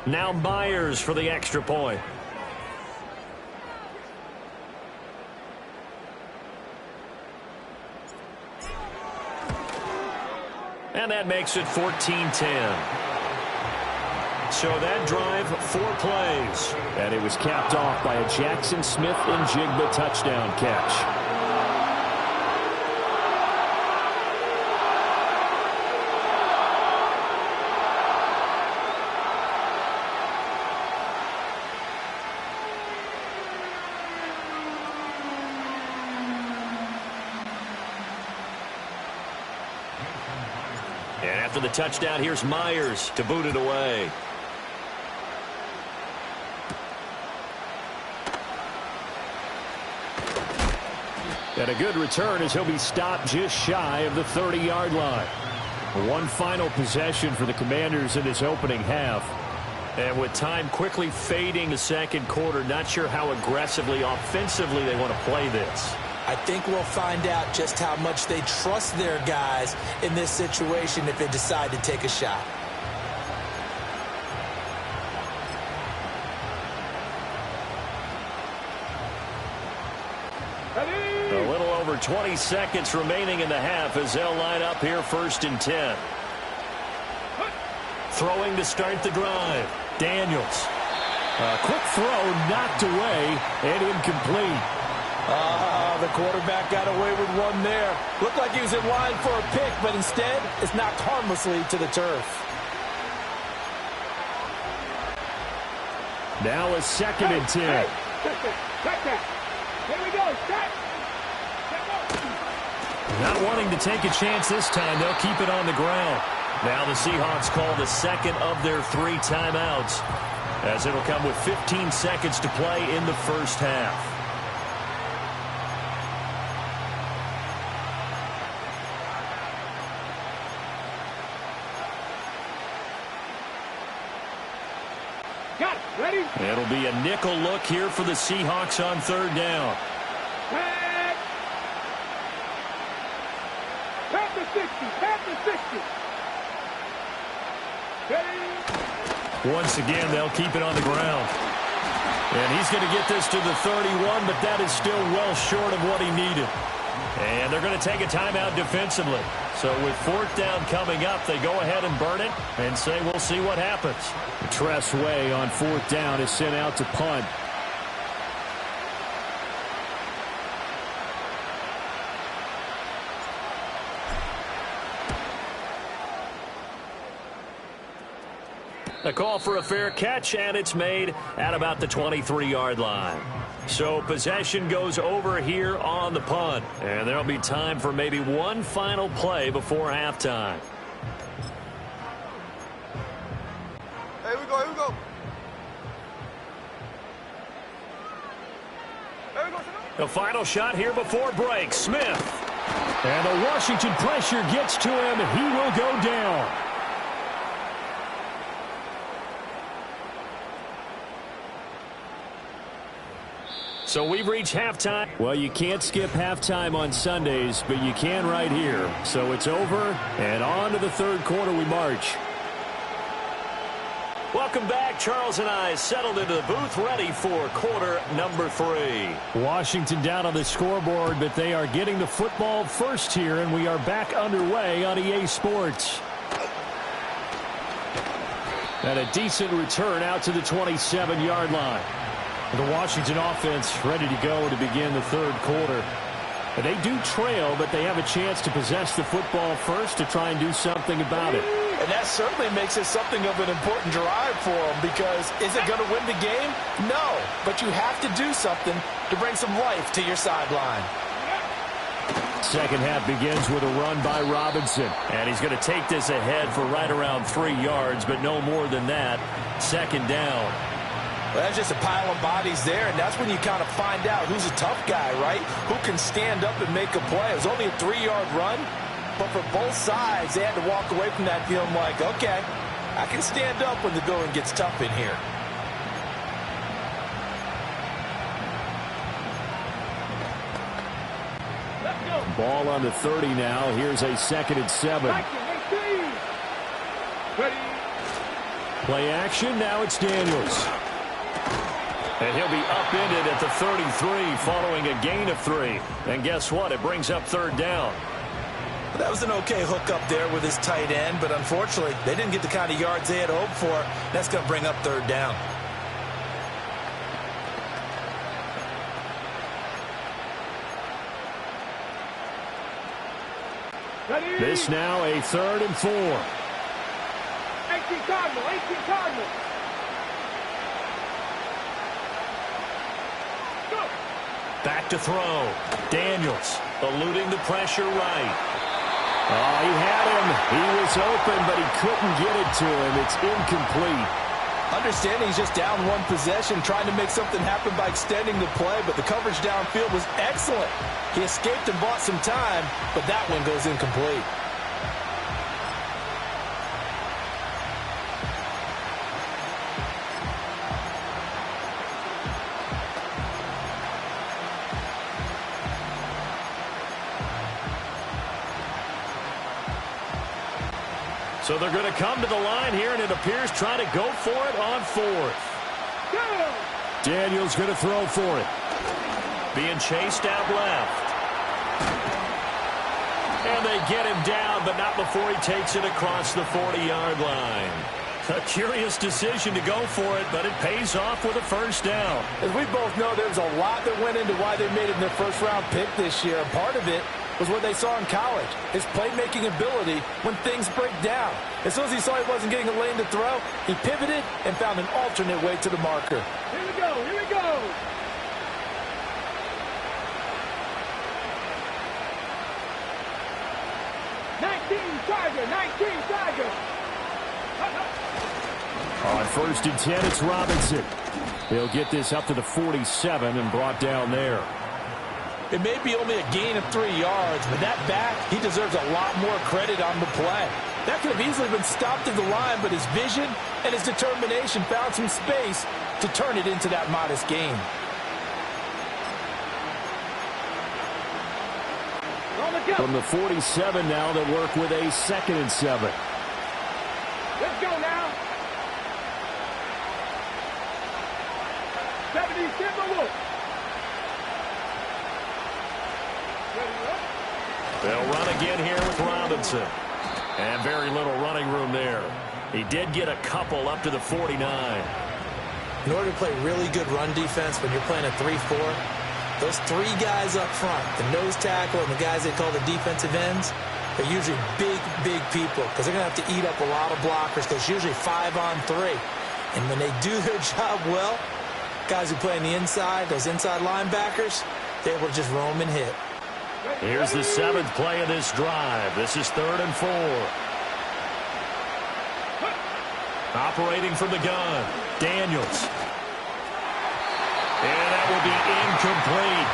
Now Myers for the extra point. And that makes it 14-10. So that drive, 4 plays. And it was capped off by a Jackson Smith and Jigba touchdown catch. And after the touchdown, here's Myers to boot it away. And a good return as he'll be stopped just shy of the 30-yard line. One final possession for the Commanders in this opening half. And with time quickly fading the second quarter, not sure how aggressively, offensively they want to play this. I think we'll find out just how much they trust their guys in this situation if they decide to take a shot. A little over 20 seconds remaining in the half as they'll line up here 1st and 10. Throwing to start the drive. Daniels. A quick throw knocked away and incomplete. The quarterback got away with one there. Looked like he was in line for a pick, but instead it's knocked harmlessly to the turf. Now a 2nd and 10. Here we go. Not wanting to take a chance this time, they'll keep it on the ground. Now the Seahawks call the 2nd of their 3 timeouts, as it'll come with 15 seconds to play in the first half. Got it. Ready? It'll be a nickel look here for the Seahawks on 3rd down. Pat the 60. Pat the 60. Ready? Once again, they'll keep it on the ground. And he's going to get this to the 31, but that is still well short of what he needed. And they're going to take a timeout defensively. So with 4th down coming up, they go ahead and burn it and say we'll see what happens. Tress Way on 4th down is sent out to punt. A call for a fair catch, and it's made at about the 23-yard line. So possession goes over here on the punt, and there'll be time for maybe one final play before halftime. Here we go, here we go. Here we go, The final shot here before break. Smith. And the Washington pressure gets to him, and he will go down. So we've reached halftime. Well, you can't skip halftime on Sundays, but you can right here. So it's over, and on to the 3rd quarter we march. Welcome back. Charles and I settled into the booth, ready for quarter number 3. Washington down on the scoreboard, but they are getting the football first here, and we are back underway on EA Sports. And a decent return out to the 27-yard line. The Washington offense ready to go to begin the 3rd quarter. And they do trail, but they have a chance to possess the football first to try and do something about it. And that certainly makes it something of an important drive for them, because is it going to win the game? No, but you have to do something to bring some life to your sideline. Second half begins with a run by Robinson. And he's going to take this ahead for right around 3 yards, but no more than that. 2nd down. Well, that's just a pile of bodies there, and that's when you kind of find out who's a tough guy, right? Who can stand up and make a play. It was only a 3-yard run, but for both sides, they had to walk away from that feeling like, okay, I can stand up when the going gets tough in here. Ball on the 30 now. Here's a 2nd and 7. Play action. Now it's Daniels. And he'll be upended at the 33 following a gain of 3. And guess what? It brings up 3rd down. That was an okay hook up there with his tight end, but unfortunately, they didn't get the kind of yards they had hoped for. That's going to bring up 3rd down. This now a 3rd and 4. 18 Cardinal, 18 Cardinal. Back to throw. Daniels eluding the pressure right. Oh, he had him. He was open, but he couldn't get it to him. It's incomplete. Understanding he's just down 1 possession, trying to make something happen by extending the play, but the coverage downfield was excellent. He escaped and bought some time, but that one goes incomplete. So they're going to come to the line here, and it appears trying to go for it on 4th. Daniels going to throw for it. Being chased out left. And they get him down, but not before he takes it across the 40-yard line. A curious decision to go for it, but it pays off with a 1st down. As we both know, there's a lot that went into why they made it their 1st-round pick this year. Part of it was what they saw in college, his playmaking ability when things break down. As soon as he saw he wasn't getting a lane to throw, he pivoted and found an alternate way to the marker. Here we go, here we go. Tiger, 19 Tiger. On 1st and 10, it's Robinson. He'll get this up to the 47 and brought down there. It may be only a gain of 3 yards, but that back, he deserves a lot more credit on the play. That could have easily been stopped at the line, but his vision and his determination found some space to turn it into that modest gain. From the 47 now, they'll work with a 2nd and 7. Let's go now. 77 look. They'll run again here with Robinson. And very little running room there. He did get a couple up to the 49. In order to play really good run defense when you're playing a 3-4, those 3 guys up front, the nose tackle and the guys they call the defensive ends, they're usually big, big people because they're going to have to eat up a lot of blockers because it's usually 5-on-3. And when they do their job well, guys who play on the inside, those inside linebackers, they're able to just roam and hit. Here's the 7th play of this drive. This is 3rd and 4. Operating from the gun, Daniels. And that will be incomplete.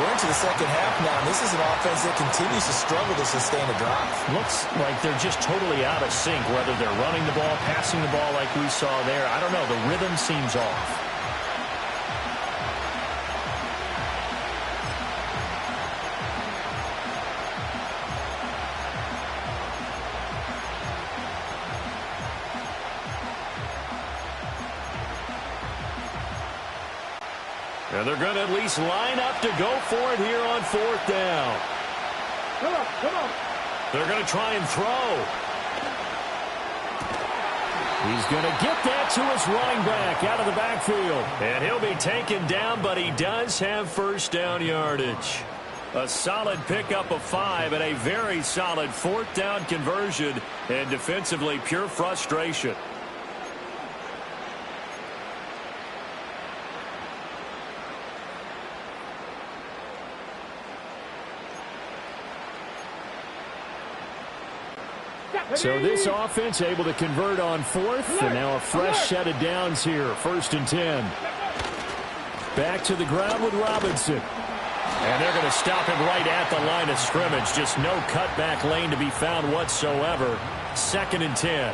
We're into the 2nd half now, and this is an offense that continues to struggle to sustain a drive. Looks like they're just totally out of sync, whether they're running the ball, passing the ball like we saw there. I don't know. The rhythm seems off. And they're going to at least line up to go for it here on 4th down. Come on, come on. They're going to try and throw. He's going to get that to his running back out of the backfield. And he'll be taken down, but he does have 1st down yardage. A solid pickup of 5 and a very solid 4th down conversion. And defensively, pure frustration. So this offense able to convert on 4th, and now a fresh set of downs here, 1st and 10. Back to the ground with Robinson. And they're going to stop him right at the line of scrimmage. Just no cutback lane to be found whatsoever. 2nd and 10.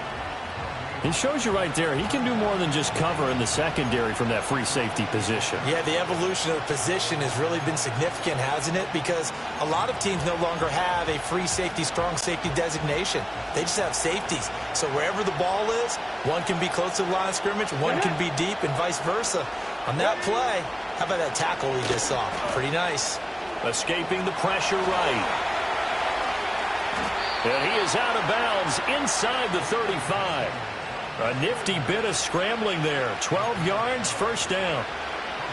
It shows you right there, he can do more than just cover in the secondary from that free safety position. Yeah, the evolution of the position has really been significant, hasn't it? Because a lot of teams no longer have a free safety, strong safety designation. They just have safeties. So wherever the ball is, one can be close to the line of scrimmage, one can be deep, and vice versa. On that play, how about that tackle we just saw? Pretty nice. Escaping the pressure right. And he is out of bounds inside the 35. A nifty bit of scrambling there. 12 yards, first down.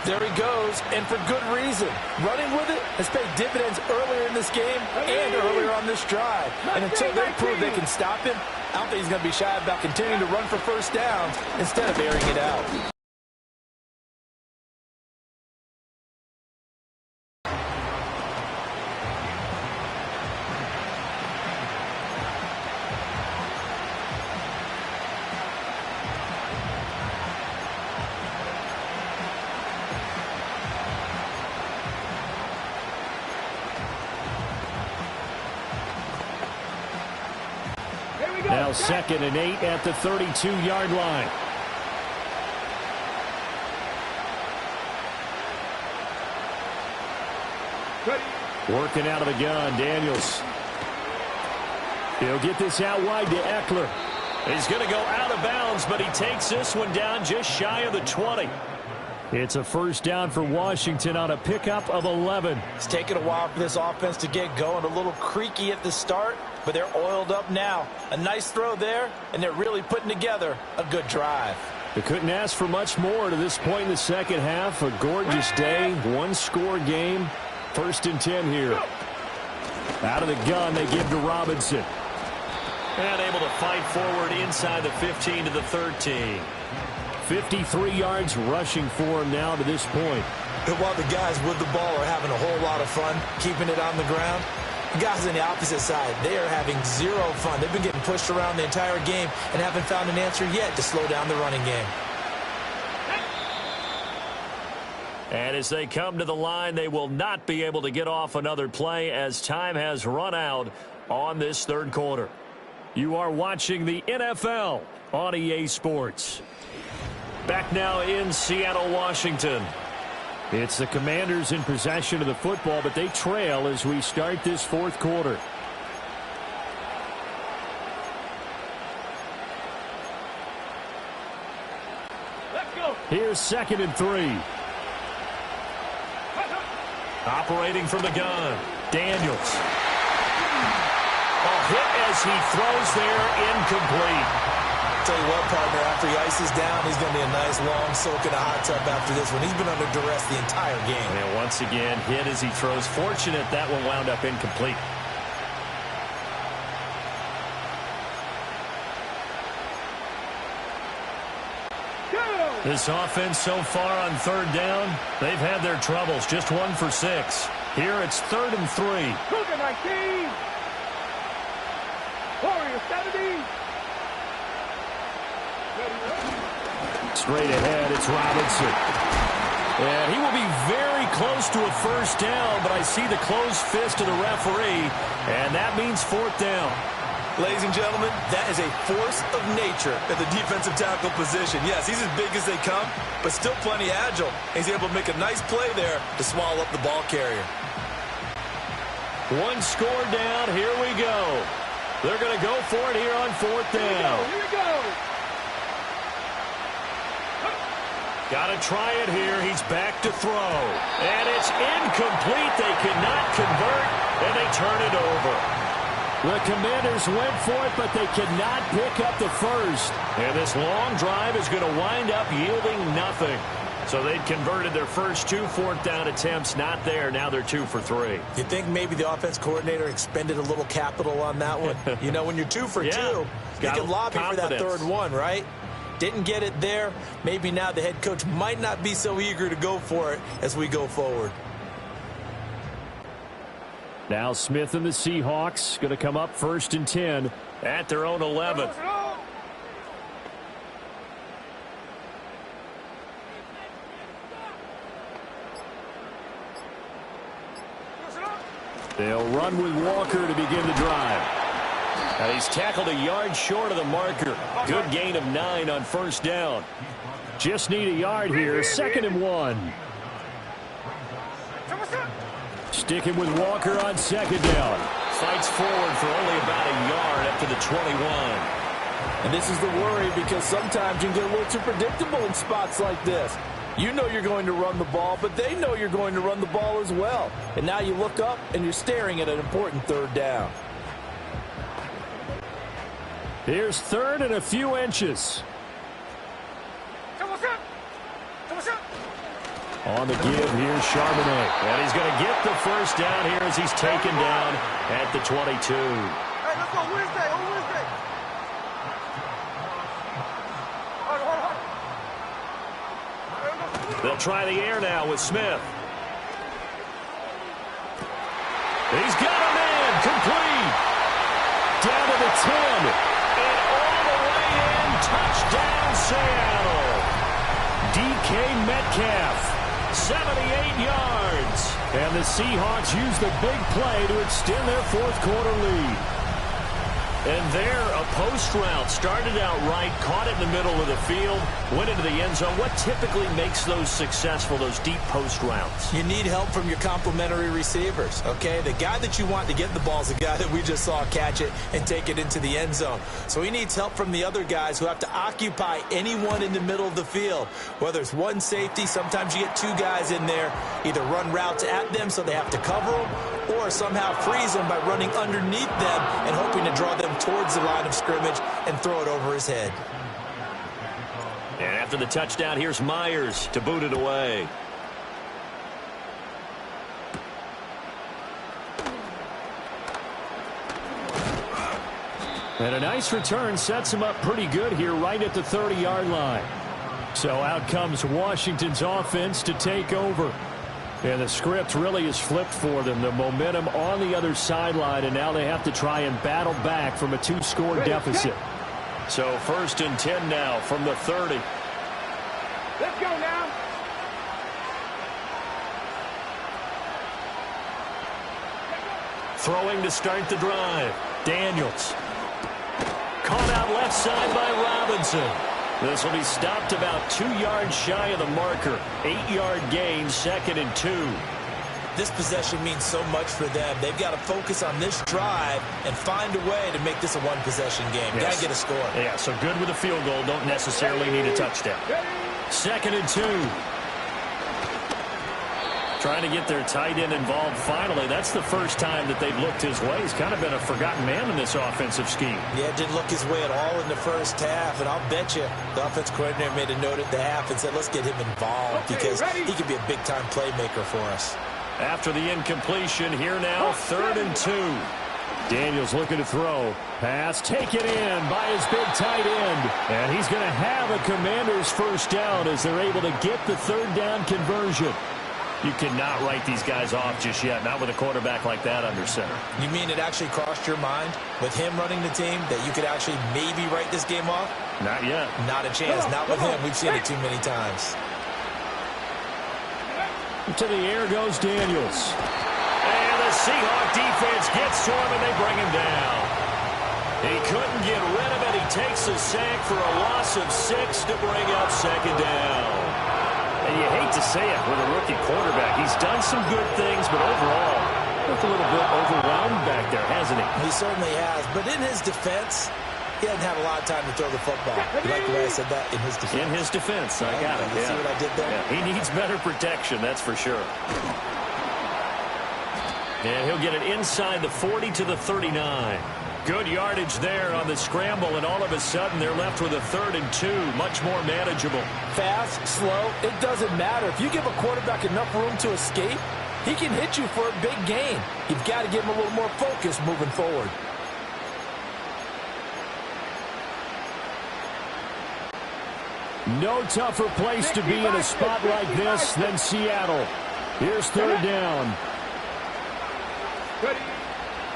There he goes, and for good reason. Running with it has paid dividends earlier in this game and earlier on this drive. And until they prove they can stop him, I don't think he's going to be shy about continuing to run for first downs instead of airing it out. Now 2nd and 8 at the 32-yard line. Working out of the gun, Daniels. He'll get this out wide to Eckler. He's going to go out of bounds, but he takes this one down just shy of the 20. It's a first down for Washington on a pickup of 11. It's taken a while for this offense to get going. A little creaky at the start, but they're oiled up now. A nice throw there, and they're really putting together a good drive. They couldn't ask for much more to this point in the second half. A gorgeous day, one-score game. 1st and 10 here. Out of the gun, they give to Robinson. And able to fight forward inside the 15 to the 13. 53 yards rushing for him now to this point. And while the guys with the ball are having a whole lot of fun keeping it on the ground, the guys on the opposite side, they are having zero fun. They've been getting pushed around the entire game and haven't found an answer yet to slow down the running game. And as they come to the line, they will not be able to get off another play as time has run out on this third quarter. You are watching the NFL on EA Sports. Back now in Seattle, Washington. It's the Commanders in possession of the football, but they trail as we start this fourth quarter. Let's go. Here's 2nd and 3. Operating from the gun, Daniels. Oh, hit as he throws there, incomplete. Tell you what, partner, after he ices down, he's going to be a nice long soak in a hot tub after this one. He's been under duress the entire game. And once again, hit as he throws. Fortunate that one wound up incomplete. This offense so far on 3rd down, they've had their troubles. Just 1 for 6. Here it's 3rd and 3. Cougar 19. Warrior 70. Straight ahead, it's Robinson. And he will be very close to a first down, but I see the closed fist of the referee, and that means 4th down. Ladies and gentlemen, that is a force of nature at the defensive tackle position. Yes, he's as big as they come, but still plenty agile. He's able to make a nice play there to swallow up the ball carrier. One score down. Here we go. They're going to go for it here on 4th down. Here we go. Got to try it here. He's back to throw. And it's incomplete. They cannot convert, and they turn it over. The Commanders went for it, but they cannot pick up the first. And this long drive is going to wind up yielding nothing. So they'd converted their first 2 4th down attempts. Not there. Now they're 2 for 3. You think maybe the offense coordinator expended a little capital on that one? You know, when you're 2 for 2, you can lobby for that 3rd one, right? Didn't get it there. Maybe now the head coach might not be so eager to go for it as we go forward. Now Smith and the Seahawks going to come up 1st and 10 at their own 11. They'll run with Walker to begin the drive. And he's tackled a yard short of the marker. Good gain of 9 on first down. Just need a yard here. 2nd and 1. Sticking with Walker on 2nd down. Fights forward for only about a yard up to the 21. And this is the worry because sometimes you can get a little too predictable in spots like this. You know you're going to run the ball, but they know you're going to run the ball as well. And now you look up and you're staring at an important 3rd down. Here's 3rd and a few inches. On the give, here's Charbonnet. And he's going to get the first down here as he's taken down at the 22. Hey, let's go Wednesday, on Wednesday. They'll try the air now with Smith. He's got a man, complete. Down to the 10. And all the way in, touchdown Seattle. DK Metcalf. 78 yards. And the Seahawks use the big play to extend their 4th quarter lead. And there, a post route started out right, caught it in the middle of the field, went into the end zone. What typically makes those successful, those deep post routes? You need help from your complementary receivers, okay? The guy that you want to get the ball is the guy that we just saw catch it and take it into the end zone. So he needs help from the other guys who have to occupy anyone in the middle of the field. Whether it's one safety, sometimes you get 2 guys in there, either run routes at them so they have to cover them, or somehow freeze them by running underneath them and hoping to draw them towards the line of scrimmage and throw it over his head. And after the touchdown, here's Myers to boot it away. And a nice return sets him up pretty good here right at the 30-yard line. So out comes Washington's offense to take over. And the script really is flipped for them. The momentum on the other sideline, and now they have to try and battle back from a 2-score deficit. So 1st and 10 now from the 30. Let's go now. Throwing to start the drive. Daniels. Caught out left side by Robinson. This will be stopped about 2 yards shy of the marker. 8-yard gain, 2nd and 2. This possession means so much for them. They've got to focus on this drive and find a way to make this a one-possession game. Yes. Got to get a score. Yeah, so good with a field goal. Don't necessarily need a touchdown. 2nd and 2. Trying to get their tight end involved finally. That's the first time that they've looked his way. He's kind of been a forgotten man in this offensive scheme. Yeah, didn't look his way at all in the first half. And I'll bet you the offense coordinator made a note at the half and said, let's get him involved because he could be a big-time playmaker for us. After the incompletion, here now, 3rd and 2. Daniels looking to throw. Pass taken in by his big tight end. And he's going to have a Commander's first down as they're able to get the 3rd down conversion. You cannot write these guys off just yet, not with a quarterback like that under center. You mean it actually crossed your mind with him running the team that you could actually maybe write this game off? Not yet. Not a chance. Not with him. We've seen it too many times. To the air goes Daniels. And the Seahawk defense gets to him, and they bring him down. He couldn't get rid of it. He takes a sack for a loss of 6 to bring up 2nd down. And you hate to say it with a rookie quarterback. He's done some good things, but overall, looked a little bit overwhelmed back there, hasn't he? He certainly has. But in his defense, he hasn't had a lot of time to throw the football. You like the way I said that? In his defense. In his defense. I got it. You see what I did there? Yeah. He needs better protection, that's for sure. And he'll get it inside the 40 to the 39. Good yardage there on the scramble, and all of a sudden they're left with a 3rd and 2, much more manageable. Fast, slow, it doesn't matter. If you give a quarterback enough room to escape, he can hit you for a big gain. You've got to give him a little more focus moving forward. No tougher place to be in a spot like this than Seattle. Here's 3rd down.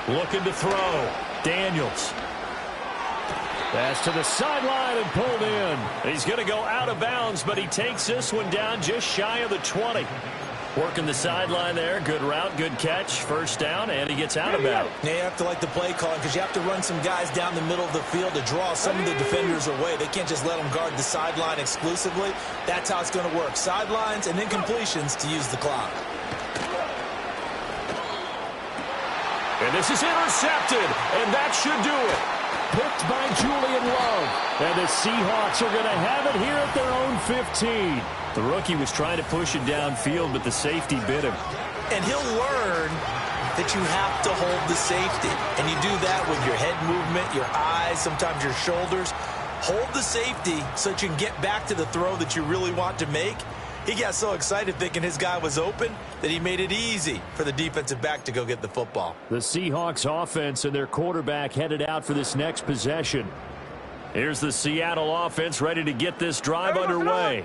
Looking to throw. Daniels. Pass to the sideline and pulled in. He's going to go out of bounds, but he takes this one down just shy of the 20. Working the sideline there. Good route, good catch. First down, and he gets out of bounds. Yeah, you have to like the play calling because you have to run some guys down the middle of the field to draw some of the defenders away. They can't just let them guard the sideline exclusively. That's how it's going to work. Sidelines and then completions to use the clock. And this is intercepted, and that should do it. Picked by Julian Love. And the Seahawks are going to have it here at their own 15. The rookie was trying to push it downfield, but the safety bit him. And he'll learn that you have to hold the safety. And you do that with your head movement, your eyes, sometimes your shoulders. Hold the safety so that you can get back to the throw that you really want to make. He got so excited thinking his guy was open that he made it easy for the defensive back to go get the football. The Seahawks offense and their quarterback headed out for this next possession. Here's the Seattle offense ready to get this drive underway.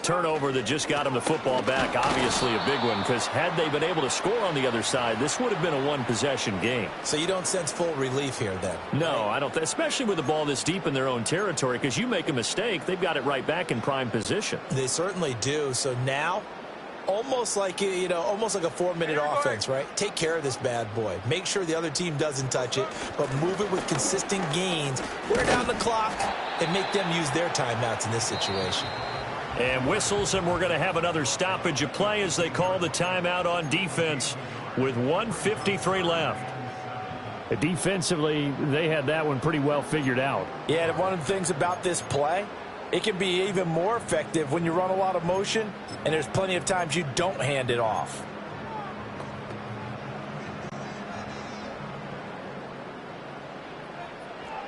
Turnover that just got him the football back. Obviously a big one because had they been able to score on the other side, this would have been a one-possession game. So you don't sense full relief here then? No, I don't. Especially with the ball this deep in their own territory because you make a mistake, they've got it right back in prime position. They certainly do. So now, almost like a 4-minute offense, right? Take care of this bad boy. Make sure the other team doesn't touch it, but move it with consistent gains. Wear down the clock and make them use their timeouts in this situation. And whistles, and we're going to have another stoppage of play as they call the timeout on defense with 1:53 left. Defensively, they had that one pretty well figured out. Yeah, and one of the things about this play, it can be even more effective when you run a lot of motion, and there's plenty of times you don't hand it off.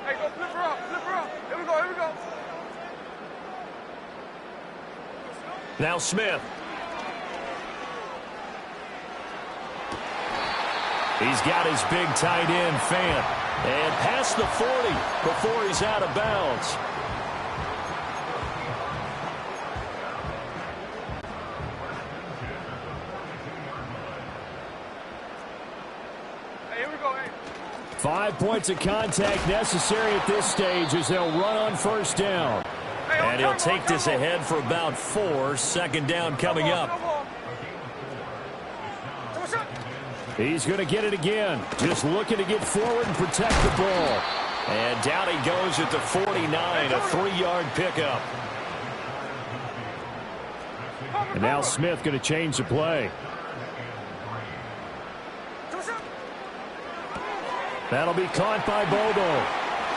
Hey, go flip her up, flip her up. Here we go, here we go. Now Smith. He's got his big tight end, Fant. And past the 40 before he's out of bounds. Hey, here we go, hey. 5 points of contact necessary at this stage as they'll run on first down. And he'll take this ahead for about 4. Second down coming up. He's going to get it again. Just looking to get forward and protect the ball. And down he goes at the 49, a 3-yard pickup. And now Smith going to change the play. That'll be caught by Bobo.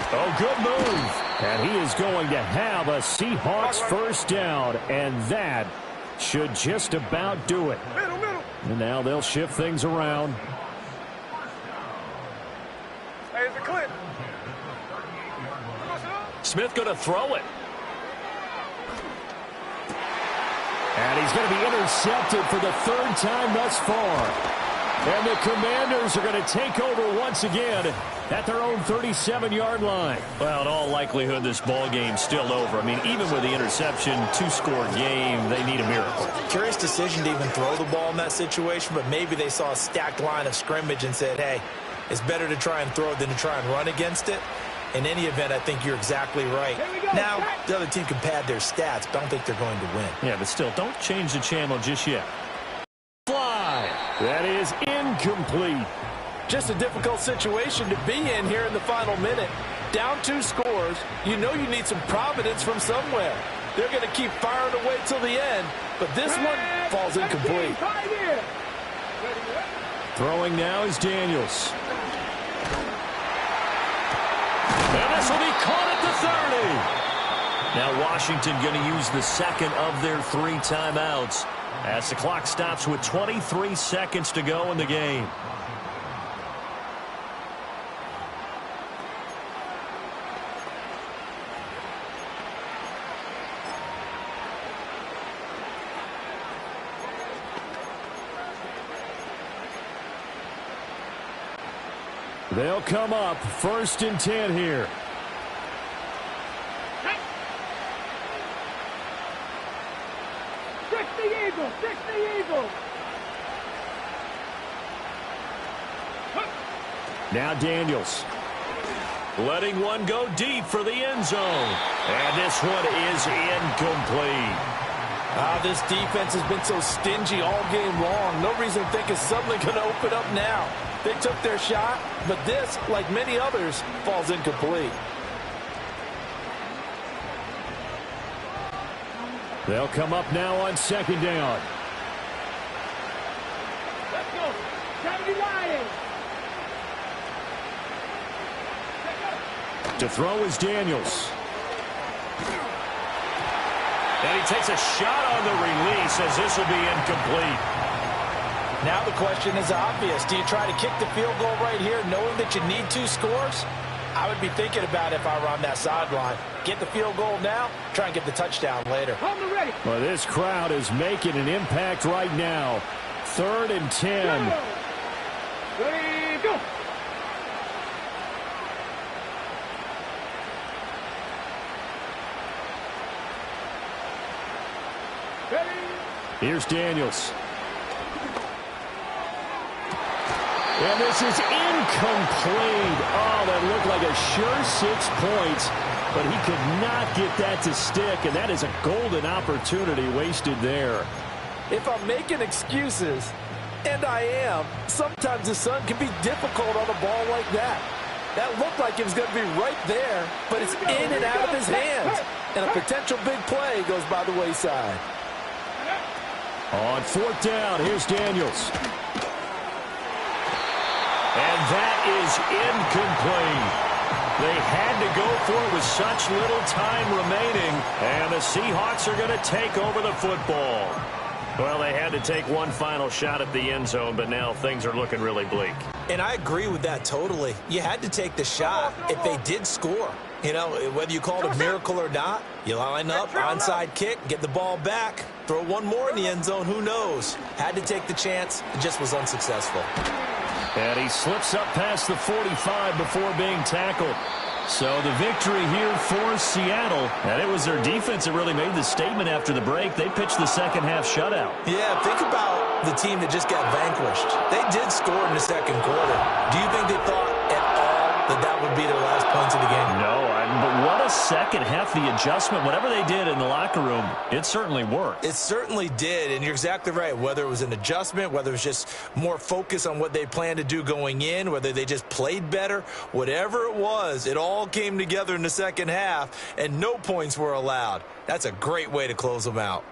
Oh, good move. And he is going to have a Seahawks first down, and that should just about do it. And now they'll shift things around. Hey, it's a clip. Smith going to throw it. And he's going to be intercepted for the 3rd time thus far. And the Commanders are going to take over once again at their own 37-yard line. Well, in all likelihood, this ball game's still over. I mean, even with the interception, 2-score game, they need a miracle. Curious decision to even throw the ball in that situation, but maybe they saw a stacked line of scrimmage and said, hey, it's better to try and throw than to try and run against it. In any event, I think you're exactly right. Now, the other team can pad their stats, but I don't think they're going to win. Yeah, but still, don't change the channel just yet. Fly. That is incomplete. Just a difficult situation to be in here in the final minute. Down 2 scores. You know you need some providence from somewhere. They're going to keep firing away till the end, but this one falls incomplete. Throwing now is Daniels. And this will be caught at the 30. Now Washington going to use the second of their 3 timeouts as the clock stops with 23 seconds to go in the game. They'll come up 1st and 10 here. Fix the Eagle, fix the Eagle. Now Daniels. Letting one go deep for the end zone. And this one is incomplete. This defense has been so stingy all game long. No reason to think it's suddenly going to open up now. They took their shot, but this, like many others, falls incomplete. They'll come up now on second down. Let's go. Time to Lions. To throw is Daniels. And he takes a shot on the release as this will be incomplete. Now the question is obvious. Do you try to kick the field goal right here knowing that you need 2 scores? I would be thinking about it if I were on that sideline. Get the field goal now, try and get the touchdown later. Ready. Well, this crowd is making an impact right now. 3rd and 10. Ready, go. Here's Daniels. And this is incomplete. Oh, that looked like a sure 6 points, but he could not get that to stick, and that is a golden opportunity wasted there. If I'm making excuses, and I am, sometimes the sun can be difficult on a ball like that. That looked like it was going to be right there, but it's in and out of his hands. And a potential big play goes by the wayside. On 4th down, here's Daniels. And that is incomplete. They had to go for it with such little time remaining. And the Seahawks are going to take over the football. Well, they had to take one final shot at the end zone, but now things are looking really bleak. And I agree with that totally. You had to take the shot if they did score. You know, whether you call it a miracle or not, you line up, onside kick, get the ball back, throw one more in the end zone, who knows? Had to take the chance, it just was unsuccessful. And he slips up past the 45 before being tackled. So the victory here for Seattle. And it was their defense that really made the statement after the break. They pitched the second half shutout. Yeah, think about the team that just got vanquished. They did score in the second quarter. Do you think they thought at all that that would be their last points of the game? No, but what a second half, the adjustment, whatever they did in the locker room, it certainly worked. It certainly did, and you're exactly right. Whether it was an adjustment, whether it was just more focus on what they planned to do going in, whether they just played better, whatever it was, it all came together in the second half, and no points were allowed. That's a great way to close them out.